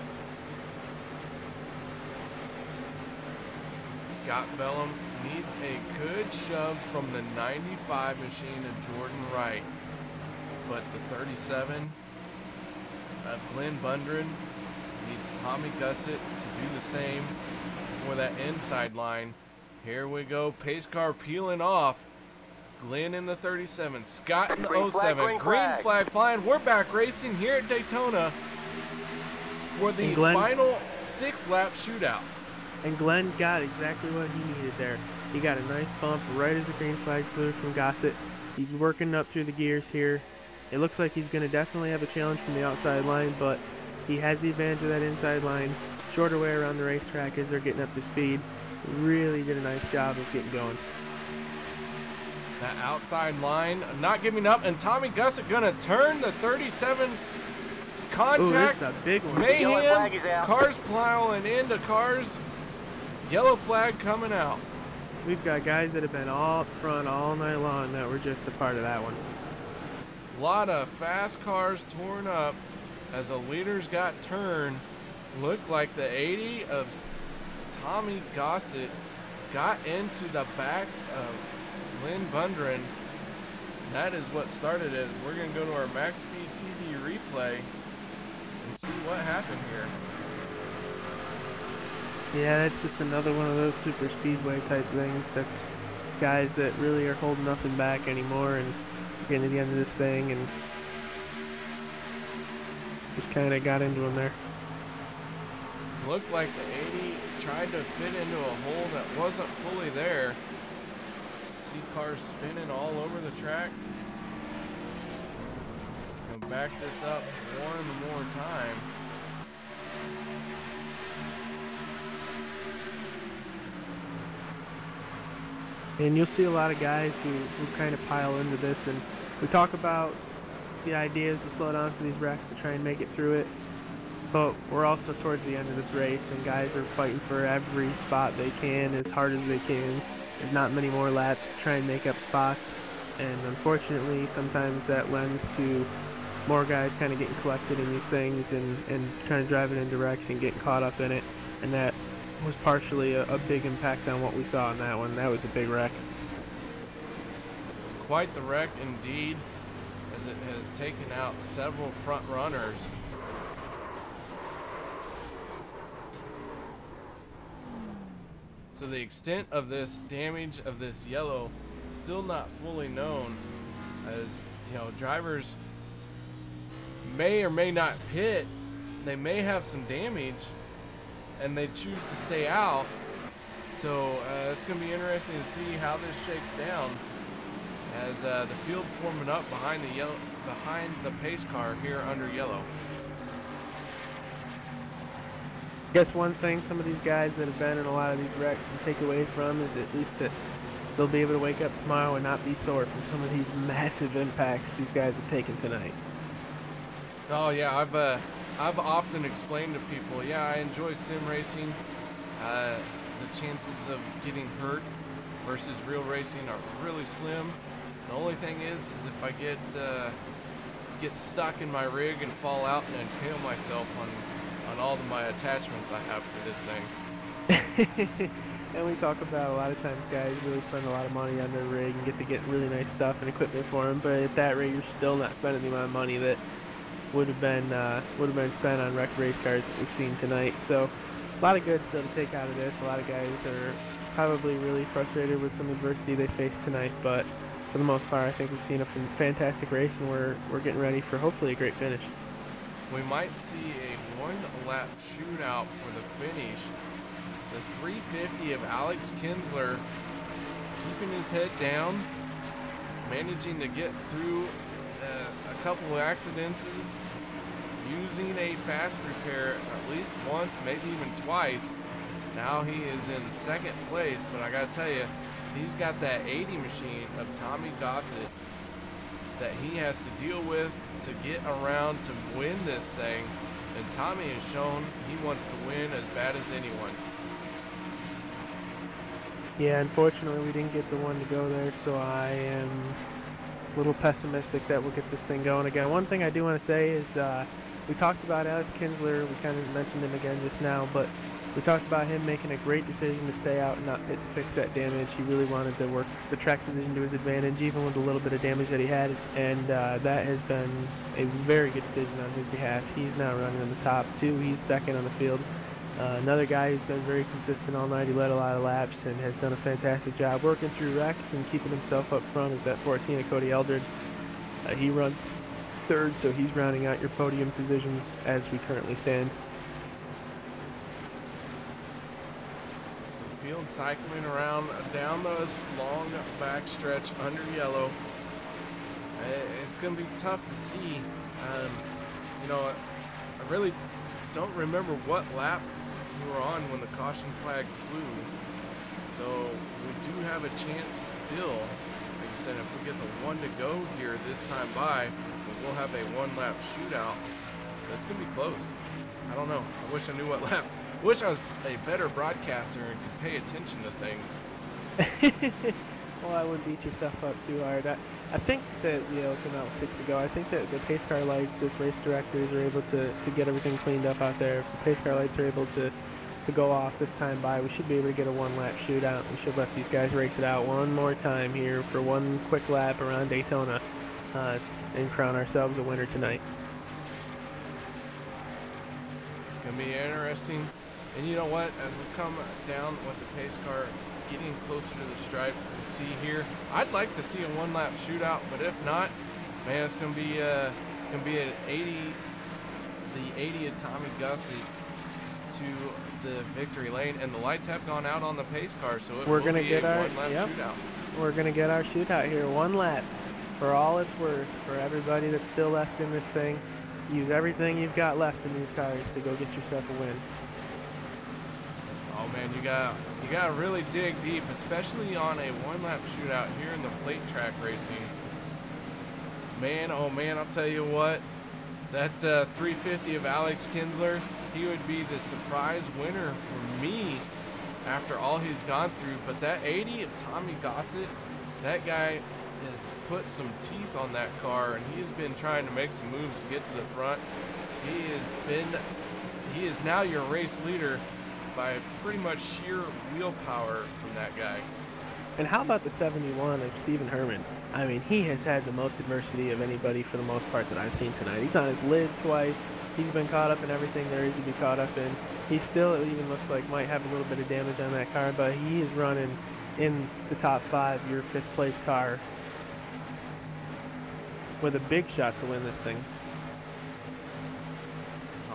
Scott Bellum needs a good shove from the 95 machine of Jordan Wright, but the 37 of Glen Bundren needs Tommy Gossett to do the same for that inside line. Here we go, pace car peeling off. Glen in the 37, Scott in the 07, green flag flying. We're back racing here at Daytona for the final 6-lap shootout. And Glen got exactly what he needed there. He got a nice bump right as the green flag flew from Gossett. He's working up through the gears here. It looks like he's going to definitely have a challenge from the outside line, but he has the advantage of that inside line. Shorter way around the racetrack as they're getting up to speed. Really did a nice job of getting going. That outside line, not giving up, and Tommy Gussett gonna turn the 37. Contact, ooh, this is a big one. mayhem, cars plowing into cars. Yellow flag coming out. We've got guys that have been all up front all night long that were just a part of that one. A lot of fast cars torn up as the leaders got turned. Looked like the 80 of Tommy Gossett got into the back of Glen Bundren. That is what started it. We're going to go to our MaxSpeedTV replay and see what happened here. Yeah, that's just another one of those super speedway type things. That's guys that really are holding nothing back anymore and getting to the end of this thing and just kind of got into them there. Looked like the 80 tried to fit into a hole that wasn't fully there. See cars spinning all over the track. Gonna back this up one more time. And you'll see a lot of guys who kind of pile into this, and we talk about the idea is to slow down for these wrecks to try and make it through it, but we're also towards the end of this race and guys are fighting for every spot they can as hard as they can. There's not many more laps to try and make up spots, and unfortunately sometimes that lends to more guys kind of getting collected in these things and kind of driving in direction and getting caught up in it, and that was partially a big impact on what we saw in that one. That was a big wreck. Quite the wreck indeed, as it has taken out several front runners. So the extent of this damage of this yellow still not fully known, as you know, drivers may or may not pit. They may have some damage and they choose to stay out. So it's going to be interesting to see how this shakes down as the field forming up behind the yellow, behind the pace car here under yellow. I guess one thing some of these guys that have been in a lot of these wrecks can take away from is at least that they'll be able to wake up tomorrow and not be sore from some of these massive impacts these guys have taken tonight. Oh yeah, I've often explained to people, yeah, I enjoy sim racing. The chances of getting hurt versus real racing are really slim. The only thing is if I get stuck in my rig and fall out and impale myself on all of my attachments I have for this thing. And we talk about a lot of times guys really spend a lot of money on their rig and get really nice stuff and equipment for them, but at that rate you're still not spending the amount of money that would have been spent on wrecked race cars that we've seen tonight. So a lot of good still to take out of this. A lot of guys are probably really frustrated with some adversity they faced tonight, but for the most part I think we've seen a fantastic race and we're getting ready for hopefully a great finish. We might see a one-lap shootout for the finish. The 350 of Alex Kinsler keeping his head down, managing to get through a couple of accidents, using a fast repair at least once, maybe even twice. Now he is in second place, but I gotta tell you, he's got that 80 machine of Tommy Gossett that he has to deal with to get around to win this thing, and Tommy has shown he wants to win as bad as anyone. Yeah, unfortunately we didn't get the one to go there, so I am a little pessimistic that we'll get this thing going again. One thing I do want to say is we talked about Alex Kinsler, we kind of mentioned him again just now, but we talked about him making a great decision to stay out and not pit to fix that damage. He really wanted to work the track position to his advantage, even with a little bit of damage that he had, and that has been a very good decision on his behalf. He's now running in the top two. He's second on the field. Another guy who's been very consistent all night. He led a lot of laps and has done a fantastic job working through wrecks and keeping himself up front is that 14 of Cody Eldred. He runs third, so he's rounding out your podium positions as we currently stand. So field cycling around down those long back stretch under yellow. It's going to be tough to see. You know, I really don't remember what lap we were on when the caution flag flew, so we do have a chance still Like I said, if we get the 1 to go here this time by, we'll have a 1-lap shootout. That's gonna be close. I don't know. I wish I knew what lap. I wish I was a better broadcaster and could pay attention to things. Well, I wouldn't beat yourself up too hard. I think that, you know, come out with 6 to go. I think that the pace car lights, if race directors are able to get everything cleaned up out there, if the pace car lights are able to go off this time by, we should be able to get a 1-lap shootout. We should let these guys race it out one more time here for one quick lap around Daytona and crown ourselves a winner tonight. It's going to be interesting. And you know what? As we come down with the pace car getting closer to the stripe, we see here, I'd like to see a 1-lap shootout, but if not, man, it's going to be an 80, the 80 of Tommy Gussett to the victory lane, and the lights have gone out on the pace car, so we're going to get our 1-lap shootout. We're going to get our shootout here, 1 lap for all it's worth for everybody that's still left in this thing. Use everything you've got left in these cars to go get yourself a win. Oh man, you got to really dig deep, especially on a 1-lap shootout here in the plate track racing. Man, oh man, I'll tell you what, that 350 of Alex Kinsler, he would be the surprise winner for me after all he's gone through. But that 80 of Tommy Gossett, that guy has put some teeth on that car, and he has been trying to make some moves to get to the front. He is now your race leader by pretty much sheer wheel power from that guy. And how about the 71 of Stephen Herman? I mean, he has had the most adversity of anybody for the most part that I've seen tonight. He's on his lid twice. He's been caught up in everything there is to be caught up in. He still, it even looks like, might have a little bit of damage on that car, but he is running in the top 5, your 5th place car, with a big shot to win this thing.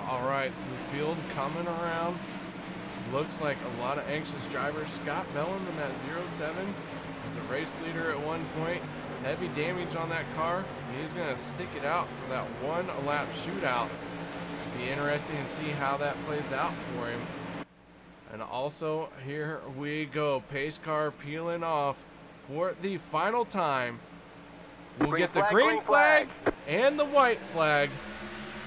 All right, so the field coming around. Looks like a lot of anxious drivers. Scott Bellin in that 07 was a race leader at one point. Heavy damage on that car. He's going to stick it out for that 1-lap shootout. It's be interesting to see how that plays out for him. And also, here we go. Pace car peeling off for the final time. We'll get the green flag and the white flag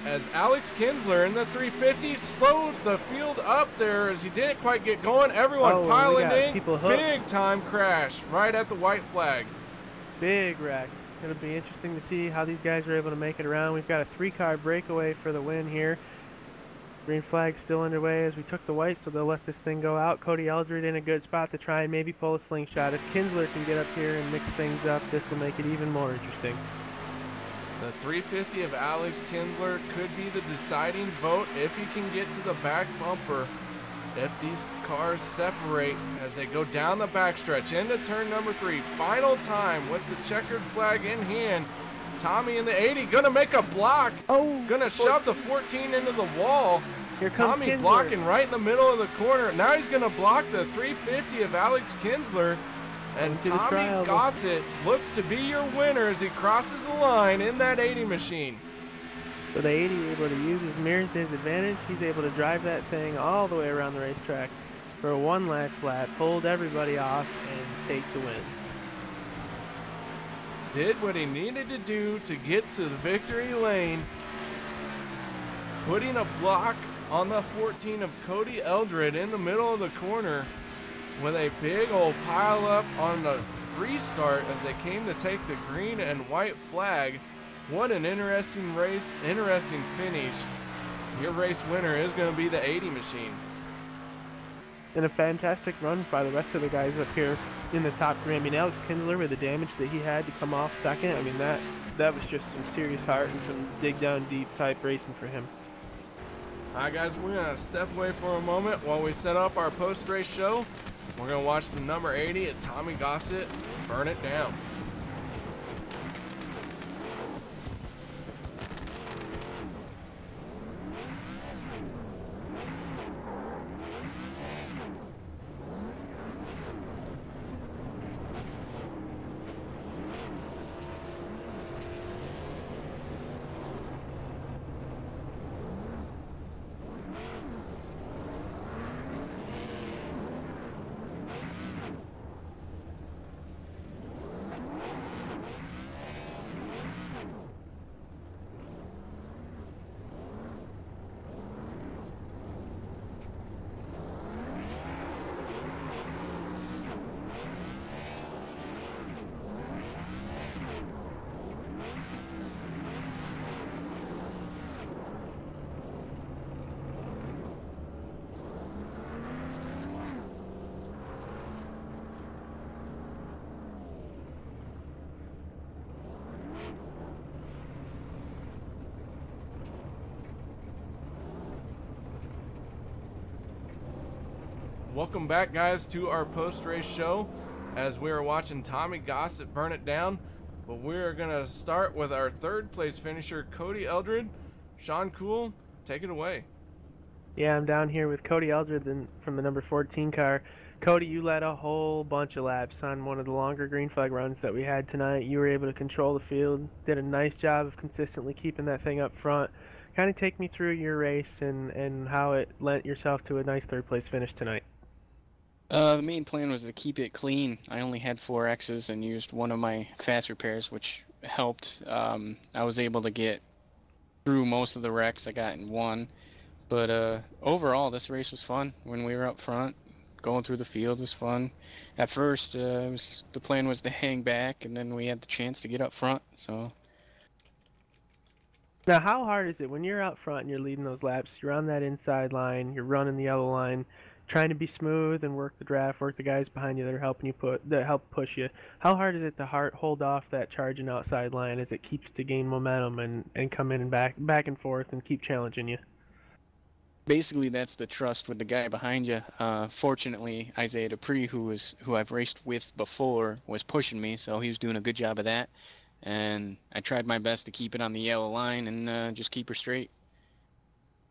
as Alex Kinsler in the 350 slowed the field up there as he didn't quite get going. Everyone piling in. Big time crash right at the white flag. Big wreck. It'll be interesting to see how these guys are able to make it around. We've got a 3-car breakaway for the win here. Green flag still underway as we took the white, so they'll let this thing go out. Cody Eldred in a good spot to try and maybe pull a slingshot. If Kinsler can get up here and mix things up, this will make it even more interesting. The 350 of Alex Kinsler could be the deciding vote if he can get to the back bumper. If these cars separate as they go down the backstretch into turn number 3, final time with the checkered flag in hand. Tommy in the 80 gonna make a block. Gonna shove the 14 into the wall. Here comes Tommy Kinsler. blocking right in the middle of the corner. Now he's gonna block the 350 of Alex Kinsler. And Tommy Gossett looks to be your winner as he crosses the line in that 80 machine. So the 80 able to use his mirrors to his advantage. He's able to drive that thing all the way around the racetrack for a 1 last lap, hold everybody off, and take the win. Did what he needed to do to get to the victory lane. Putting a block on the 14 of Cody Eldred in the middle of the corner with a big old pile up on the restart as they came to take the green and white flag. What an interesting race, interesting finish. Your race winner is going to be the 80 machine. And a fantastic run by the rest of the guys up here in the top 3. I mean, Alex Kinsler, with the damage that he had to come off second, I mean, that was just some serious heart and some dig down deep type racing for him. All right, guys, we're going to step away for a moment while we set up our post-race show. We're going to watch the number 80 at Tommy Gossett burn it down. Welcome back, guys, to our post-race show as we are watching Tommy Gossett burn it down. But we're going to start with our third place finisher, Cody Eldred. Shawn Cool, take it away. Yeah, I'm down here with Cody Eldred from the number 14 car. Cody, you led a whole bunch of laps on one of the longer green flag runs that we had tonight. You were able to control the field, did a nice job of consistently keeping that thing up front. Kind of take me through your race and how it lent yourself to a nice third place finish tonight. The main plan was to keep it clean. I only had 4 X's and used one of my fast repairs, which helped. I was able to get through most of the wrecks. I got in one. But overall, this race was fun when we were up front. Going through the field was fun. At first, the plan was to hang back, and then we had the chance to get up front. So. Now, how hard is it when you're out front and you're leading those laps? You're on that inside line, you're running the yellow line, trying to be smooth and work the draft, work the guys behind you that are helping you that help push you. How hard is it to hold off that charging outside line as it keeps to gain momentum and come in and back and forth and keep challenging you? Basically, that's the trust with the guy behind you. Fortunately, Isaiah Dupree, who I've raced with before, was pushing me, so he was doing a good job of that. And I tried my best to keep it on the yellow line and just keep her straight.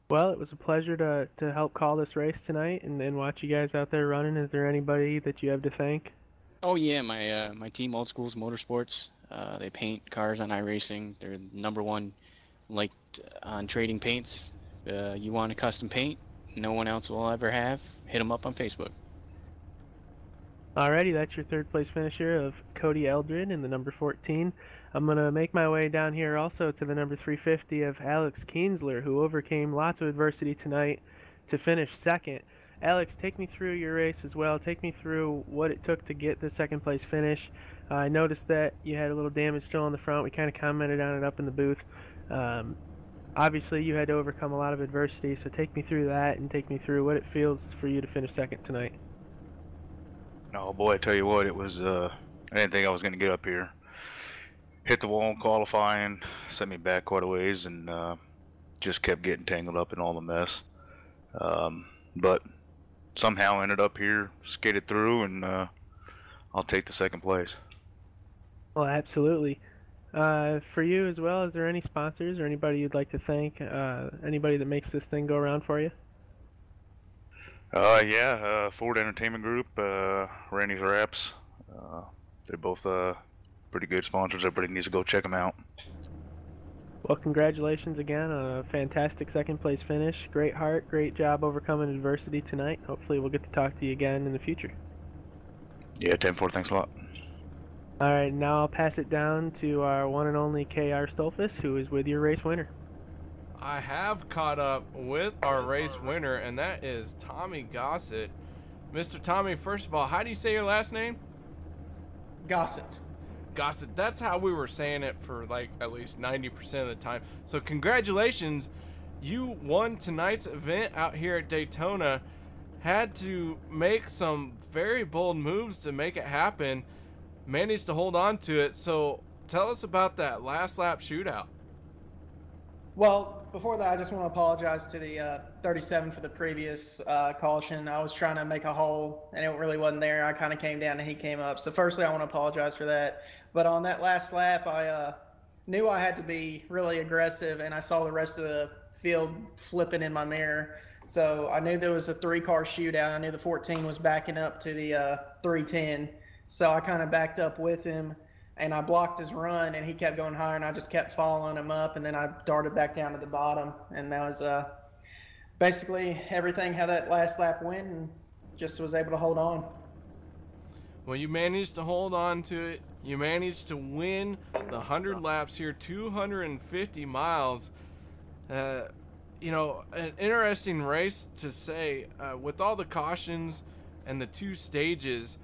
Well, it was a pleasure to help call this race tonight and watch you guys out there running. Is there anybody that you have to thank? Oh yeah, my team, Old Schools Motorsports. They paint cars on iRacing. They're #1 liked on trading paints. You want a custom paint no one else will ever have, hit them up on Facebook. Alrighty, that's your third place finisher of Cody Eldred in the number 14. I'm going to make my way down here also to the number 350 of Alex Kienzler, who overcame lots of adversity tonight to finish second. Alex, take me through your race as well. Take me through what it took to get the second place finish. I noticed that you had a little damage still on the front. We kind of commented on it up in the booth. Obviously, you had to overcome a lot of adversity, so take me through that and take me through what it feels for you to finish second tonight. Oh boy, I tell you what, it was, I didn't think I was going to get up here. Hit the wall in qualifying, sent me back quite a ways, and just kept getting tangled up in all the mess. But somehow ended up here, skated through, and I'll take the second place. Well, absolutely. For you as well, is there any sponsors or anybody you'd like to thank? Anybody that makes this thing go around for you? Yeah, Ford Entertainment Group, Randy's Wraps. They're both pretty good sponsors. Everybody needs to go check them out. Well, congratulations again on a fantastic second place finish. Great heart, great job overcoming adversity tonight. Hopefully we'll get to talk to you again in the future. Yeah, 10-4, thanks a lot. Alright, now I'll pass it down to our one and only KR Stolfus, who is with your race winner. I have caught up with our race winner, and that is Tommy Gossett. Mr. Tommy, first of all, how do you say your last name? Gossett. Gossett. That's how we were saying it for like at least 90% of the time. So congratulations. You won tonight's event out here at Daytona. Had to make some very bold moves to make it happen. Managed to hold on to it. So tell us about that last lap shootout. Well, before that, I just want to apologize to the 37 for the previous caution. I was trying to make a hole, and it really wasn't there. I kind of came down, and he came up. So firstly, I want to apologize for that. But on that last lap, I knew I had to be really aggressive, and I saw the rest of the field flipping in my mirror. So I knew there was a 3-car shootout. I knew the 14 was backing up to the 310. So I kind of backed up with him, and I blocked his run, and he kept going higher, and I just kept following him up, and then I darted back down to the bottom, and that was basically everything how that last lap went, and just was able to hold on. Well, you managed to hold on to it. You managed to win the 100 laps here, 250 miles. You know, an interesting race to say. With all the cautions and the 2 stages,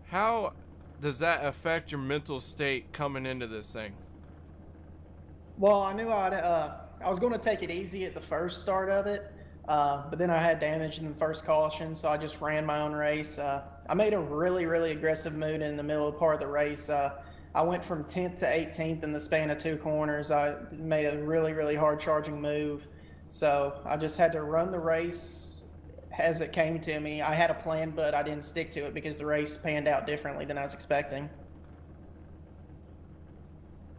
how does that affect your mental state coming into this thing? Well, I knew I was going to take it easy at the first start of it, but then I had damage in the first caution, so I just ran my own race. I made a really, really aggressive move in the middle of part of the race. I went from 10th to 18th in the span of 2 corners. I made a really, really hard charging move. So I just had to run the race as it came to me. I had a plan, but I didn't stick to it because the race panned out differently than I was expecting.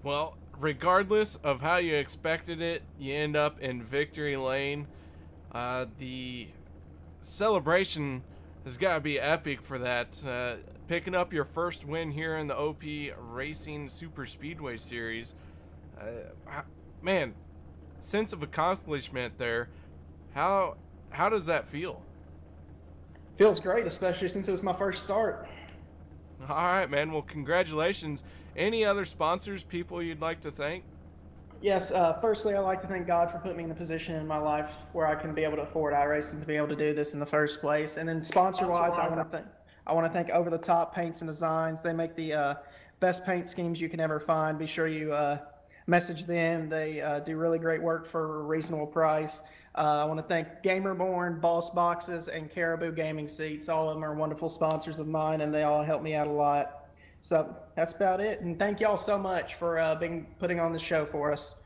Well, regardless of how you expected it, you end up in victory lane. The celebration has got to be epic for that. Picking up your first win here in the OP Racing Superspeedway Series. Man, sense of accomplishment there. How does that feel? Feels great, especially since it was my first start. All right, man. Well, congratulations. Any other sponsors, people you'd like to thank? Yes, firstly, I'd like to thank God for putting me in the position in my life where I can be able to afford iRacing to be able to do this in the first place. And then sponsor-wise, I want to thank Over the Top Paints and Designs. They make the best paint schemes you can ever find. Be sure you message them. They do really great work for a reasonable price. I want to thank Gamerborn, Boss Boxes, and Caribou Gaming Seats. All of them are wonderful sponsors of mine, and they all help me out a lot. So that's about it, and thank y'all so much for putting on the show for us.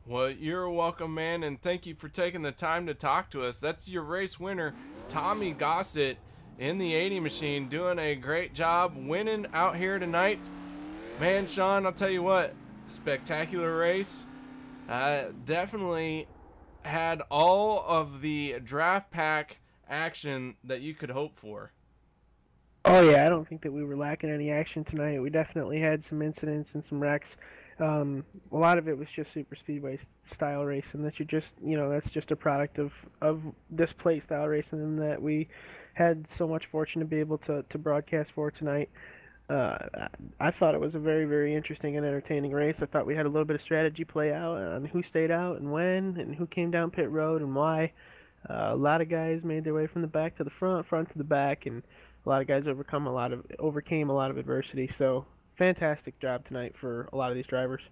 Well, you're welcome, man, and thank you for taking the time to talk to us. That's your race winner, Tommy Gossett, in the 80 machine, doing a great job winning out here tonight. Man, Shawn, I'll tell you what, spectacular race. Definitely had all of the draft pack action that you could hope for. Oh yeah, I don't think that we were lacking any action tonight. We definitely had some incidents and some wrecks. A lot of it was just super speedway style racing that that's just a product of this play style racing that we had so much fortune to be able to broadcast for tonight. I thought it was a very, very interesting and entertaining race. I thought we had a little bit of strategy play out on who stayed out and when and who came down pit road and why. A lot of guys made their way from the back to the front, front to the back, and a lot of guys overcame a lot of adversity. So fantastic job tonight for a lot of these drivers.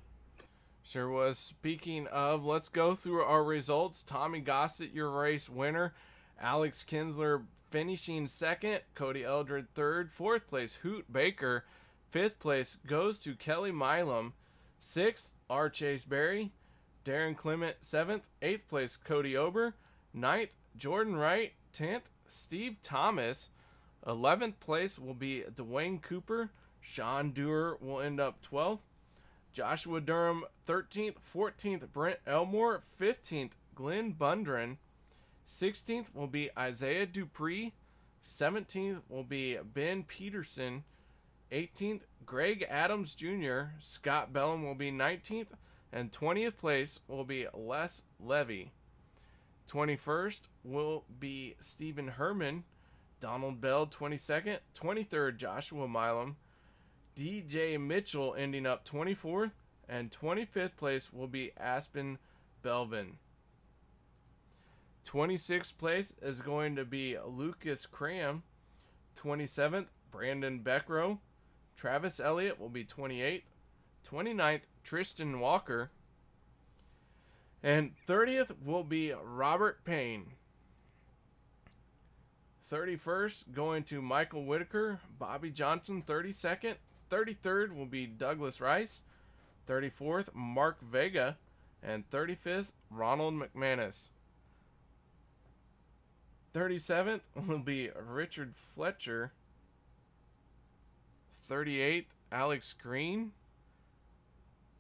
Sure was. Speaking of, let's go through our results. Tommy Gossett, your race winner. Alex Kinsler finishing second. Cody Eldred third. Fourth place, Hoot Baker. Fifth place goes to Kelly Milam. Sixth, R. Chase Berry. Darren Clement seventh. Eighth place, Cody Ober. Ninth, Jordan Wright. 10th, Steve Thomas. 11th place will be Dwayne Cooper. Sean Dewar will end up 12th. Joshua Durham 13th. 14th, Brent Elmore. 15th, Glen Bundren. 16th will be Isaiah Dupree. 17th will be Ben Peterson. 18th, Greg Adams Jr. Scott Bellum will be 19th. And 20th place will be Les Levy. 21st will be Stephen Herman. Donald Bell 22nd, 23rd Joshua Milam, DJ Mitchell ending up 24th, and 25th place will be Aspen Belvin. 26th place is going to be Lucas Cram. 27th, Brandon Beckrow. Travis Elliott will be 28th. 29th, Tristan Walker. And 30th will be Robert Payne. 31st going to Michael Whitaker. Bobby Johnson 32nd. 33rd will be Douglas Rice. 34th, Mark Vega. And 35th, Ronald McManus. 37th will be Richard Fletcher. 38th, Alex Green.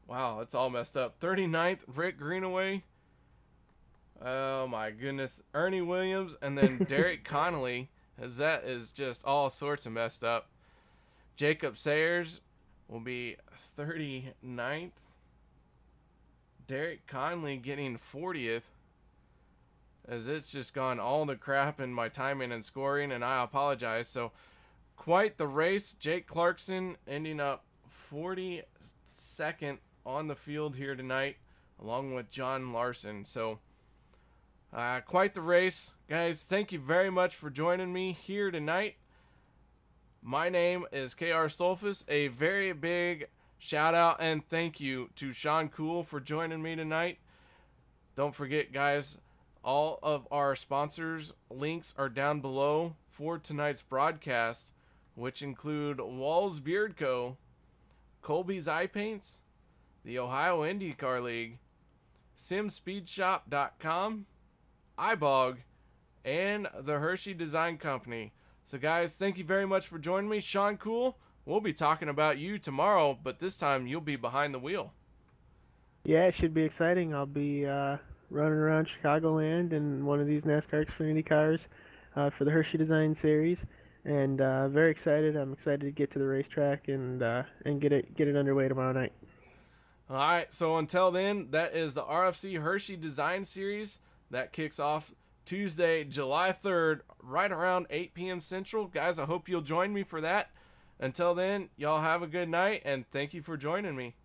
Wow, it's all messed up. 39th, Rick Greenaway. Oh my goodness. Ernie Williams, and then Derek Connolly, as that is just all sorts of messed up. Jacob Sayers will be 39th. Derek Conley getting 40th, as it's just gone all the crap in my timing and scoring, and I apologize. So quite the race. Jake Clarkson ending up 42nd on the field here tonight, along with John Larson. So quite the race. Guys, thank you very much for joining me here tonight. My name is KR Stolfus. A very big shout out and thank you to Shawn Cool for joining me tonight. Don't forget, guys, all of our sponsors links are down below for tonight's broadcast, which include Walls Beard Co., Colby's Eye Paints, the Ohio IndyCar League, SimSpeedShop.com, iBog, and the Hershey Design Company. So guys, thank you very much for joining me. Shawn Cool, we'll be talking about you tomorrow, but this time you'll be behind the wheel. Yeah, it should be exciting. I'll be running around Chicagoland in one of these NASCAR Xfinity cars for the Hershey Design Series, and very excited. I'm excited to get to the racetrack and get it underway tomorrow night. All right, so until then, that is the RFC Hershey Design Series. That kicks off Tuesday, July 3rd, right around 8 p.m. Central. Guys, I hope you'll join me for that. Until then, y'all have a good night, and thank you for joining me.